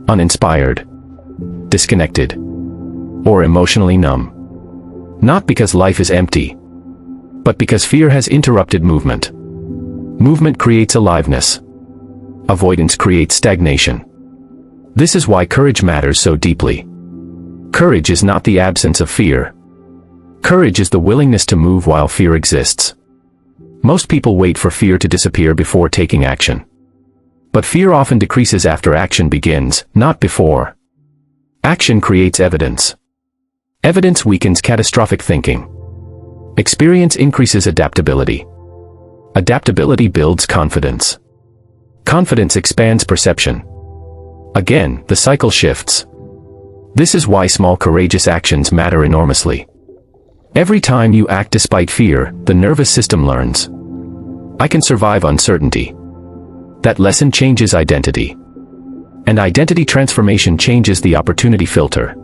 uninspired, disconnected, or emotionally numb. Not because life is empty, but because fear has interrupted movement. Movement creates aliveness. Avoidance creates stagnation. This is why courage matters so deeply. Courage is not the absence of fear. Courage is the willingness to move while fear exists. Most people wait for fear to disappear before taking action. But fear often decreases after action begins, not before. Action creates evidence. Evidence weakens catastrophic thinking. Experience increases adaptability. Adaptability builds confidence. Confidence expands perception. Again, the cycle shifts. This is why small courageous actions matter enormously. Every time you act despite fear, the nervous system learns. I can survive uncertainty. That lesson changes identity. And identity transformation changes the opportunity filter.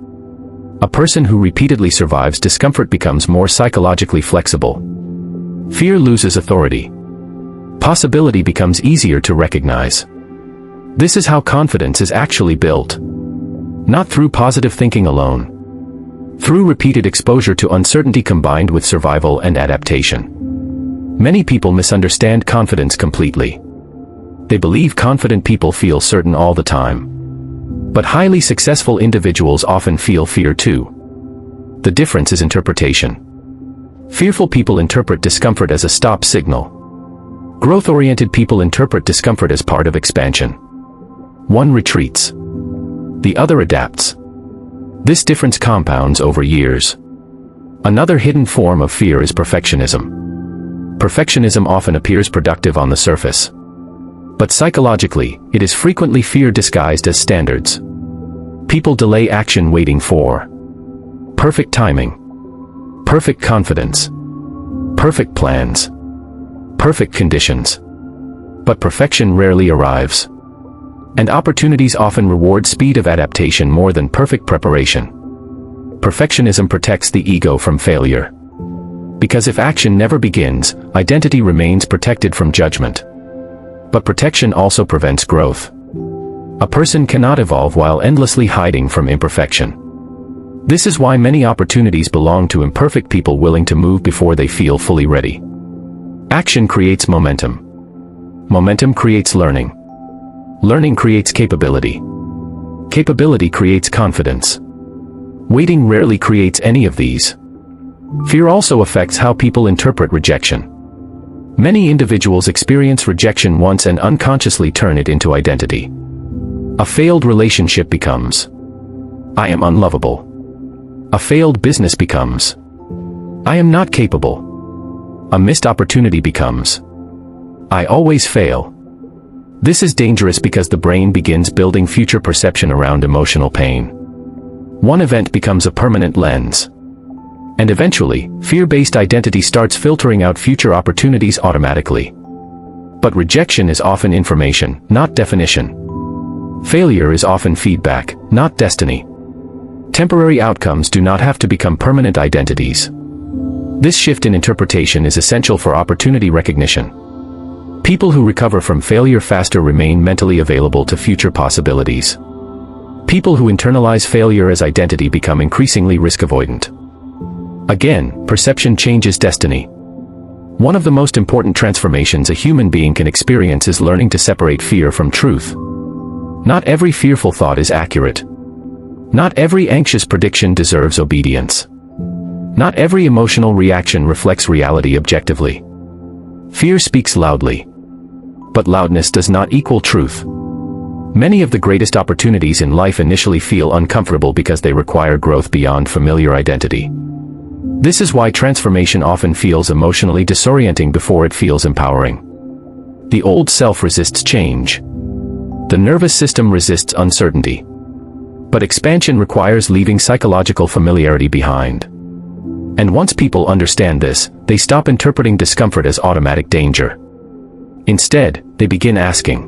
A person who repeatedly survives discomfort becomes more psychologically flexible. Fear loses authority. Possibility becomes easier to recognize. This is how confidence is actually built. Not through positive thinking alone. Through repeated exposure to uncertainty combined with survival and adaptation. Many people misunderstand confidence completely. They believe confident people feel certain all the time. But highly successful individuals often feel fear too. The difference is interpretation. Fearful people interpret discomfort as a stop signal. Growth-oriented people interpret discomfort as part of expansion. One retreats. The other adapts. This difference compounds over years. Another hidden form of fear is perfectionism. Perfectionism often appears productive on the surface. But psychologically, it is frequently fear disguised as standards. People delay action waiting for perfect timing, perfect confidence, perfect plans, perfect conditions. But perfection rarely arrives. And opportunities often reward speed of adaptation more than perfect preparation. Perfectionism protects the ego from failure. Because if action never begins, identity remains protected from judgment. But protection also prevents growth. A person cannot evolve while endlessly hiding from imperfection. This is why many opportunities belong to imperfect people willing to move before they feel fully ready. Action creates momentum. Momentum creates learning. Learning creates capability. Capability creates confidence. Waiting rarely creates any of these. Fear also affects how people interpret rejection. Many individuals experience rejection once and unconsciously turn it into identity. A failed relationship becomes, I am unlovable. A failed business becomes, I am not capable. A missed opportunity becomes, I always fail. This is dangerous because the brain begins building future perception around emotional pain. One event becomes a permanent lens. And eventually, fear-based identity starts filtering out future opportunities automatically. But rejection is often information, not definition. Failure is often feedback, not destiny. Temporary outcomes do not have to become permanent identities. This shift in interpretation is essential for opportunity recognition. People who recover from failure faster remain mentally available to future possibilities. People who internalize failure as identity become increasingly risk-avoidant. Again, perception changes destiny. One of the most important transformations a human being can experience is learning to separate fear from truth. Not every fearful thought is accurate. Not every anxious prediction deserves obedience. Not every emotional reaction reflects reality objectively. Fear speaks loudly. But loudness does not equal truth. Many of the greatest opportunities in life initially feel uncomfortable because they require growth beyond familiar identity. This is why transformation often feels emotionally disorienting before it feels empowering. The old self resists change. The nervous system resists uncertainty. But expansion requires leaving psychological familiarity behind. And once people understand this, they stop interpreting discomfort as automatic danger. Instead, they begin asking,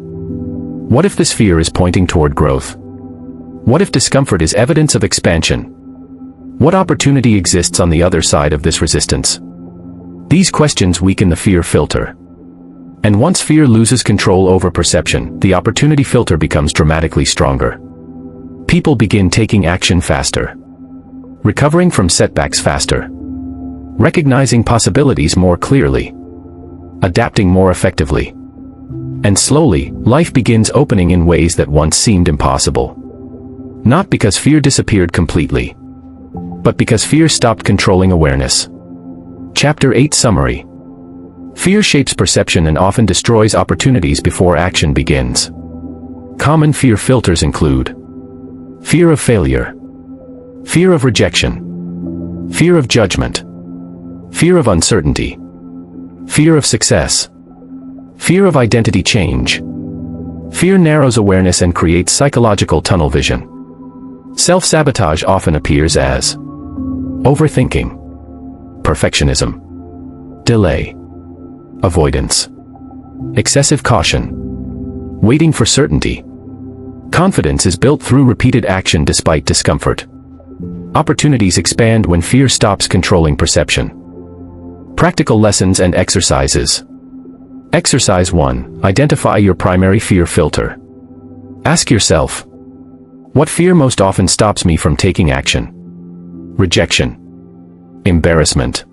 what if this fear is pointing toward growth? What if discomfort is evidence of expansion? What opportunity exists on the other side of this resistance? These questions weaken the fear filter. And once fear loses control over perception, the opportunity filter becomes dramatically stronger. People begin taking action faster. Recovering from setbacks faster. recognizing possibilities more clearly, adapting more effectively. And slowly, life begins opening in ways that once seemed impossible. Not because fear disappeared completely, but because fear stopped controlling awareness. Chapter 8 Summary. Fear shapes perception and often destroys opportunities before action begins. Common fear filters include fear of failure, fear of rejection, fear of judgment, fear of uncertainty, fear of success, fear of identity change. Fear narrows awareness and creates psychological tunnel vision. Self-sabotage often appears as overthinking, perfectionism, delay, avoidance, excessive caution, waiting for certainty. Confidence is built through repeated action despite discomfort. Opportunities expand when fear stops controlling perception. Practical lessons and exercises. Exercise 1. Identify your primary fear filter. Ask yourself, what fear most often stops me from taking action? Rejection, embarrassment,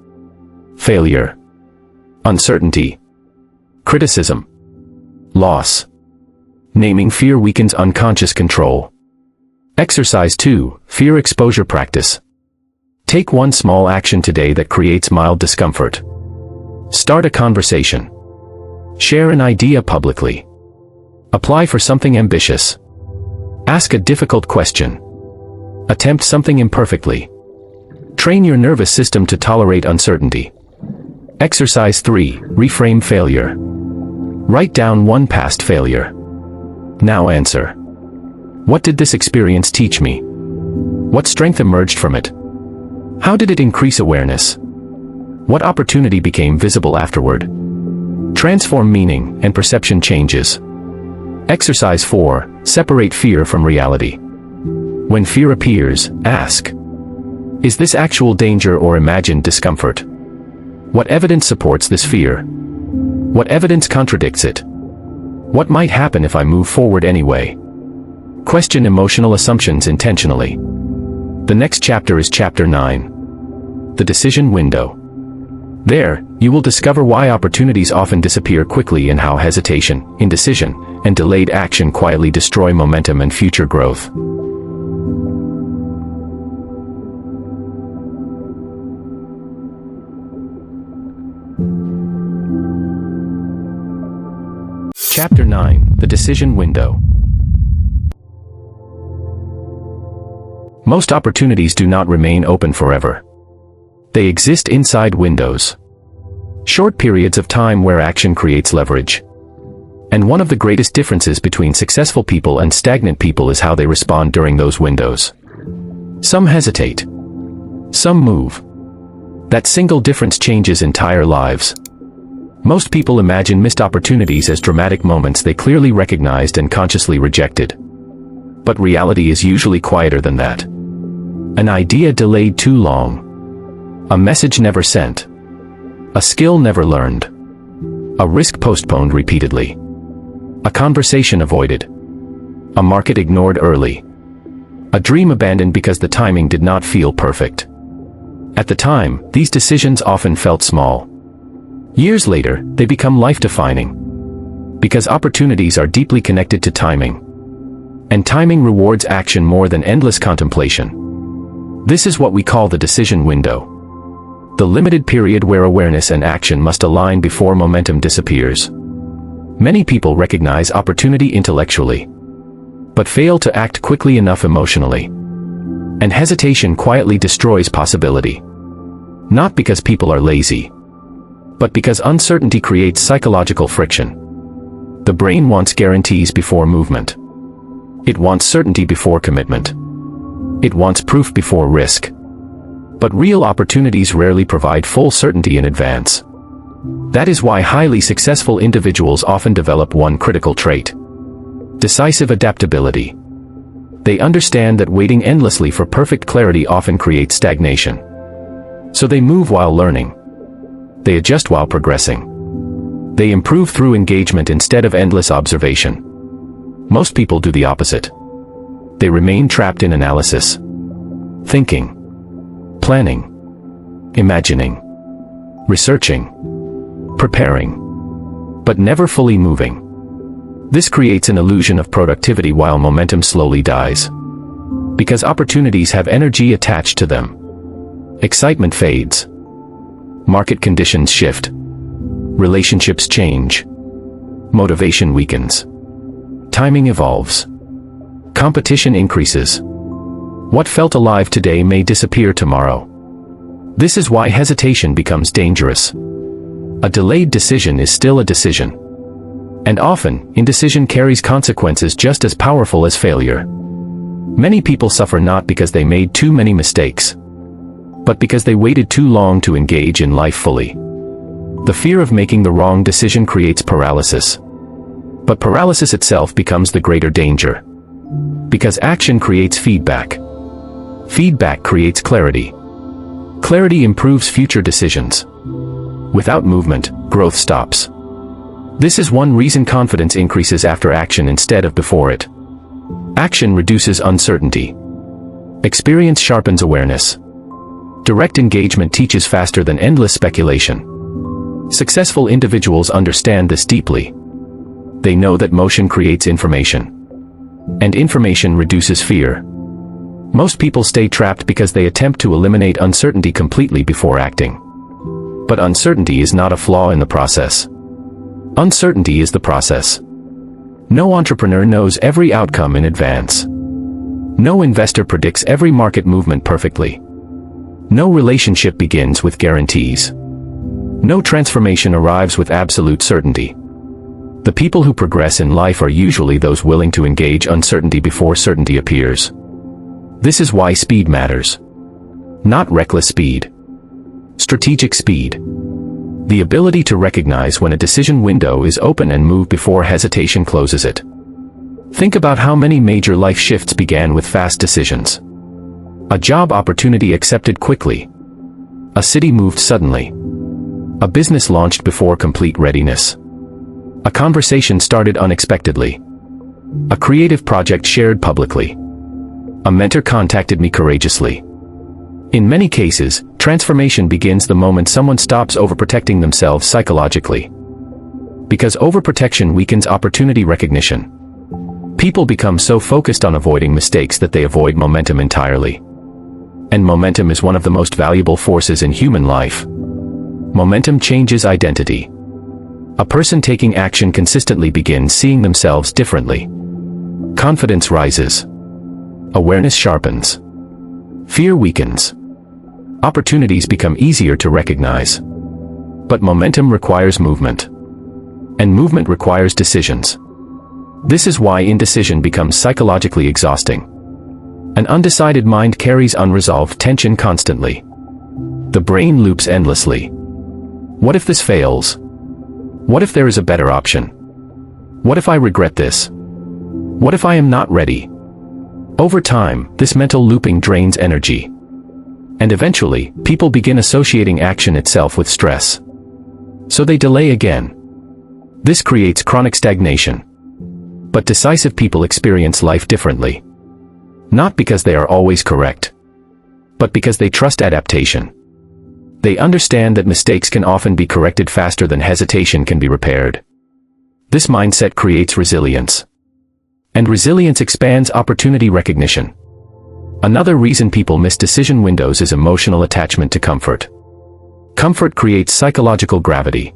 failure, uncertainty, criticism, loss. Naming fear weakens unconscious control. Exercise 2. Fear exposure practice. Take one small action today that creates mild discomfort. Start a conversation. Share an idea publicly. Apply for something ambitious. Ask a difficult question. Attempt something imperfectly. Train your nervous system to tolerate uncertainty. Exercise 3. Reframe failure. Write down one past failure. Now answer. What did this experience teach me? What strength emerged from it? How did it increase awareness? What opportunity became visible afterward? Transform meaning, and perception changes. Exercise 4. Separate fear from reality. When fear appears, ask, is this actual danger or imagined discomfort? What evidence supports this fear? What evidence contradicts it? What might happen if I move forward anyway? Question emotional assumptions intentionally. The next chapter is Chapter 9. The Decision Window. There, you will discover why opportunities often disappear quickly and how hesitation, indecision, and delayed action quietly destroy momentum and future growth. Chapter 9. The Decision Window. Most opportunities do not remain open forever. They exist inside windows. Short periods of time where action creates leverage. And one of the greatest differences between successful people and stagnant people is how they respond during those windows. Some hesitate. Some move. That single difference changes entire lives. Most people imagine missed opportunities as dramatic moments they clearly recognized and consciously rejected. But reality is usually quieter than that. An idea delayed too long. A message never sent. A skill never learned. A risk postponed repeatedly. A conversation avoided. A market ignored early. A dream abandoned because the timing did not feel perfect. At the time, these decisions often felt small. Years later, they become life-defining. Because opportunities are deeply connected to timing. And timing rewards action more than endless contemplation. This is what we call the decision window. The limited period where awareness and action must align before momentum disappears. Many people recognize opportunity intellectually, but fail to act quickly enough emotionally. And hesitation quietly destroys possibility. Not because people are lazy, but because uncertainty creates psychological friction. The brain wants guarantees before movement. It wants certainty before commitment. It wants proof before risk. But real opportunities rarely provide full certainty in advance. That is why highly successful individuals often develop one critical trait: decisive adaptability. They understand that waiting endlessly for perfect clarity often creates stagnation. So they move while learning. They adjust while progressing. They improve through engagement instead of endless observation. Most people do the opposite. They remain trapped in analysis, thinking, planning, imagining, researching, preparing, but never fully moving. This creates an illusion of productivity while momentum slowly dies. Because opportunities have energy attached to them. Excitement fades. Market conditions shift. Relationships change. Motivation weakens. Timing evolves. Competition increases. What felt alive today may disappear tomorrow. This is why hesitation becomes dangerous. A delayed decision is still a decision. And often, indecision carries consequences just as powerful as failure. Many people suffer not because they made too many mistakes, but because they waited too long to engage in life fully. The fear of making the wrong decision creates paralysis. But paralysis itself becomes the greater danger. Because action creates feedback. Feedback creates clarity. Clarity improves future decisions. Without movement, growth stops. This is one reason confidence increases after action instead of before it. Action reduces uncertainty. Experience sharpens awareness. Direct engagement teaches faster than endless speculation. Successful individuals understand this deeply. They know that motion creates information. And information reduces fear. Most people stay trapped because they attempt to eliminate uncertainty completely before acting. But uncertainty is not a flaw in the process. Uncertainty is the process. No entrepreneur knows every outcome in advance. No investor predicts every market movement perfectly. No relationship begins with guarantees. No transformation arrives with absolute certainty. The people who progress in life are usually those willing to engage uncertainty before certainty appears. This is why speed matters. Not reckless speed. Strategic speed. The ability to recognize when a decision window is open and move before hesitation closes it. Think about how many major life shifts began with fast decisions. A job opportunity accepted quickly. A city moved suddenly. A business launched before complete readiness. A conversation started unexpectedly. A creative project shared publicly. A mentor contacted me courageously. In many cases, transformation begins the moment someone stops overprotecting themselves psychologically. Because overprotection weakens opportunity recognition. People become so focused on avoiding mistakes that they avoid momentum entirely. And momentum is one of the most valuable forces in human life. Momentum changes identity. A person taking action consistently begins seeing themselves differently. Confidence rises. Awareness sharpens. Fear weakens. Opportunities become easier to recognize. But momentum requires movement. And movement requires decisions. This is why indecision becomes psychologically exhausting. An undecided mind carries unresolved tension constantly. The brain loops endlessly. What if this fails? What if there is a better option? What if I regret this? What if I am not ready? Over time, this mental looping drains energy. And eventually, people begin associating action itself with stress. So they delay again. This creates chronic stagnation. But decisive people experience life differently. Not because they are always correct, but because they trust adaptation. They understand that mistakes can often be corrected faster than hesitation can be repaired. This mindset creates resilience. And resilience expands opportunity recognition. Another reason people miss decision windows is emotional attachment to comfort. Comfort creates psychological gravity.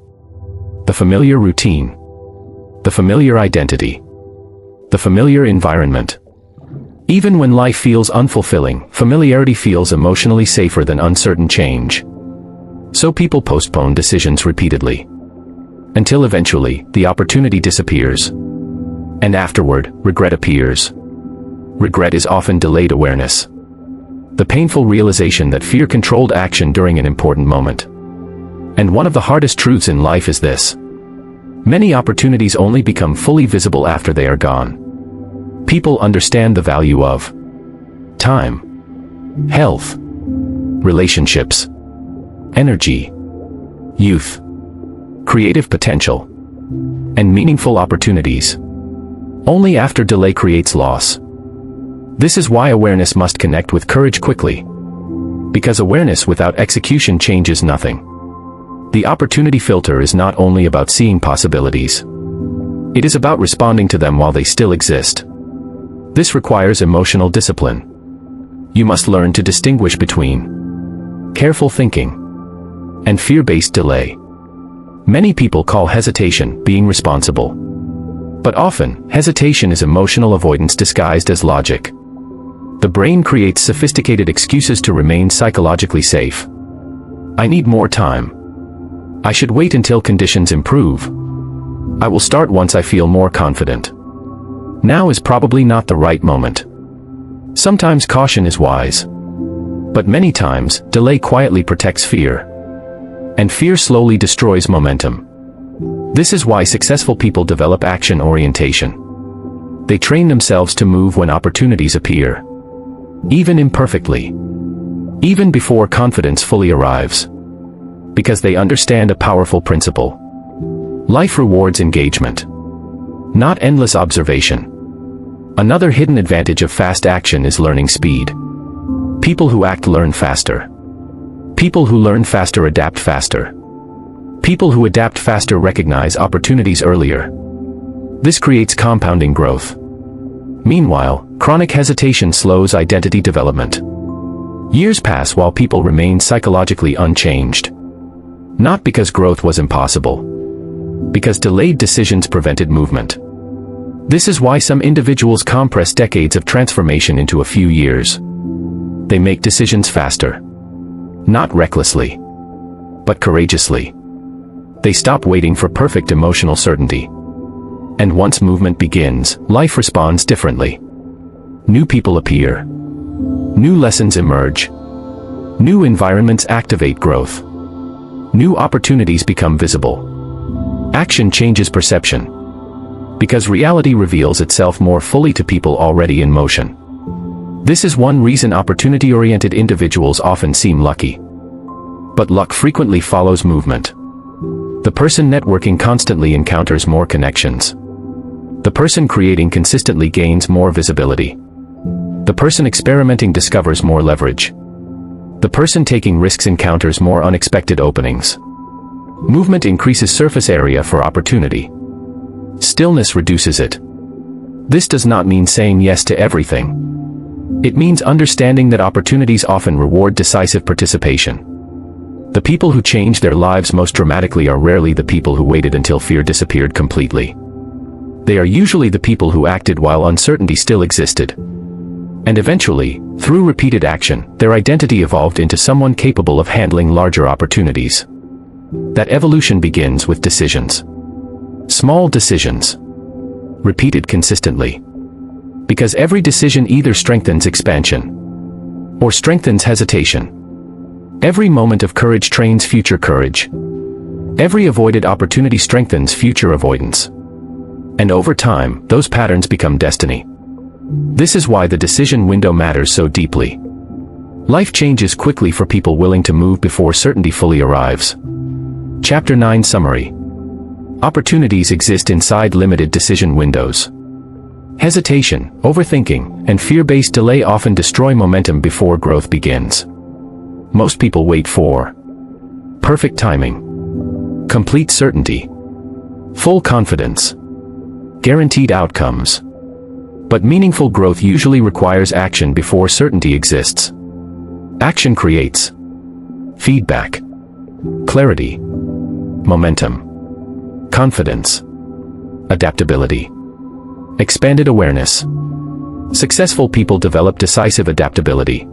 The familiar routine. The familiar identity. The familiar environment. Even when life feels unfulfilling, familiarity feels emotionally safer than uncertain change. So people postpone decisions repeatedly. Until eventually, the opportunity disappears. And afterward, regret appears. Regret is often delayed awareness. The painful realization that fear controlled action during an important moment. And one of the hardest truths in life is this. Many opportunities only become fully visible after they are gone. People understand the value of time, health, relationships, energy, youth, creative potential, and meaningful opportunities only after delay creates loss. This is why awareness must connect with courage quickly. Because awareness without execution changes nothing. The opportunity filter is not only about seeing possibilities. It is about responding to them while they still exist. This requires emotional discipline. You must learn to distinguish between careful thinking and fear-based delay. Many people call hesitation being responsible. But often, hesitation is emotional avoidance disguised as logic. The brain creates sophisticated excuses to remain psychologically safe. I need more time. I should wait until conditions improve. I will start once I feel more confident. Now is probably not the right moment. Sometimes caution is wise. But many times, delay quietly protects fear. And fear slowly destroys momentum. This is why successful people develop action orientation. They train themselves to move when opportunities appear. Even imperfectly. Even before confidence fully arrives. Because they understand a powerful principle. Life rewards engagement. Not endless observation. Another hidden advantage of fast action is learning speed. People who act learn faster. People who learn faster adapt faster. People who adapt faster recognize opportunities earlier. This creates compounding growth. Meanwhile, chronic hesitation slows identity development. Years pass while people remain psychologically unchanged. Not because growth was impossible. Because delayed decisions prevented movement. This is why some individuals compress decades of transformation into a few years. They make decisions faster. Not recklessly, but courageously. They stop waiting for perfect emotional certainty. And once movement begins, life responds differently. New people appear. New lessons emerge. New environments activate growth. New opportunities become visible. Action changes perception. Because reality reveals itself more fully to people already in motion. This is one reason opportunity-oriented individuals often seem lucky. But luck frequently follows movement. The person networking constantly encounters more connections. The person creating consistently gains more visibility. The person experimenting discovers more leverage. The person taking risks encounters more unexpected openings. Movement increases surface area for opportunity. Stillness reduces it. This does not mean saying yes to everything. It means understanding that opportunities often reward decisive participation. The people who change their lives most dramatically are rarely the people who waited until fear disappeared completely. They are usually the people who acted while uncertainty still existed. And eventually, through repeated action, their identity evolved into someone capable of handling larger opportunities. That evolution begins with decisions. Small decisions. Repeated consistently. Because every decision either strengthens expansion or strengthens hesitation. Every moment of courage trains future courage. Every avoided opportunity strengthens future avoidance. And over time, those patterns become destiny. This is why the decision window matters so deeply. Life changes quickly for people willing to move before certainty fully arrives. Chapter 9 Summary. Opportunities exist inside limited decision windows. Hesitation, overthinking, and fear-based delay often destroy momentum before growth begins. Most people wait for perfect timing, complete certainty, full confidence, guaranteed outcomes. But meaningful growth usually requires action before certainty exists. Action creates feedback, clarity, momentum, confidence, adaptability, expanded awareness. Successful people develop decisive adaptability.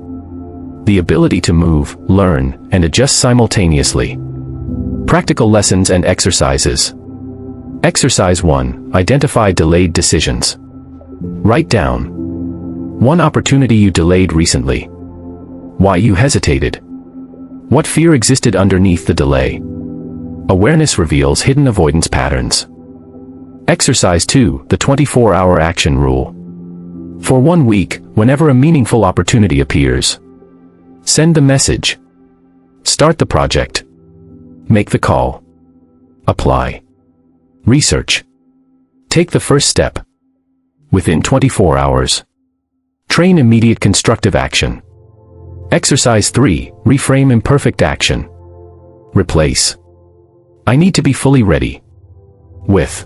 The ability to move, learn, and adjust simultaneously. Practical lessons and exercises. Exercise 1. Identify delayed decisions. Write down one opportunity you delayed recently. Why you hesitated. What fear existed underneath the delay. Awareness reveals hidden avoidance patterns. Exercise 2. The 24-hour action rule. For 1 week, whenever a meaningful opportunity appears, send the message. Start the project. Make the call. Apply. Research. Take the first step. Within 24 hours. Train immediate constructive action. Exercise 3. Reframe imperfect action. Replace I need to be fully ready. With,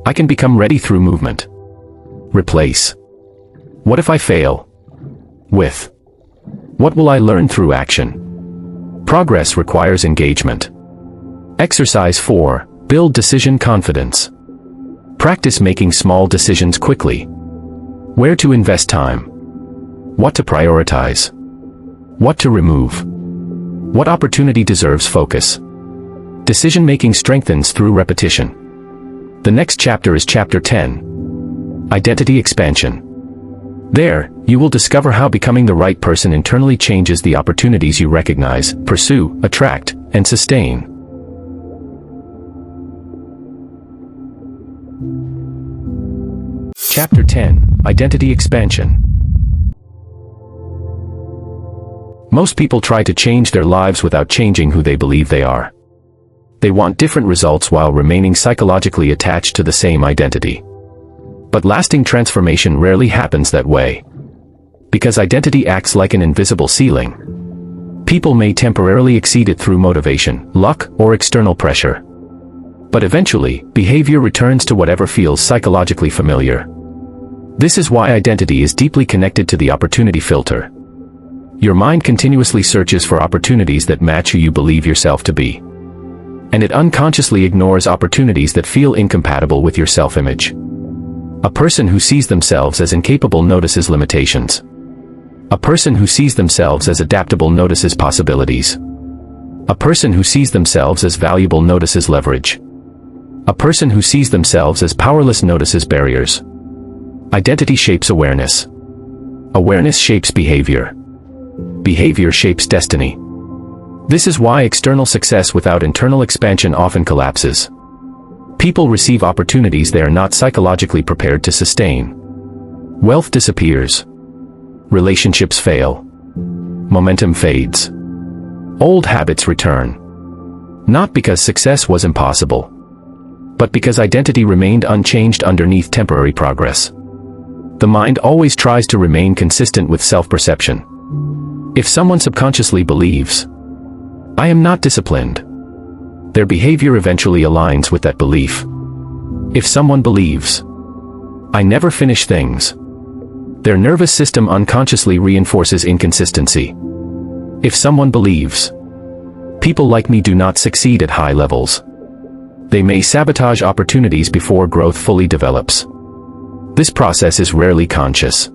I can become ready through movement. Replace, what if I fail? With, what will I learn through action? Progress requires engagement. Exercise 4. Build decision confidence. Practice making small decisions quickly. Where to invest time. What to prioritize. What to remove. What opportunity deserves focus. Decision-making strengthens through repetition. The next chapter is Chapter 10. Identity expansion. There, you will discover how becoming the right person internally changes the opportunities you recognize, pursue, attract, and sustain. Chapter 10. Identity expansion. Most people try to change their lives without changing who they believe they are. They want different results while remaining psychologically attached to the same identity. But lasting transformation rarely happens that way. Because identity acts like an invisible ceiling. People may temporarily exceed it through motivation, luck, or external pressure. But eventually, behavior returns to whatever feels psychologically familiar. This is why identity is deeply connected to the opportunity filter. Your mind continuously searches for opportunities that match who you believe yourself to be. And it unconsciously ignores opportunities that feel incompatible with your self-image. A person who sees themselves as incapable notices limitations. A person who sees themselves as adaptable notices possibilities. A person who sees themselves as valuable notices leverage. A person who sees themselves as powerless notices barriers. Identity shapes awareness. Awareness shapes behavior. Behavior shapes destiny. This is why external success without internal expansion often collapses. People receive opportunities they are not psychologically prepared to sustain. Wealth disappears. Relationships fail. Momentum fades. Old habits return. Not because success was impossible, but because identity remained unchanged underneath temporary progress. The mind always tries to remain consistent with self-perception. If someone subconsciously believes, I am not disciplined, their behavior eventually aligns with that belief. If someone believes, I never finish things, their nervous system unconsciously reinforces inconsistency. If someone believes, people like me do not succeed at high levels, they may sabotage opportunities before growth fully develops. This process is rarely conscious.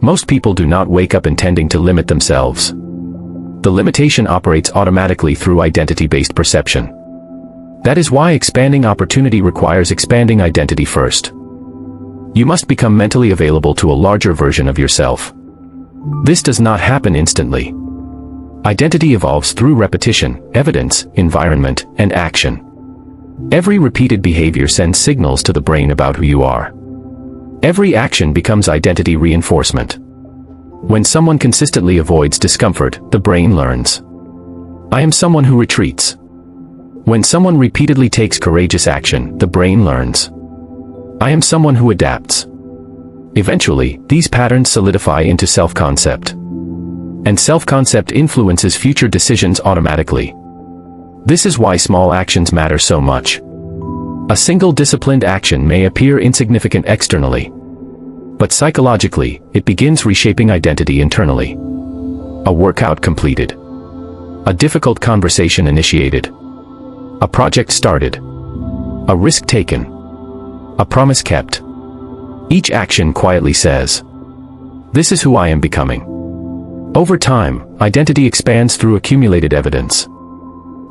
Most people do not wake up intending to limit themselves. The limitation operates automatically through identity-based perception. That is why expanding opportunity requires expanding identity first. You must become mentally available to a larger version of yourself. This does not happen instantly. Identity evolves through repetition, evidence, environment, and action. Every repeated behavior sends signals to the brain about who you are. Every action becomes identity reinforcement. When someone consistently avoids discomfort, the brain learns, I am someone who retreats. When someone repeatedly takes courageous action, the brain learns, I am someone who adapts. Eventually, these patterns solidify into self-concept. And self-concept influences future decisions automatically. This is why small actions matter so much. A single disciplined action may appear insignificant externally, but psychologically, it begins reshaping identity internally. A workout completed. A difficult conversation initiated. A project started. A risk taken. A promise kept. Each action quietly says, this is who I am becoming. Over time, identity expands through accumulated evidence.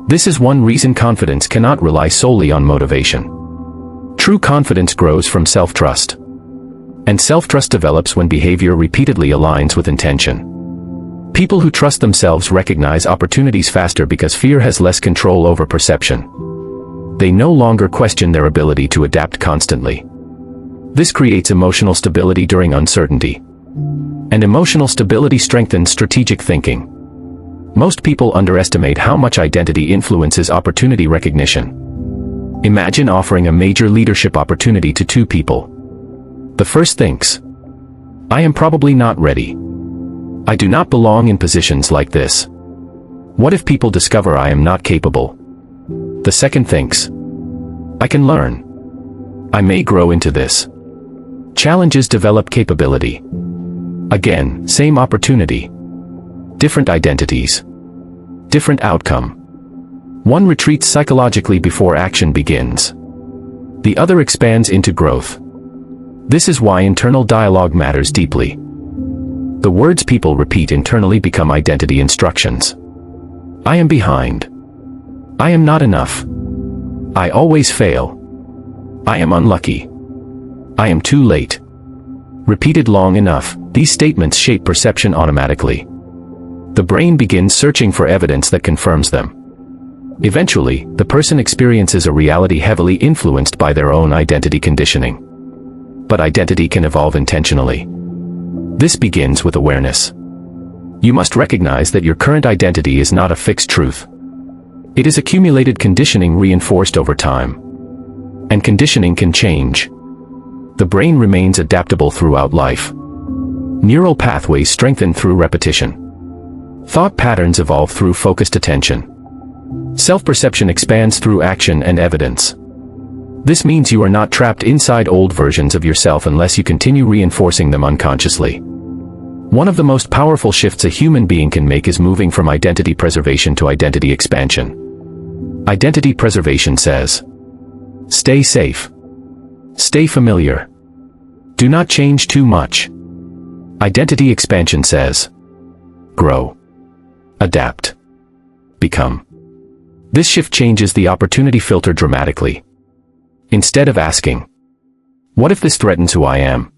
This is one reason confidence cannot rely solely on motivation. True confidence grows from self-trust. And self-trust develops when behavior repeatedly aligns with intention. People who trust themselves recognize opportunities faster because fear has less control over perception. They no longer question their ability to adapt constantly. This creates emotional stability during uncertainty. And emotional stability strengthens strategic thinking. Most people underestimate how much identity influences opportunity recognition. Imagine offering a major leadership opportunity to two people. The first thinks, I am probably not ready. I do not belong in positions like this. What if people discover I am not capable? The second thinks, I can learn. I may grow into this. Challenges develop capability. Again, same opportunity. Different identities. Different outcome. One retreats psychologically before action begins. The other expands into growth. This is why internal dialogue matters deeply. The words people repeat internally become identity instructions. I am behind. I am not enough. I always fail. I am unlucky. I am too late. Repeated long enough, these statements shape perception automatically. The brain begins searching for evidence that confirms them. Eventually, the person experiences a reality heavily influenced by their own identity conditioning. But identity can evolve intentionally. This begins with awareness. You must recognize that your current identity is not a fixed truth. It is accumulated conditioning reinforced over time. And conditioning can change. The brain remains adaptable throughout life. Neural pathways strengthen through repetition. Thought patterns evolve through focused attention. Self-perception expands through action and evidence. This means you are not trapped inside old versions of yourself unless you continue reinforcing them unconsciously. One of the most powerful shifts a human being can make is moving from identity preservation to identity expansion. Identity preservation says, stay safe. Stay familiar. Do not change too much. Identity expansion says, grow. Adapt. Become. This shift changes the opportunity filter dramatically. Instead of asking, what if this threatens who I am?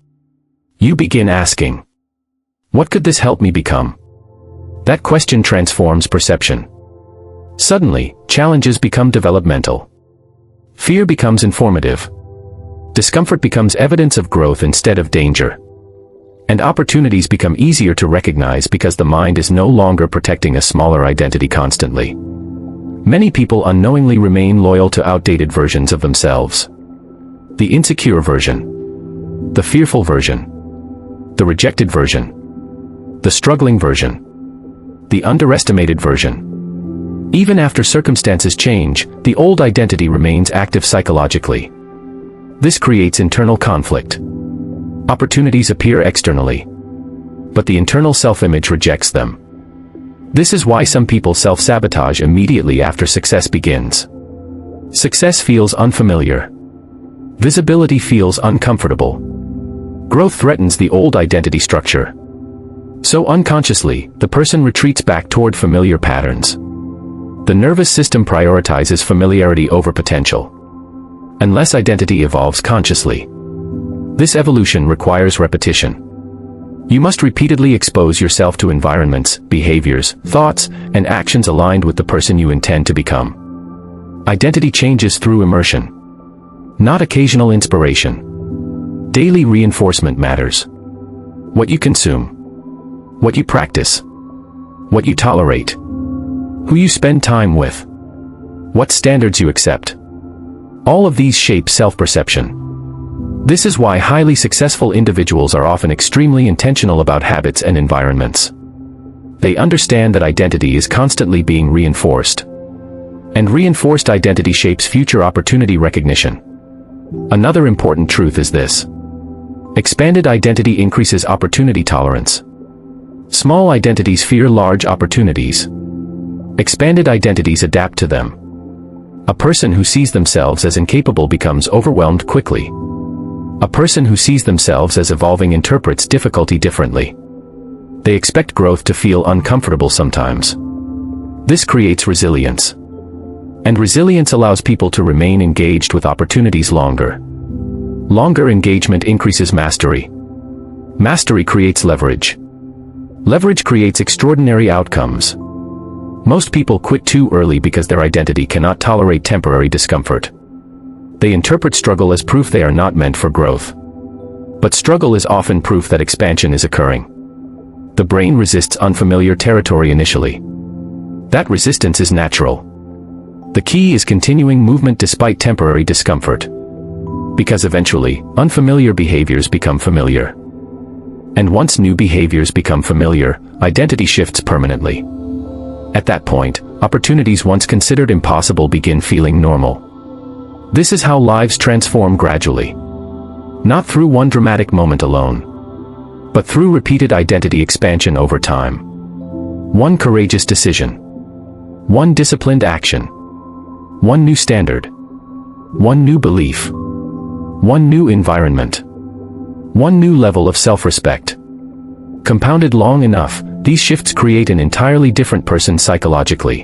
You begin asking, what could this help me become? That question transforms perception. Suddenly, challenges become developmental. Fear becomes informative. Discomfort becomes evidence of growth instead of danger. And opportunities become easier to recognize because the mind is no longer protecting a smaller identity constantly. Many people unknowingly remain loyal to outdated versions of themselves. The insecure version. The fearful version. The rejected version. The struggling version. The underestimated version. Even after circumstances change, the old identity remains active psychologically. This creates internal conflict. Opportunities appear externally, but the internal self-image rejects them. This is why some people self-sabotage immediately after success begins. Success feels unfamiliar. Visibility feels uncomfortable. Growth threatens the old identity structure. So unconsciously, the person retreats back toward familiar patterns. The nervous system prioritizes familiarity over potential. Unless identity evolves consciously. This evolution requires repetition. You must repeatedly expose yourself to environments, behaviors, thoughts, and actions aligned with the person you intend to become. Identity changes through immersion, not occasional inspiration. Daily reinforcement matters. What you consume, what you practice, what you tolerate, who you spend time with, what standards you accept. All of these shape self-perception. This is why highly successful individuals are often extremely intentional about habits and environments. They understand that identity is constantly being reinforced. And reinforced identity shapes future opportunity recognition. Another important truth is this. Expanded identity increases opportunity tolerance. Small identities fear large opportunities. Expanded identities adapt to them. A person who sees themselves as incapable becomes overwhelmed quickly. A person who sees themselves as evolving interprets difficulty differently. They expect growth to feel uncomfortable sometimes. This creates resilience. And resilience allows people to remain engaged with opportunities longer. Longer engagement increases mastery. Mastery creates leverage. Leverage creates extraordinary outcomes. Most people quit too early because their identity cannot tolerate temporary discomfort. They interpret struggle as proof they are not meant for growth. But struggle is often proof that expansion is occurring. The brain resists unfamiliar territory initially. That resistance is natural. The key is continuing movement despite temporary discomfort. Because eventually, unfamiliar behaviors become familiar. And once new behaviors become familiar, identity shifts permanently. At that point, Opportunities once considered impossible begin feeling normal. This is how lives transform gradually. Not through one dramatic moment alone, but through repeated identity expansion over time. One courageous decision. One disciplined action. One new standard. One new belief. One new environment. One new level of self-respect. Compounded long enough, these shifts create an entirely different person psychologically.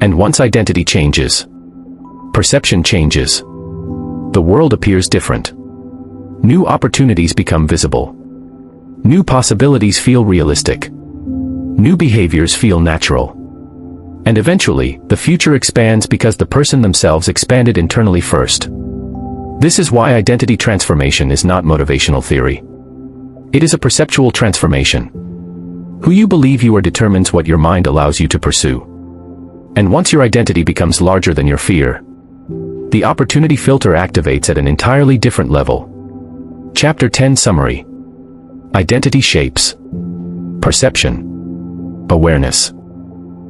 And once identity changes, perception changes. The world appears different. New opportunities become visible. New possibilities feel realistic. New behaviors feel natural. And eventually, the future expands because the person themselves expanded internally first. This is why identity transformation is not motivational theory. It is a perceptual transformation. Who you believe you are determines what your mind allows you to pursue. And once your identity becomes larger than your fear, the opportunity filter activates at an entirely different level. Chapter 10 Summary. Identity shapes. Perception. Awareness.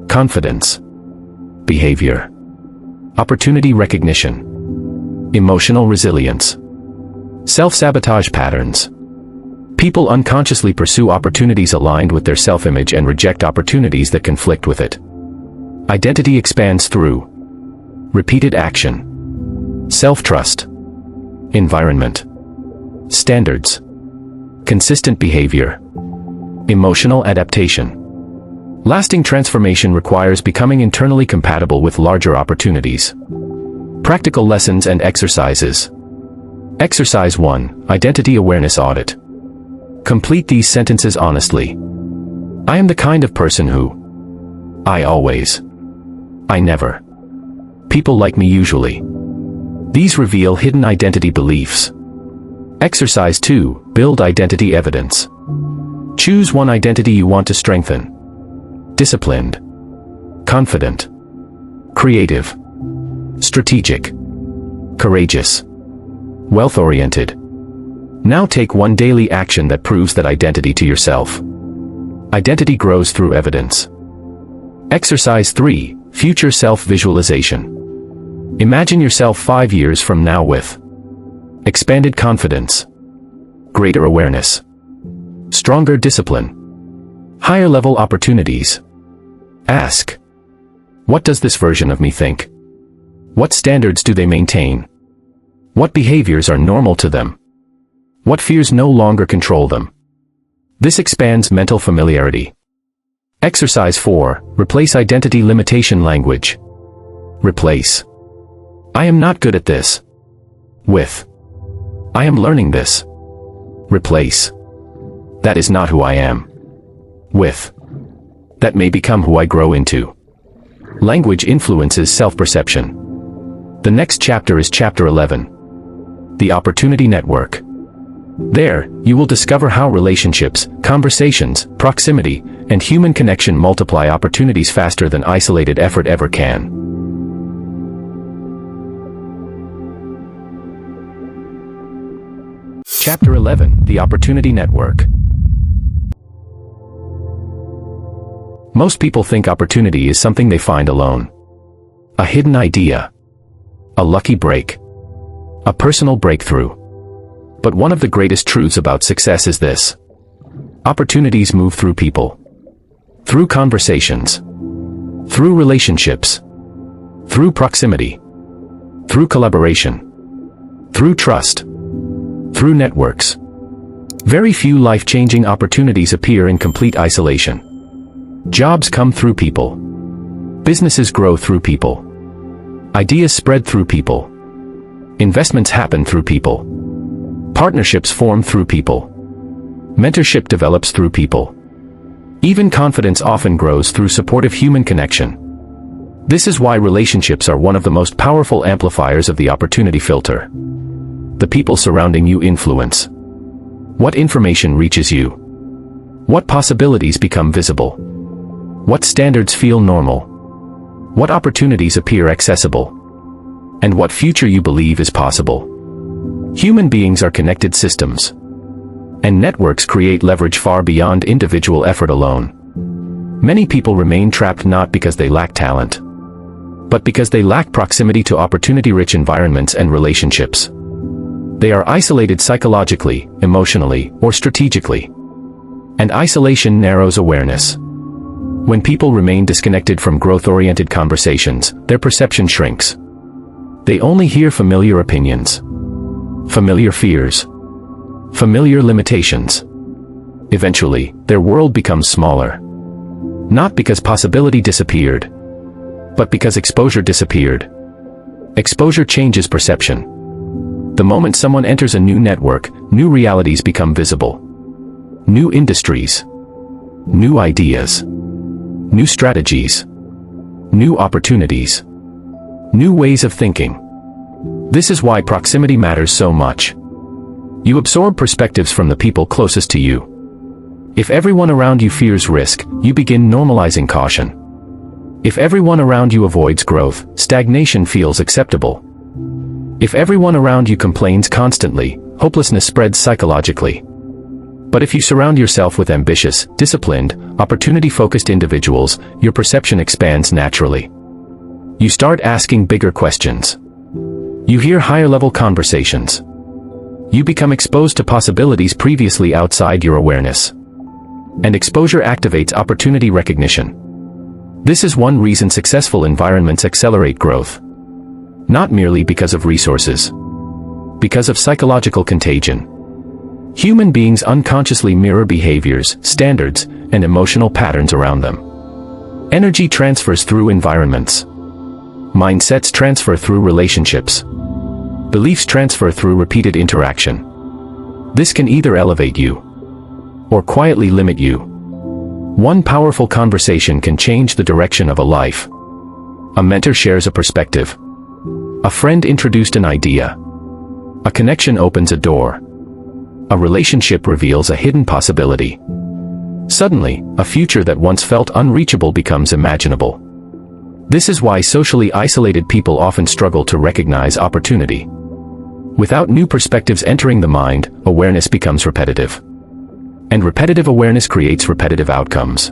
Confidence. Behavior. Opportunity recognition. Emotional resilience. Self-sabotage patterns. People unconsciously pursue opportunities aligned with their self-image and reject opportunities that conflict with it. Identity expands through repeated action, self-trust, environment, standards, consistent behavior, emotional adaptation. Lasting transformation requires becoming internally compatible with larger opportunities. Practical lessons and exercises. Exercise 1, Identity Awareness Audit. Complete these sentences honestly. I am the kind of person who. I always. I never. People like me usually. These reveal hidden identity beliefs. Exercise 2, Build identity evidence. Choose one identity you want to strengthen. Disciplined. Confident. Creative. Strategic. Courageous. Wealth-oriented. Now take one daily action that proves that identity to yourself. Identity grows through evidence. Exercise 3, Future Self-Visualization. Imagine yourself 5 years from now with expanded confidence, greater awareness, stronger discipline, higher level opportunities. Ask, what does this version of me think? What standards do they maintain? What behaviors are normal to them? What fears no longer control them? This expands mental familiarity. Exercise 4, Replace identity limitation language. Replace. I am not good at this. With. I am learning this. Replace. That is not who I am. With. That may become who I grow into. Language influences self-perception. The next chapter is Chapter 11. The Opportunity Network. There, you will discover how relationships, conversations, proximity, and human connection multiply opportunities faster than isolated effort ever can. Chapter 11, The Opportunity Network. Most people think opportunity is something they find alone. A hidden idea. A lucky break. A personal breakthrough. But one of the greatest truths about success is this. Opportunities move through people. Through conversations. Through relationships. Through proximity. Through collaboration. Through trust. Through networks. Very few life-changing opportunities appear in complete isolation. Jobs come through people. Businesses grow through people. Ideas spread through people. Investments happen through people. Partnerships form through people. Mentorship develops through people. Even confidence often grows through supportive human connection. This is why relationships are one of the most powerful amplifiers of the opportunity filter. The people surrounding you influence what information reaches you, what possibilities become visible, what standards feel normal, what opportunities appear accessible, and what future you believe is possible. Human beings are connected systems, and networks create leverage far beyond individual effort alone. Many people remain trapped not because they lack talent, but because they lack proximity to opportunity-rich environments and relationships. They are isolated psychologically, emotionally, or strategically. And isolation narrows awareness. When people remain disconnected from growth-oriented conversations, their perception shrinks. They only hear familiar opinions, familiar fears, familiar limitations. Eventually, their world becomes smaller. Not because possibility disappeared, but because exposure disappeared. Exposure changes perception. The moment someone enters a new network, new realities become visible. New industries, new ideas, new strategies, new opportunities, new ways of thinking. This is why proximity matters so much. You absorb perspectives from the people closest to you. If everyone around you fears risk, you begin normalizing caution. If everyone around you avoids growth, stagnation feels acceptable. If everyone around you complains constantly, hopelessness spreads psychologically. But if you surround yourself with ambitious, disciplined, opportunity-focused individuals, your perception expands naturally. You start asking bigger questions. You hear higher-level conversations. You become exposed to possibilities previously outside your awareness. And exposure activates opportunity recognition. This is one reason successful environments accelerate growth. Not merely because of resources, because of psychological contagion. Human beings unconsciously mirror behaviors, standards, and emotional patterns around them. Energy transfers through environments. Mindsets transfer through relationships. Beliefs transfer through repeated interaction. This can either elevate you or quietly limit you. One powerful conversation can change the direction of a life. A mentor shares a perspective. A friend introduced an idea. A connection opens a door. A relationship reveals a hidden possibility. Suddenly, a future that once felt unreachable becomes imaginable. This is why socially isolated people often struggle to recognize opportunity. Without new perspectives entering the mind, awareness becomes repetitive. And repetitive awareness creates repetitive outcomes.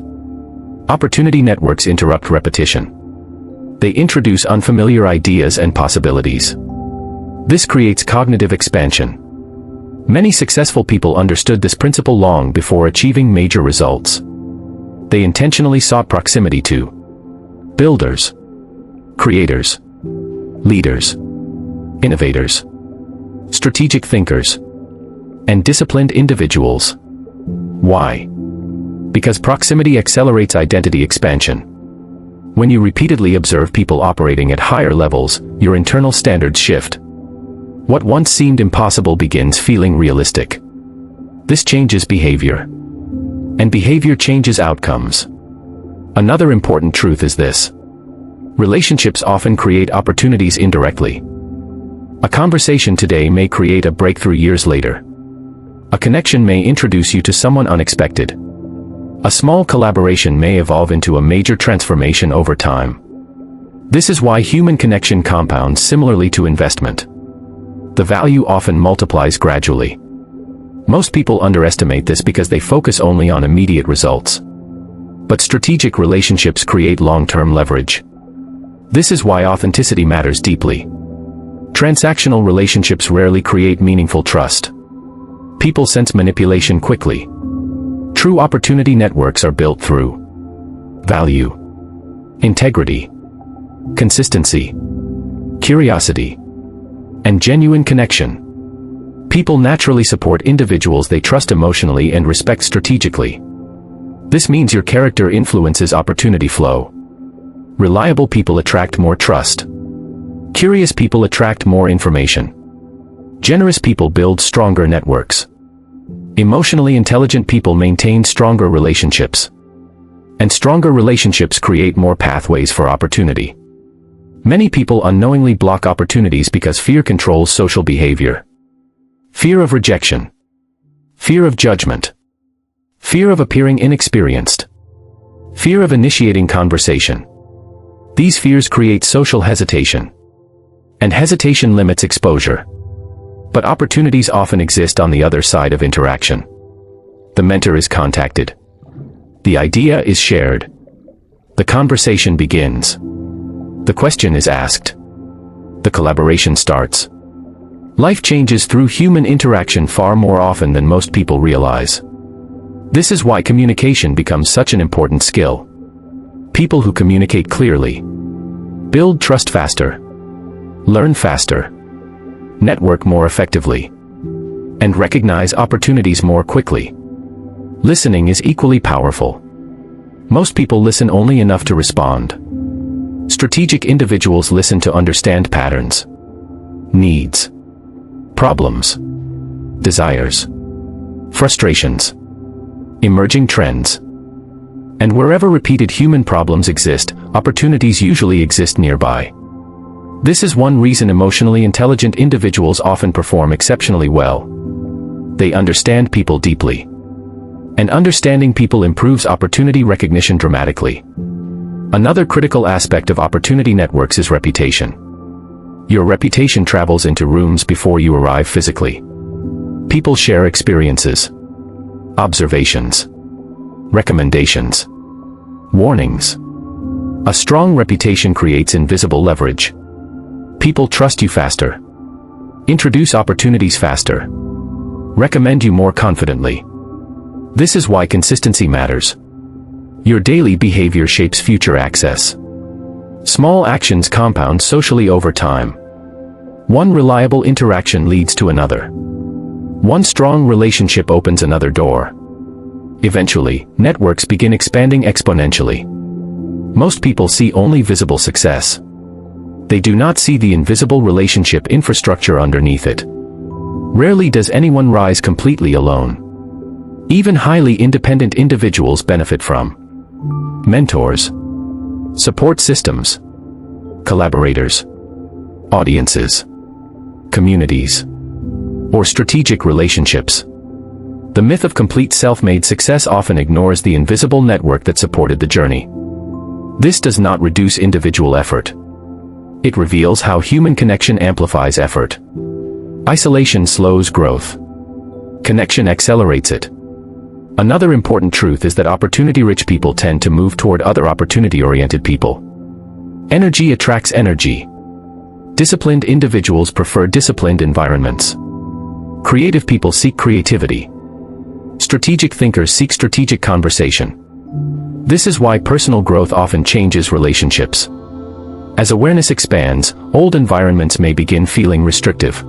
Opportunity networks interrupt repetition. They introduce unfamiliar ideas and possibilities. This creates cognitive expansion. Many successful people understood this principle long before achieving major results. They intentionally sought proximity to builders, creators, leaders, innovators, strategic thinkers, and disciplined individuals. Why? Because proximity accelerates identity expansion. When you repeatedly observe people operating at higher levels, your internal standards shift. What once seemed impossible begins feeling realistic. This changes behavior. And behavior changes outcomes. Another important truth is this. Relationships often create opportunities indirectly. A conversation today may create a breakthrough years later. A connection may introduce you to someone unexpected. A small collaboration may evolve into a major transformation over time. This is why human connection compounds similarly to investment. The value often multiplies gradually. Most people underestimate this because they focus only on immediate results. But strategic relationships create long-term leverage. This is why authenticity matters deeply. Transactional relationships rarely create meaningful trust. People sense manipulation quickly. True opportunity networks are built through value, integrity, consistency, curiosity, and genuine connection. People naturally support individuals they trust emotionally and respect strategically. This means your character influences opportunity flow. Reliable people attract more trust. Curious people attract more information. Generous people build stronger networks. Emotionally intelligent people maintain stronger relationships. And stronger relationships create more pathways for opportunity. Many people unknowingly block opportunities because fear controls social behavior. Fear of rejection. Fear of judgment. Fear of appearing inexperienced. Fear of initiating conversation. These fears create social hesitation. And hesitation limits exposure. But opportunities often exist on the other side of interaction. The mentor is contacted. The idea is shared. The conversation begins. The question is asked. The collaboration starts. Life changes through human interaction far more often than most people realize. This is why communication becomes such an important skill. People who communicate clearly build trust faster, learn faster, network more effectively, and recognize opportunities more quickly. Listening is equally powerful. Most people listen only enough to respond. Strategic individuals listen to understand patterns, needs, problems, desires, frustrations, emerging trends. And wherever repeated human problems exist, opportunities usually exist nearby. This is one reason emotionally intelligent individuals often perform exceptionally well. They understand people deeply. And understanding people improves opportunity recognition dramatically. Another critical aspect of opportunity networks is reputation. Your reputation travels into rooms before you arrive physically. People share experiences, observations, recommendations, warnings. A strong reputation creates invisible leverage. People trust you faster, introduce opportunities faster, recommend you more confidently. This is why consistency matters. Your daily behavior shapes future access. Small actions compound socially over time. One reliable interaction leads to another. One strong relationship opens another door. Eventually, networks begin expanding exponentially. Most people see only visible success. They do not see the invisible relationship infrastructure underneath it. Rarely does anyone rise completely alone. Even highly independent individuals benefit from mentors, support systems, collaborators, audiences, communities, or strategic relationships. The myth of complete self-made success often ignores the invisible network that supported the journey. This does not reduce individual effort. It reveals how human connection amplifies effort. Isolation slows growth. Connection accelerates it. Another important truth is that opportunity-rich people tend to move toward other opportunity-oriented people. Energy attracts energy. Disciplined individuals prefer disciplined environments. Creative people seek creativity. Strategic thinkers seek strategic conversation. This is why personal growth often changes relationships. As awareness expands, old environments may begin feeling restrictive.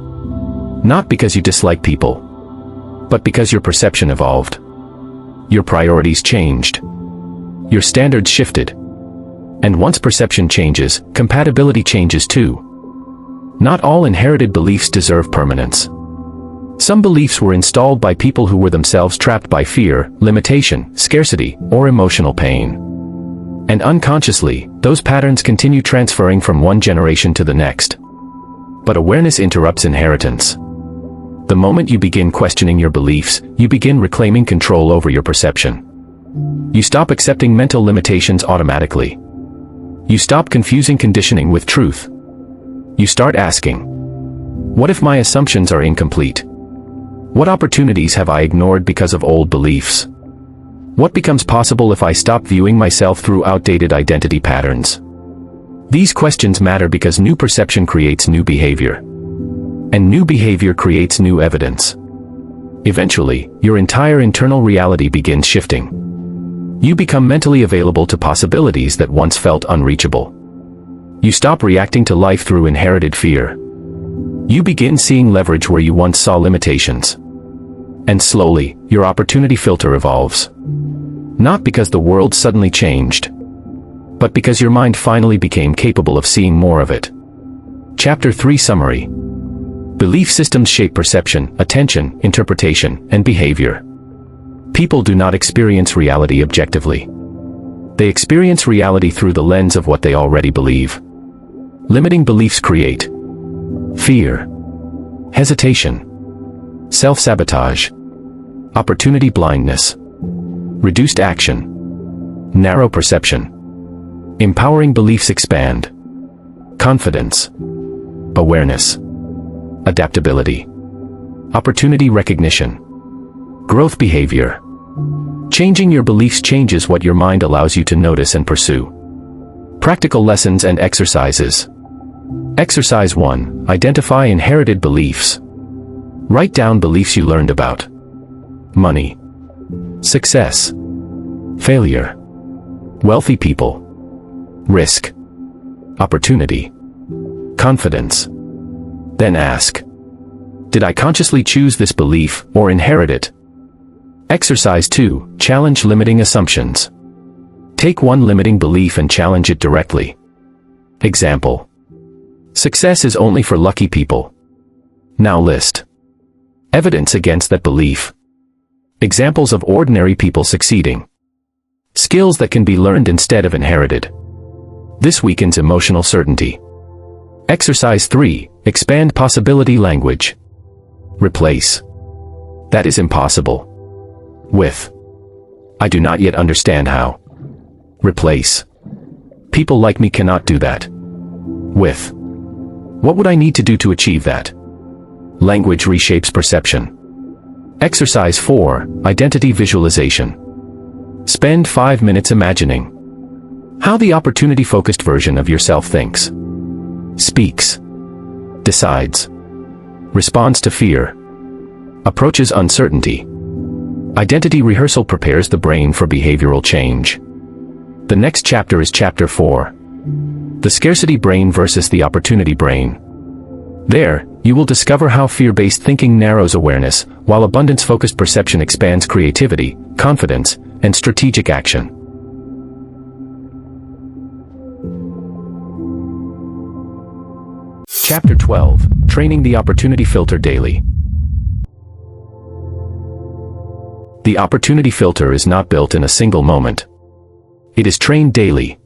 Not because you dislike people, but because your perception evolved. Your priorities changed. Your standards shifted. And once perception changes, compatibility changes too. Not all inherited beliefs deserve permanence. Some beliefs were installed by people who were themselves trapped by fear, limitation, scarcity, or emotional pain. And unconsciously, those patterns continue transferring from one generation to the next. But awareness interrupts inheritance. The moment you begin questioning your beliefs, you begin reclaiming control over your perception. You stop accepting mental limitations automatically. You stop confusing conditioning with truth. You start asking, what if my assumptions are incomplete? What opportunities have I ignored because of old beliefs? What becomes possible if I stop viewing myself through outdated identity patterns? These questions matter because new perception creates new behavior. And new behavior creates new evidence. Eventually, your entire internal reality begins shifting. You become mentally available to possibilities that once felt unreachable. You stop reacting to life through inherited fear. You begin seeing leverage where you once saw limitations. And slowly, your opportunity filter evolves. Not because the world suddenly changed, but because your mind finally became capable of seeing more of it. Chapter 3 Summary. Belief systems shape perception, attention, interpretation, and behavior. People do not experience reality objectively. They experience reality through the lens of what they already believe. Limiting beliefs create fear, hesitation, self-sabotage, opportunity blindness, reduced action, narrow perception. Empowering beliefs expand confidence, awareness, adaptability, opportunity recognition, growth behavior. Changing your beliefs changes what your mind allows you to notice and pursue. Practical lessons and exercises. Exercise 1. Identify inherited beliefs. Write down beliefs you learned about money, success, failure, wealthy people, risk, opportunity, confidence. Then ask, did I consciously choose this belief or inherit it? Exercise 2. Challenge limiting assumptions. Take one limiting belief and challenge it directly. Example: success is only for lucky people. Now list evidence against that belief. Examples of ordinary people succeeding. Skills that can be learned instead of inherited. This weakens emotional certainty. Exercise 3. Expand possibility language. Replace "that is impossible" with "I do not yet understand how." Replace "people like me cannot do that" with "what would I need to do to achieve that?" Language reshapes perception. Exercise 4. Identity visualization. Spend 5 minutes imagining how the opportunity-focused version of yourself thinks, speaks, decides, responds to fear, approaches uncertainty. Identity rehearsal prepares the brain for behavioral change. The next chapter is Chapter 4. The scarcity brain versus the opportunity brain. There, you will discover how fear-based thinking narrows awareness, while abundance-focused perception expands creativity, confidence, and strategic action. Chapter 12. Training the opportunity filter daily. The opportunity filter is not built in a single moment. It is trained daily.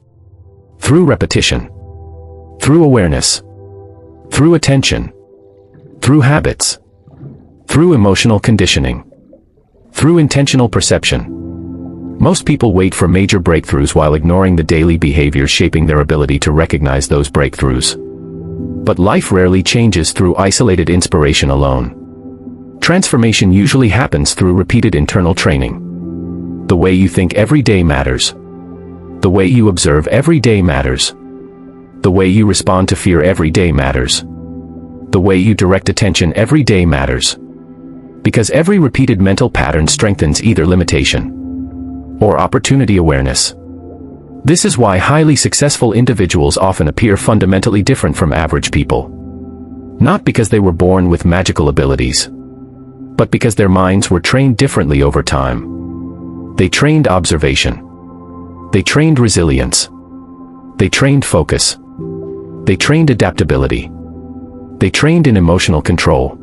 Through repetition. Through awareness. Through attention. Through habits. Through emotional conditioning. Through intentional perception. Most people wait for major breakthroughs while ignoring the daily behaviors shaping their ability to recognize those breakthroughs. But life rarely changes through isolated inspiration alone. Transformation usually happens through repeated internal training. The way you think every day matters. The way you observe every day matters. The way you respond to fear every day matters. The way you direct attention every day matters. Because every repeated mental pattern strengthens either limitation or opportunity awareness. This is why highly successful individuals often appear fundamentally different from average people. Not because they were born with magical abilities, but because their minds were trained differently over time. They trained observation. They trained resilience. They trained focus. They trained adaptability. They trained in emotional control.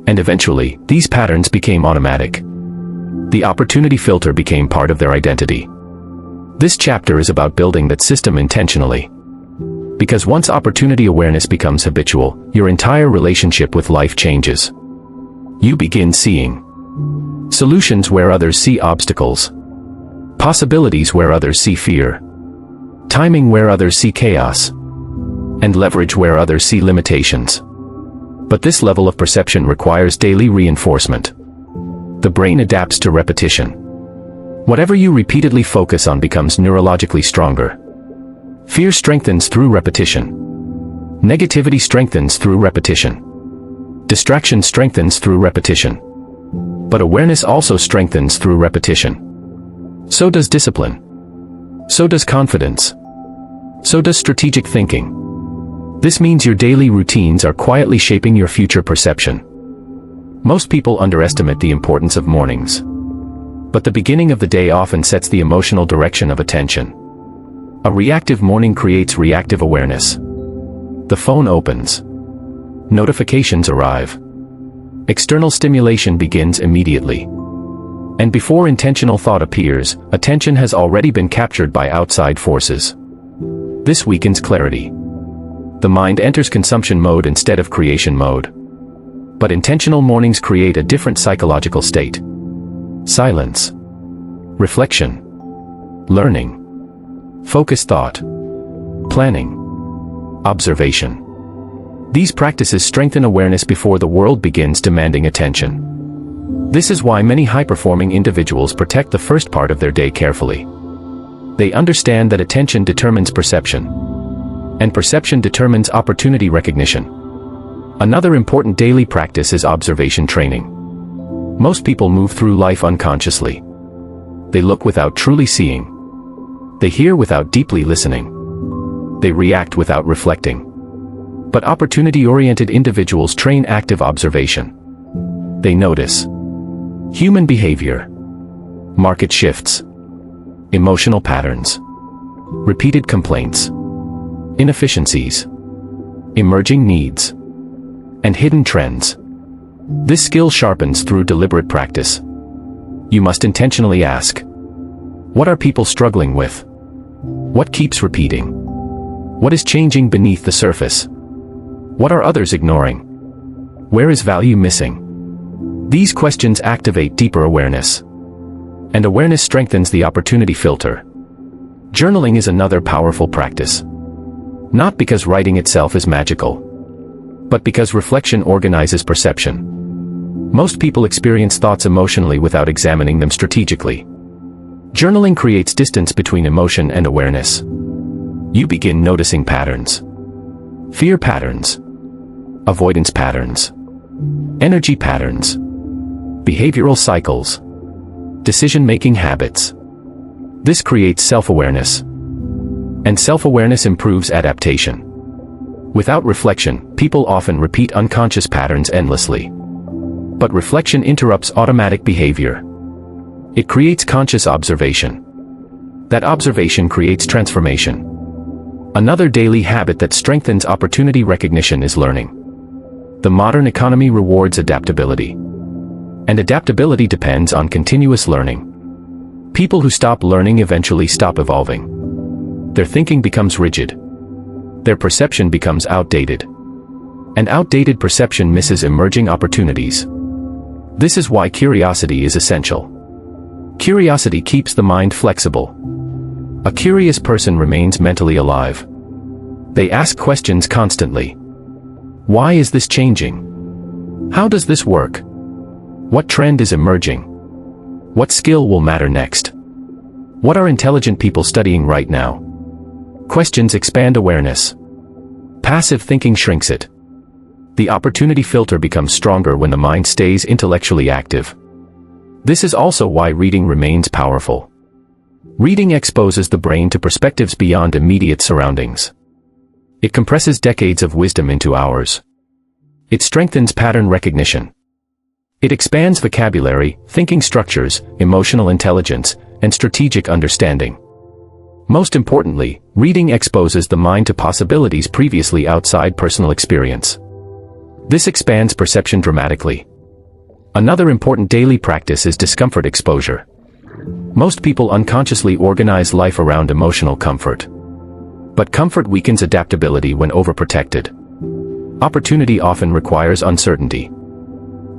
And eventually, these patterns became automatic. The opportunity filter became part of their identity. This chapter is about building that system intentionally. Because once opportunity awareness becomes habitual, your entire relationship with life changes. You begin seeing solutions where others see obstacles, possibilities where others see fear, timing where others see chaos, and leverage where others see limitations. But this level of perception requires daily reinforcement. The brain adapts to repetition. Whatever you repeatedly focus on becomes neurologically stronger. Fear strengthens through repetition. Negativity strengthens through repetition. Distraction strengthens through repetition. But awareness also strengthens through repetition. So does discipline. So does confidence. So does strategic thinking. This means your daily routines are quietly shaping your future perception. Most people underestimate the importance of mornings. But the beginning of the day often sets the emotional direction of attention. A reactive morning creates reactive awareness. The phone opens. Notifications arrive. External stimulation begins immediately. And before intentional thought appears, attention has already been captured by outside forces. This weakens clarity. The mind enters consumption mode instead of creation mode. But intentional mornings create a different psychological state. Silence. Reflection. Learning. Focused thought. Planning. Observation. These practices strengthen awareness before the world begins demanding attention. This is why many high-performing individuals protect the first part of their day carefully. They understand that attention determines perception, and perception determines opportunity recognition. Another important daily practice is observation training. Most people move through life unconsciously. They look without truly seeing. They hear without deeply listening. They react without reflecting. But opportunity-oriented individuals train active observation. They notice human behavior, market shifts, emotional patterns, repeated complaints, inefficiencies, emerging needs, and hidden trends. This skill sharpens through deliberate practice. You must intentionally ask, what are people struggling with? What keeps repeating? What is changing beneath the surface? What are others ignoring? Where is value missing? These questions activate deeper awareness. And awareness strengthens the opportunity filter. Journaling is another powerful practice. Not because writing itself is magical, but because reflection organizes perception. Most people experience thoughts emotionally without examining them strategically. Journaling creates distance between emotion and awareness. You begin noticing patterns. Fear patterns. Avoidance patterns. Energy patterns. Behavioral cycles. Decision-making habits. This creates self-awareness. And self-awareness improves adaptation. Without reflection, people often repeat unconscious patterns endlessly. But reflection interrupts automatic behavior. It creates conscious observation. That observation creates transformation. Another daily habit that strengthens opportunity recognition is learning. The modern economy rewards adaptability. And adaptability depends on continuous learning. People who stop learning eventually stop evolving. Their thinking becomes rigid. Their perception becomes outdated. And outdated perception misses emerging opportunities. This is why curiosity is essential. Curiosity keeps the mind flexible. A curious person remains mentally alive. They ask questions constantly. Why is this changing? How does this work? What trend is emerging? What skill will matter next? What are intelligent people studying right now? Questions expand awareness. Passive thinking shrinks it. The opportunity filter becomes stronger when the mind stays intellectually active. This is also why reading remains powerful. Reading exposes the brain to perspectives beyond immediate surroundings. It compresses decades of wisdom into hours. It strengthens pattern recognition. It expands vocabulary, thinking structures, emotional intelligence, and strategic understanding. Most importantly, reading exposes the mind to possibilities previously outside personal experience. This expands perception dramatically. Another important daily practice is discomfort exposure. Most people unconsciously organize life around emotional comfort. But comfort weakens adaptability when overprotected. Opportunity often requires uncertainty.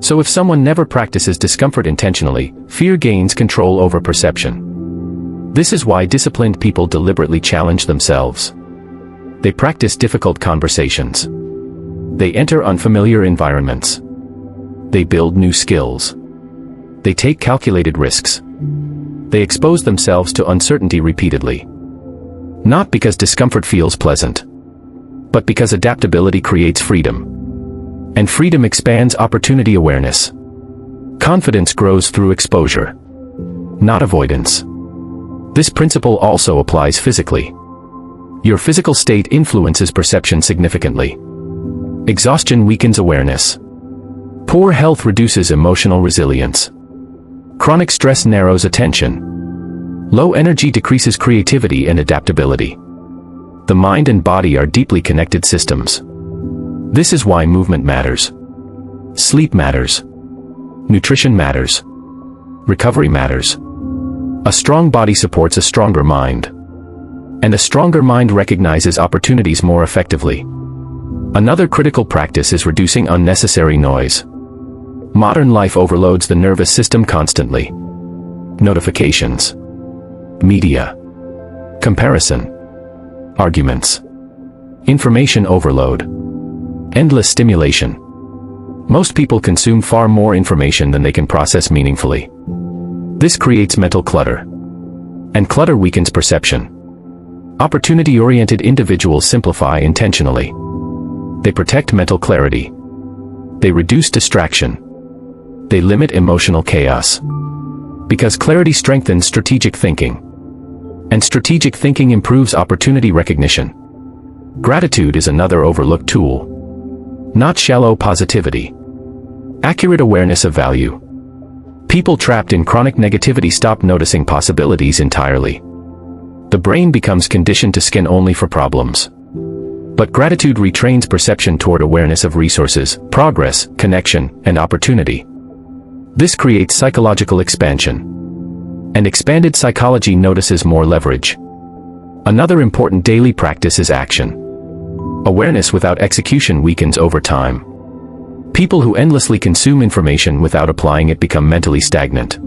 So if someone never practices discomfort intentionally, fear gains control over perception. This is why disciplined people deliberately challenge themselves. They practice difficult conversations. They enter unfamiliar environments. They build new skills. They take calculated risks. They expose themselves to uncertainty repeatedly. Not because discomfort feels pleasant, but because adaptability creates freedom. And freedom expands opportunity awareness. Confidence grows through exposure, not avoidance. This principle also applies physically. Your physical state influences perception significantly. Exhaustion weakens awareness. Poor health reduces emotional resilience. Chronic stress narrows attention. Low energy decreases creativity and adaptability. The mind and body are deeply connected systems. This is why movement matters. Sleep matters. Nutrition matters. Recovery matters. A strong body supports a stronger mind. And a stronger mind recognizes opportunities more effectively. Another critical practice is reducing unnecessary noise. Modern life overloads the nervous system constantly. Notifications. Media. Comparison. Arguments. Information overload. Endless stimulation. Most people consume far more information than they can process meaningfully. This creates mental clutter. And clutter weakens perception. Opportunity-oriented individuals simplify intentionally. They protect mental clarity. They reduce distraction. They limit emotional chaos. Because clarity strengthens strategic thinking. And strategic thinking improves opportunity recognition. Gratitude is another overlooked tool. Not shallow positivity. Accurate awareness of value. People trapped in chronic negativity stop noticing possibilities entirely. The brain becomes conditioned to scan only for problems. But gratitude retrains perception toward awareness of resources, progress, connection, and opportunity. This creates psychological expansion. And expanded psychology notices more leverage. Another important daily practice is action. Awareness without execution weakens over time. People who endlessly consume information without applying it become mentally stagnant.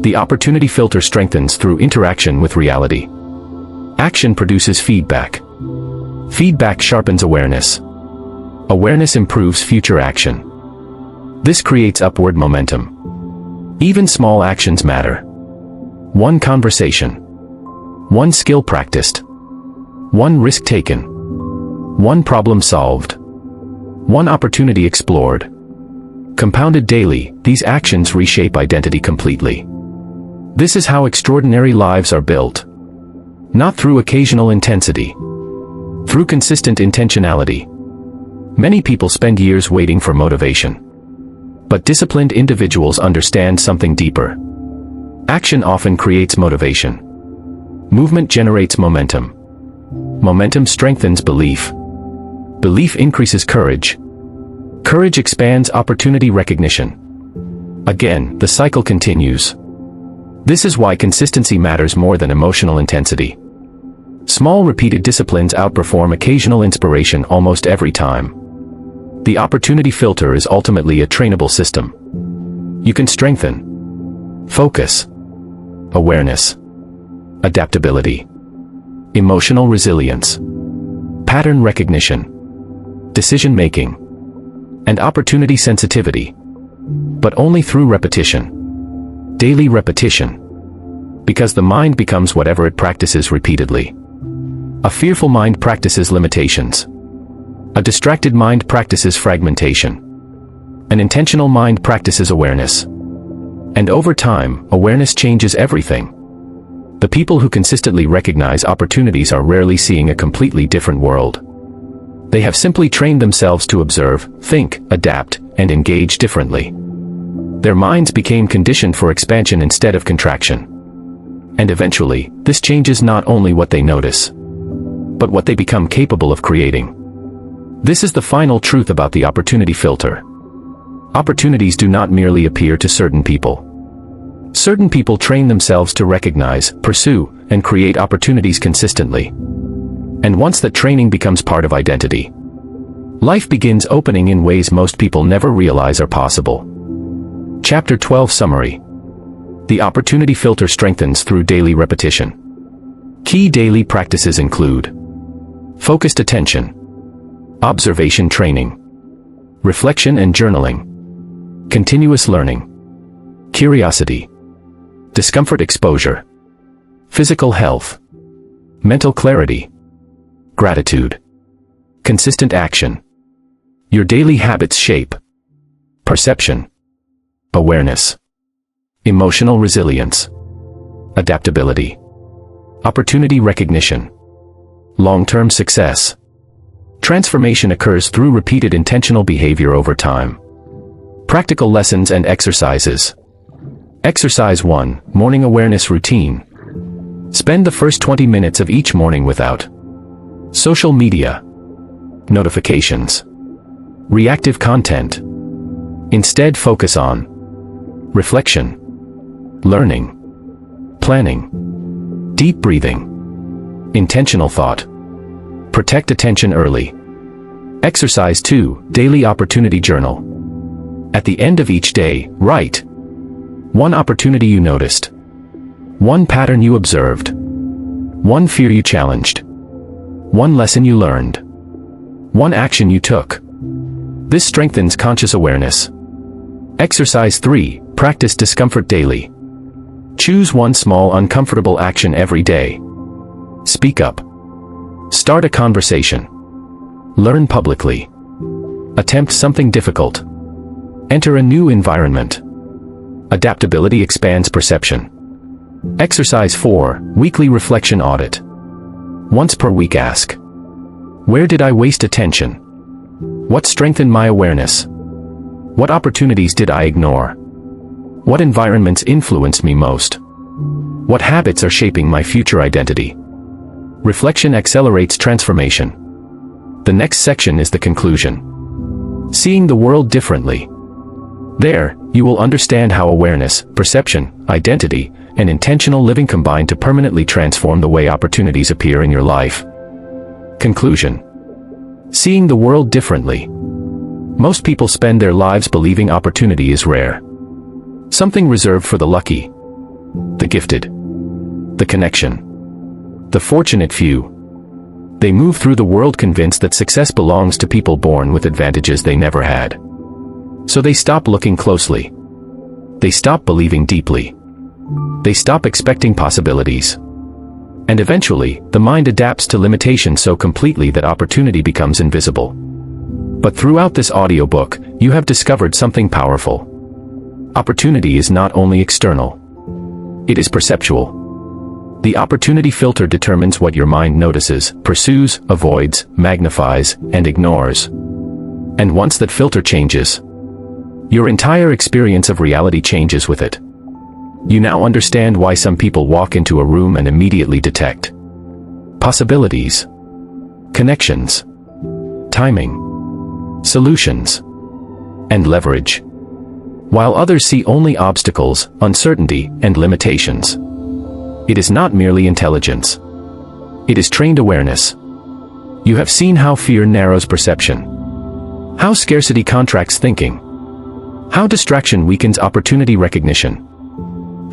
The opportunity filter strengthens through interaction with reality. Action produces feedback. Feedback sharpens awareness. Awareness improves future action. This creates upward momentum. Even small actions matter. One conversation. One skill practiced. One risk taken. One problem solved. One opportunity explored. Compounded daily, these actions reshape identity completely. This is how extraordinary lives are built. Not through occasional intensity. Through consistent intentionality. Many people spend years waiting for motivation. But disciplined individuals understand something deeper. Action often creates motivation. Movement generates momentum. Momentum strengthens belief. Belief increases courage. Courage expands opportunity recognition. Again, the cycle continues. This is why consistency matters more than emotional intensity. Small repeated disciplines outperform occasional inspiration almost every time. The opportunity filter is ultimately a trainable system. You can strengthen focus, awareness, adaptability, emotional resilience, pattern recognition, decision-making, and opportunity sensitivity. But only through repetition. Daily repetition. Because the mind becomes whatever it practices repeatedly. A fearful mind practices limitations. A distracted mind practices fragmentation. An intentional mind practices awareness. And over time, awareness changes everything. The people who consistently recognize opportunities are rarely seeing a completely different world. They have simply trained themselves to observe, think, adapt, and engage differently. Their minds became conditioned for expansion instead of contraction. And eventually, this changes not only what they notice, but what they become capable of creating. This is the final truth about the opportunity filter. Opportunities do not merely appear to certain people. Certain people train themselves to recognize, pursue, and create opportunities consistently. And once that training becomes part of identity, life begins opening in ways most people never realize are possible. Chapter 12 Summary. The opportunity filter strengthens through daily repetition. Key daily practices include focused attention, observation training, reflection and journaling, continuous learning, curiosity, discomfort exposure, physical health, mental clarity, gratitude, consistent action. Your daily habits shape perception, awareness, emotional resilience, adaptability, opportunity recognition, long-term success. Transformation occurs through repeated intentional behavior over time. Practical lessons and exercises. Exercise 1, Morning Awareness Routine. Spend the first 20 minutes of each morning without social media, notifications, reactive content. Instead, focus on reflection, learning, planning, deep breathing, intentional thought. Protect attention early. Exercise 2, Daily Opportunity Journal. At the end of each day, write one opportunity you noticed, one pattern you observed, one fear you challenged, one lesson you learned, one action you took. This strengthens conscious awareness. Exercise 3, Practice discomfort daily. Choose one small uncomfortable action every day. Speak up. Start a conversation. Learn publicly. Attempt something difficult. Enter a new environment. Adaptability expands perception. Exercise 4, Weekly Reflection Audit. Once per week ask, where did I waste attention? What strengthened my awareness? What opportunities did I ignore? What environments influenced me most? What habits are shaping my future identity? Reflection accelerates transformation. The next section is the conclusion. Seeing the world differently. There, you will understand how awareness, perception, identity, and intentional living combine to permanently transform the way opportunities appear in your life. Conclusion. Seeing the world differently. Most people spend their lives believing opportunity is rare. Something reserved for the lucky, the gifted, the connection, the fortunate few. They move through the world convinced that success belongs to people born with advantages they never had. So they stop looking closely. They stop believing deeply. They stop expecting possibilities. And eventually, the mind adapts to limitation so completely that opportunity becomes invisible. But throughout this audiobook, you have discovered something powerful. Opportunity is not only external. It is perceptual. The opportunity filter determines what your mind notices, pursues, avoids, magnifies, and ignores. And once that filter changes, your entire experience of reality changes with it. You now understand why some people walk into a room and immediately detect possibilities, connections, timing, solutions, and leverage, while others see only obstacles, uncertainty, and limitations. It is not merely intelligence. It is trained awareness. You have seen how fear narrows perception, how scarcity contracts thinking, how distraction weakens opportunity recognition,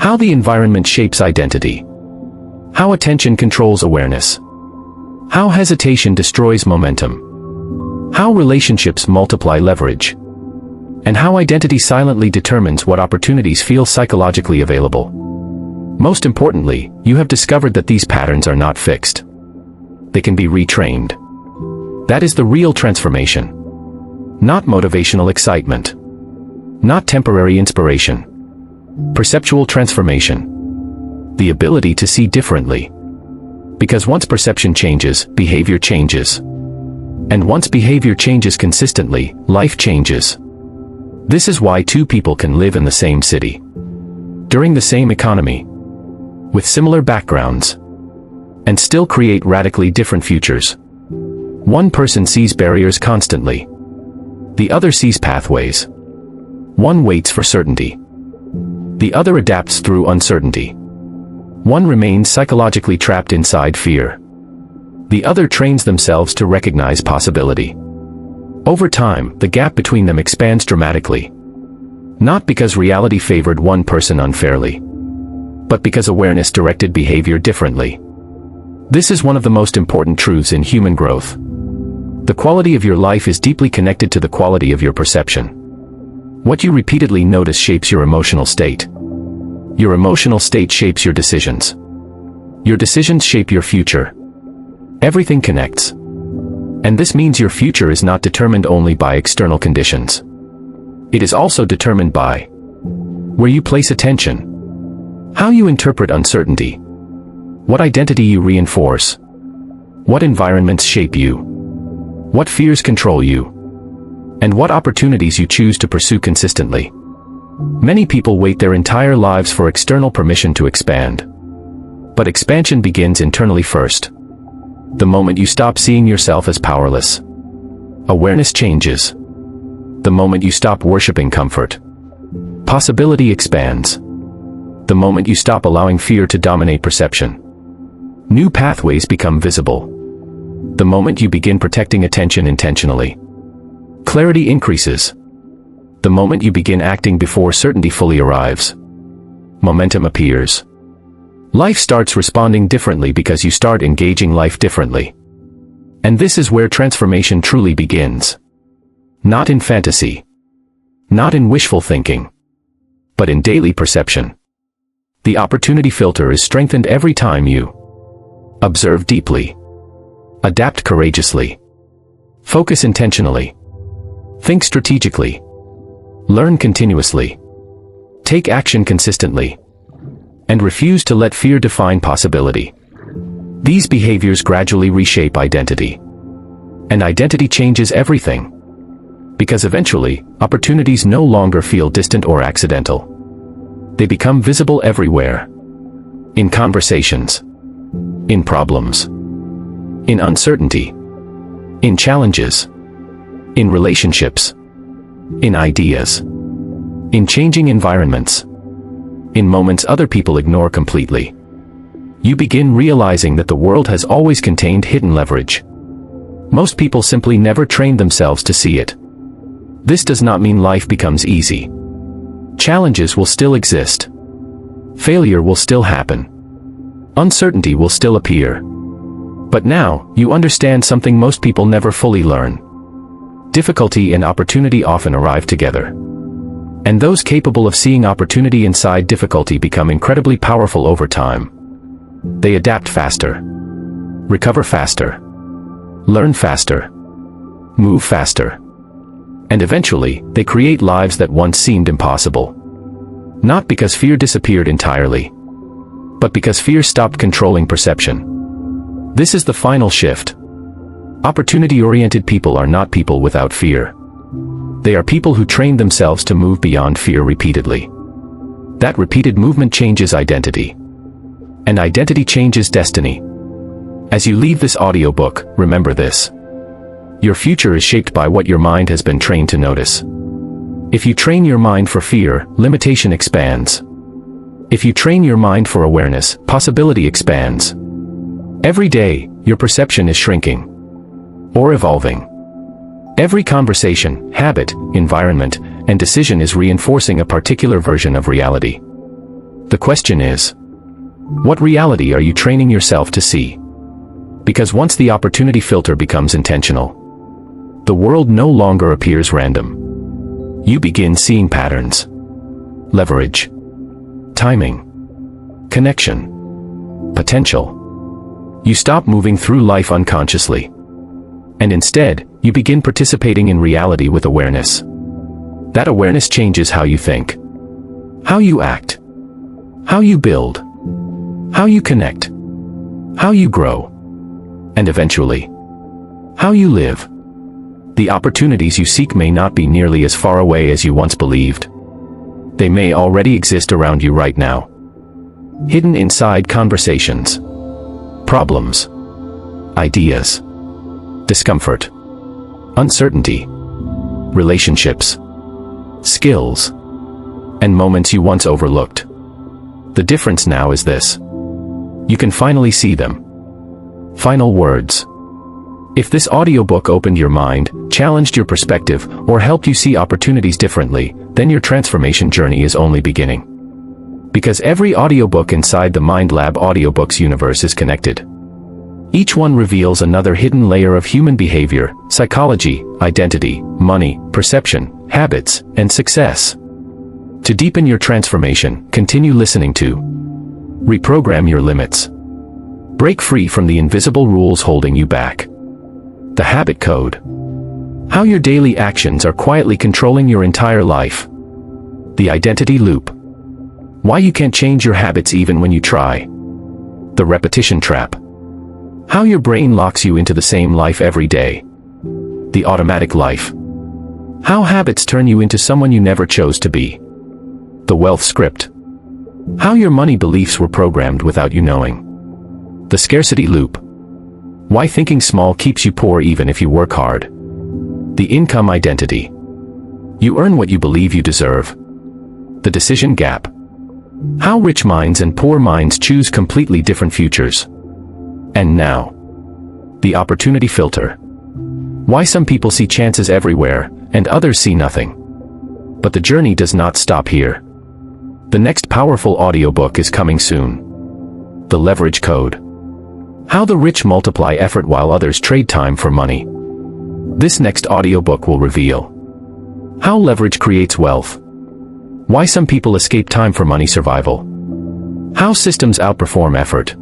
how the environment shapes identity, how attention controls awareness, how hesitation destroys momentum, how relationships multiply leverage, and how identity silently determines what opportunities feel psychologically available. Most importantly, you have discovered that these patterns are not fixed. They can be retrained. That is the real transformation. Not motivational excitement. Not temporary inspiration. Perceptual transformation. The ability to see differently. Because once perception changes, behavior changes. And once behavior changes consistently, life changes. This is why two people can live in the same city, during the same economy, with similar backgrounds, and still create radically different futures. One person sees barriers constantly. The other sees pathways. One waits for certainty. The other adapts through uncertainty. One remains psychologically trapped inside fear. The other trains themselves to recognize possibility. Over time, the gap between them expands dramatically. Not because reality favored one person unfairly, but because awareness directed behavior differently. This is one of the most important truths in human growth. The quality of your life is deeply connected to the quality of your perception. What you repeatedly notice shapes your emotional state. Your emotional state shapes your decisions. Your decisions shape your future. Everything connects. And this means your future is not determined only by external conditions. It is also determined by where you place attention, how you interpret uncertainty, what identity you reinforce, what environments shape you, what fears control you, and what opportunities you choose to pursue consistently. Many people wait their entire lives for external permission to expand. But expansion begins internally first. The moment you stop seeing yourself as powerless, awareness changes. The moment you stop worshiping comfort, possibility expands. The moment you stop allowing fear to dominate perception, new pathways become visible. The moment you begin protecting attention intentionally, clarity increases. The moment you begin acting before certainty fully arrives, momentum appears. Life starts responding differently because you start engaging life differently. And this is where transformation truly begins. Not in fantasy. Not in wishful thinking. But in daily perception. The opportunity filter is strengthened every time you observe deeply, adapt courageously, focus intentionally, think strategically, learn continuously, take action consistently, and refuse to let fear define possibility. These behaviors gradually reshape identity. And identity changes everything. Because eventually, opportunities no longer feel distant or accidental. They become visible everywhere. In conversations, in problems, in uncertainty, in challenges, in relationships, in ideas, in changing environments, in moments other people ignore completely. You begin realizing that the world has always contained hidden leverage. Most people simply never trained themselves to see it. This does not mean life becomes easy. Challenges will still exist. Failure will still happen. Uncertainty will still appear. But now, you understand something most people never fully learn. Difficulty and opportunity often arrive together. And those capable of seeing opportunity inside difficulty become incredibly powerful over time. They adapt faster, recover faster, learn faster, move faster. And eventually, they create lives that once seemed impossible. Not because fear disappeared entirely, but because fear stopped controlling perception. This is the final shift. Opportunity-oriented people are not people without fear. They are people who train themselves to move beyond fear repeatedly. That repeated movement changes identity. And identity changes destiny. As you leave this audiobook, remember this. Your future is shaped by what your mind has been trained to notice. If you train your mind for fear, limitation expands. If you train your mind for awareness, possibility expands. Every day, your perception is shrinking or evolving. Every conversation, habit, environment, and decision is reinforcing a particular version of reality. The question is, what reality are you training yourself to see? Because once the opportunity filter becomes intentional, the world no longer appears random. You begin seeing patterns, leverage, timing, connection, potential. You stop moving through life unconsciously. And instead, you begin participating in reality with awareness. That awareness changes how you think, how you act, how you build, how you connect, how you grow, and eventually, how you live. The opportunities you seek may not be nearly as far away as you once believed. They may already exist around you right now. Hidden inside conversations, problems, ideas, discomfort, uncertainty, relationships, skills, and moments you once overlooked. The difference now is this. You can finally see them. Final words. If this audiobook opened your mind, challenged your perspective, or helped you see opportunities differently, then your transformation journey is only beginning. Because every audiobook inside the Mind Lab Audiobooks universe is connected. Each one reveals another hidden layer of human behavior, psychology, identity, money, perception, habits, and success. To deepen your transformation, continue listening to Reprogram Your Limits. Break free from the invisible rules holding you back. The Habit Code. How your daily actions are quietly controlling your entire life. The Identity Loop. Why you can't change your habits even when you try. The Repetition Trap. How your brain locks you into the same life every day. The Automatic Life. How habits turn you into someone you never chose to be. The Wealth Script. How your money beliefs were programmed without you knowing. The Scarcity Loop. Why thinking small keeps you poor even if you work hard. The Income Identity. You earn what you believe you deserve. The Decision Gap. How rich minds and poor minds choose completely different futures. And now, the Opportunity Filter. Why some people see chances everywhere, and others see nothing. But the journey does not stop here. The next powerful audiobook is coming soon. The Leverage Code. How the rich multiply effort while others trade time for money. This next audiobook will reveal how leverage creates wealth. Why some people escape time for money survival. How systems outperform effort.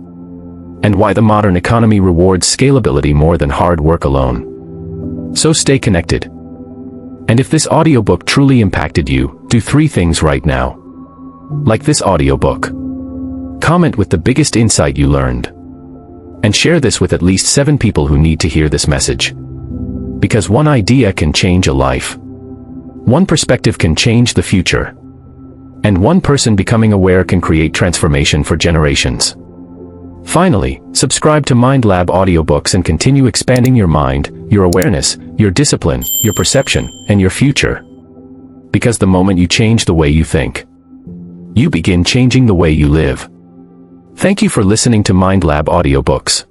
And why the modern economy rewards scalability more than hard work alone. So stay connected. And if this audiobook truly impacted you, do 3 things right now. Like this audiobook. Comment with the biggest insight you learned. And share this with at least 7 people who need to hear this message. Because one idea can change a life. One perspective can change the future. And one person becoming aware can create transformation for generations. Finally, subscribe to MindLab Audiobooks and continue expanding your mind, your awareness, your discipline, your perception, and your future. Because the moment you change the way you think, you begin changing the way you live. Thank you for listening to MindLab Audiobooks.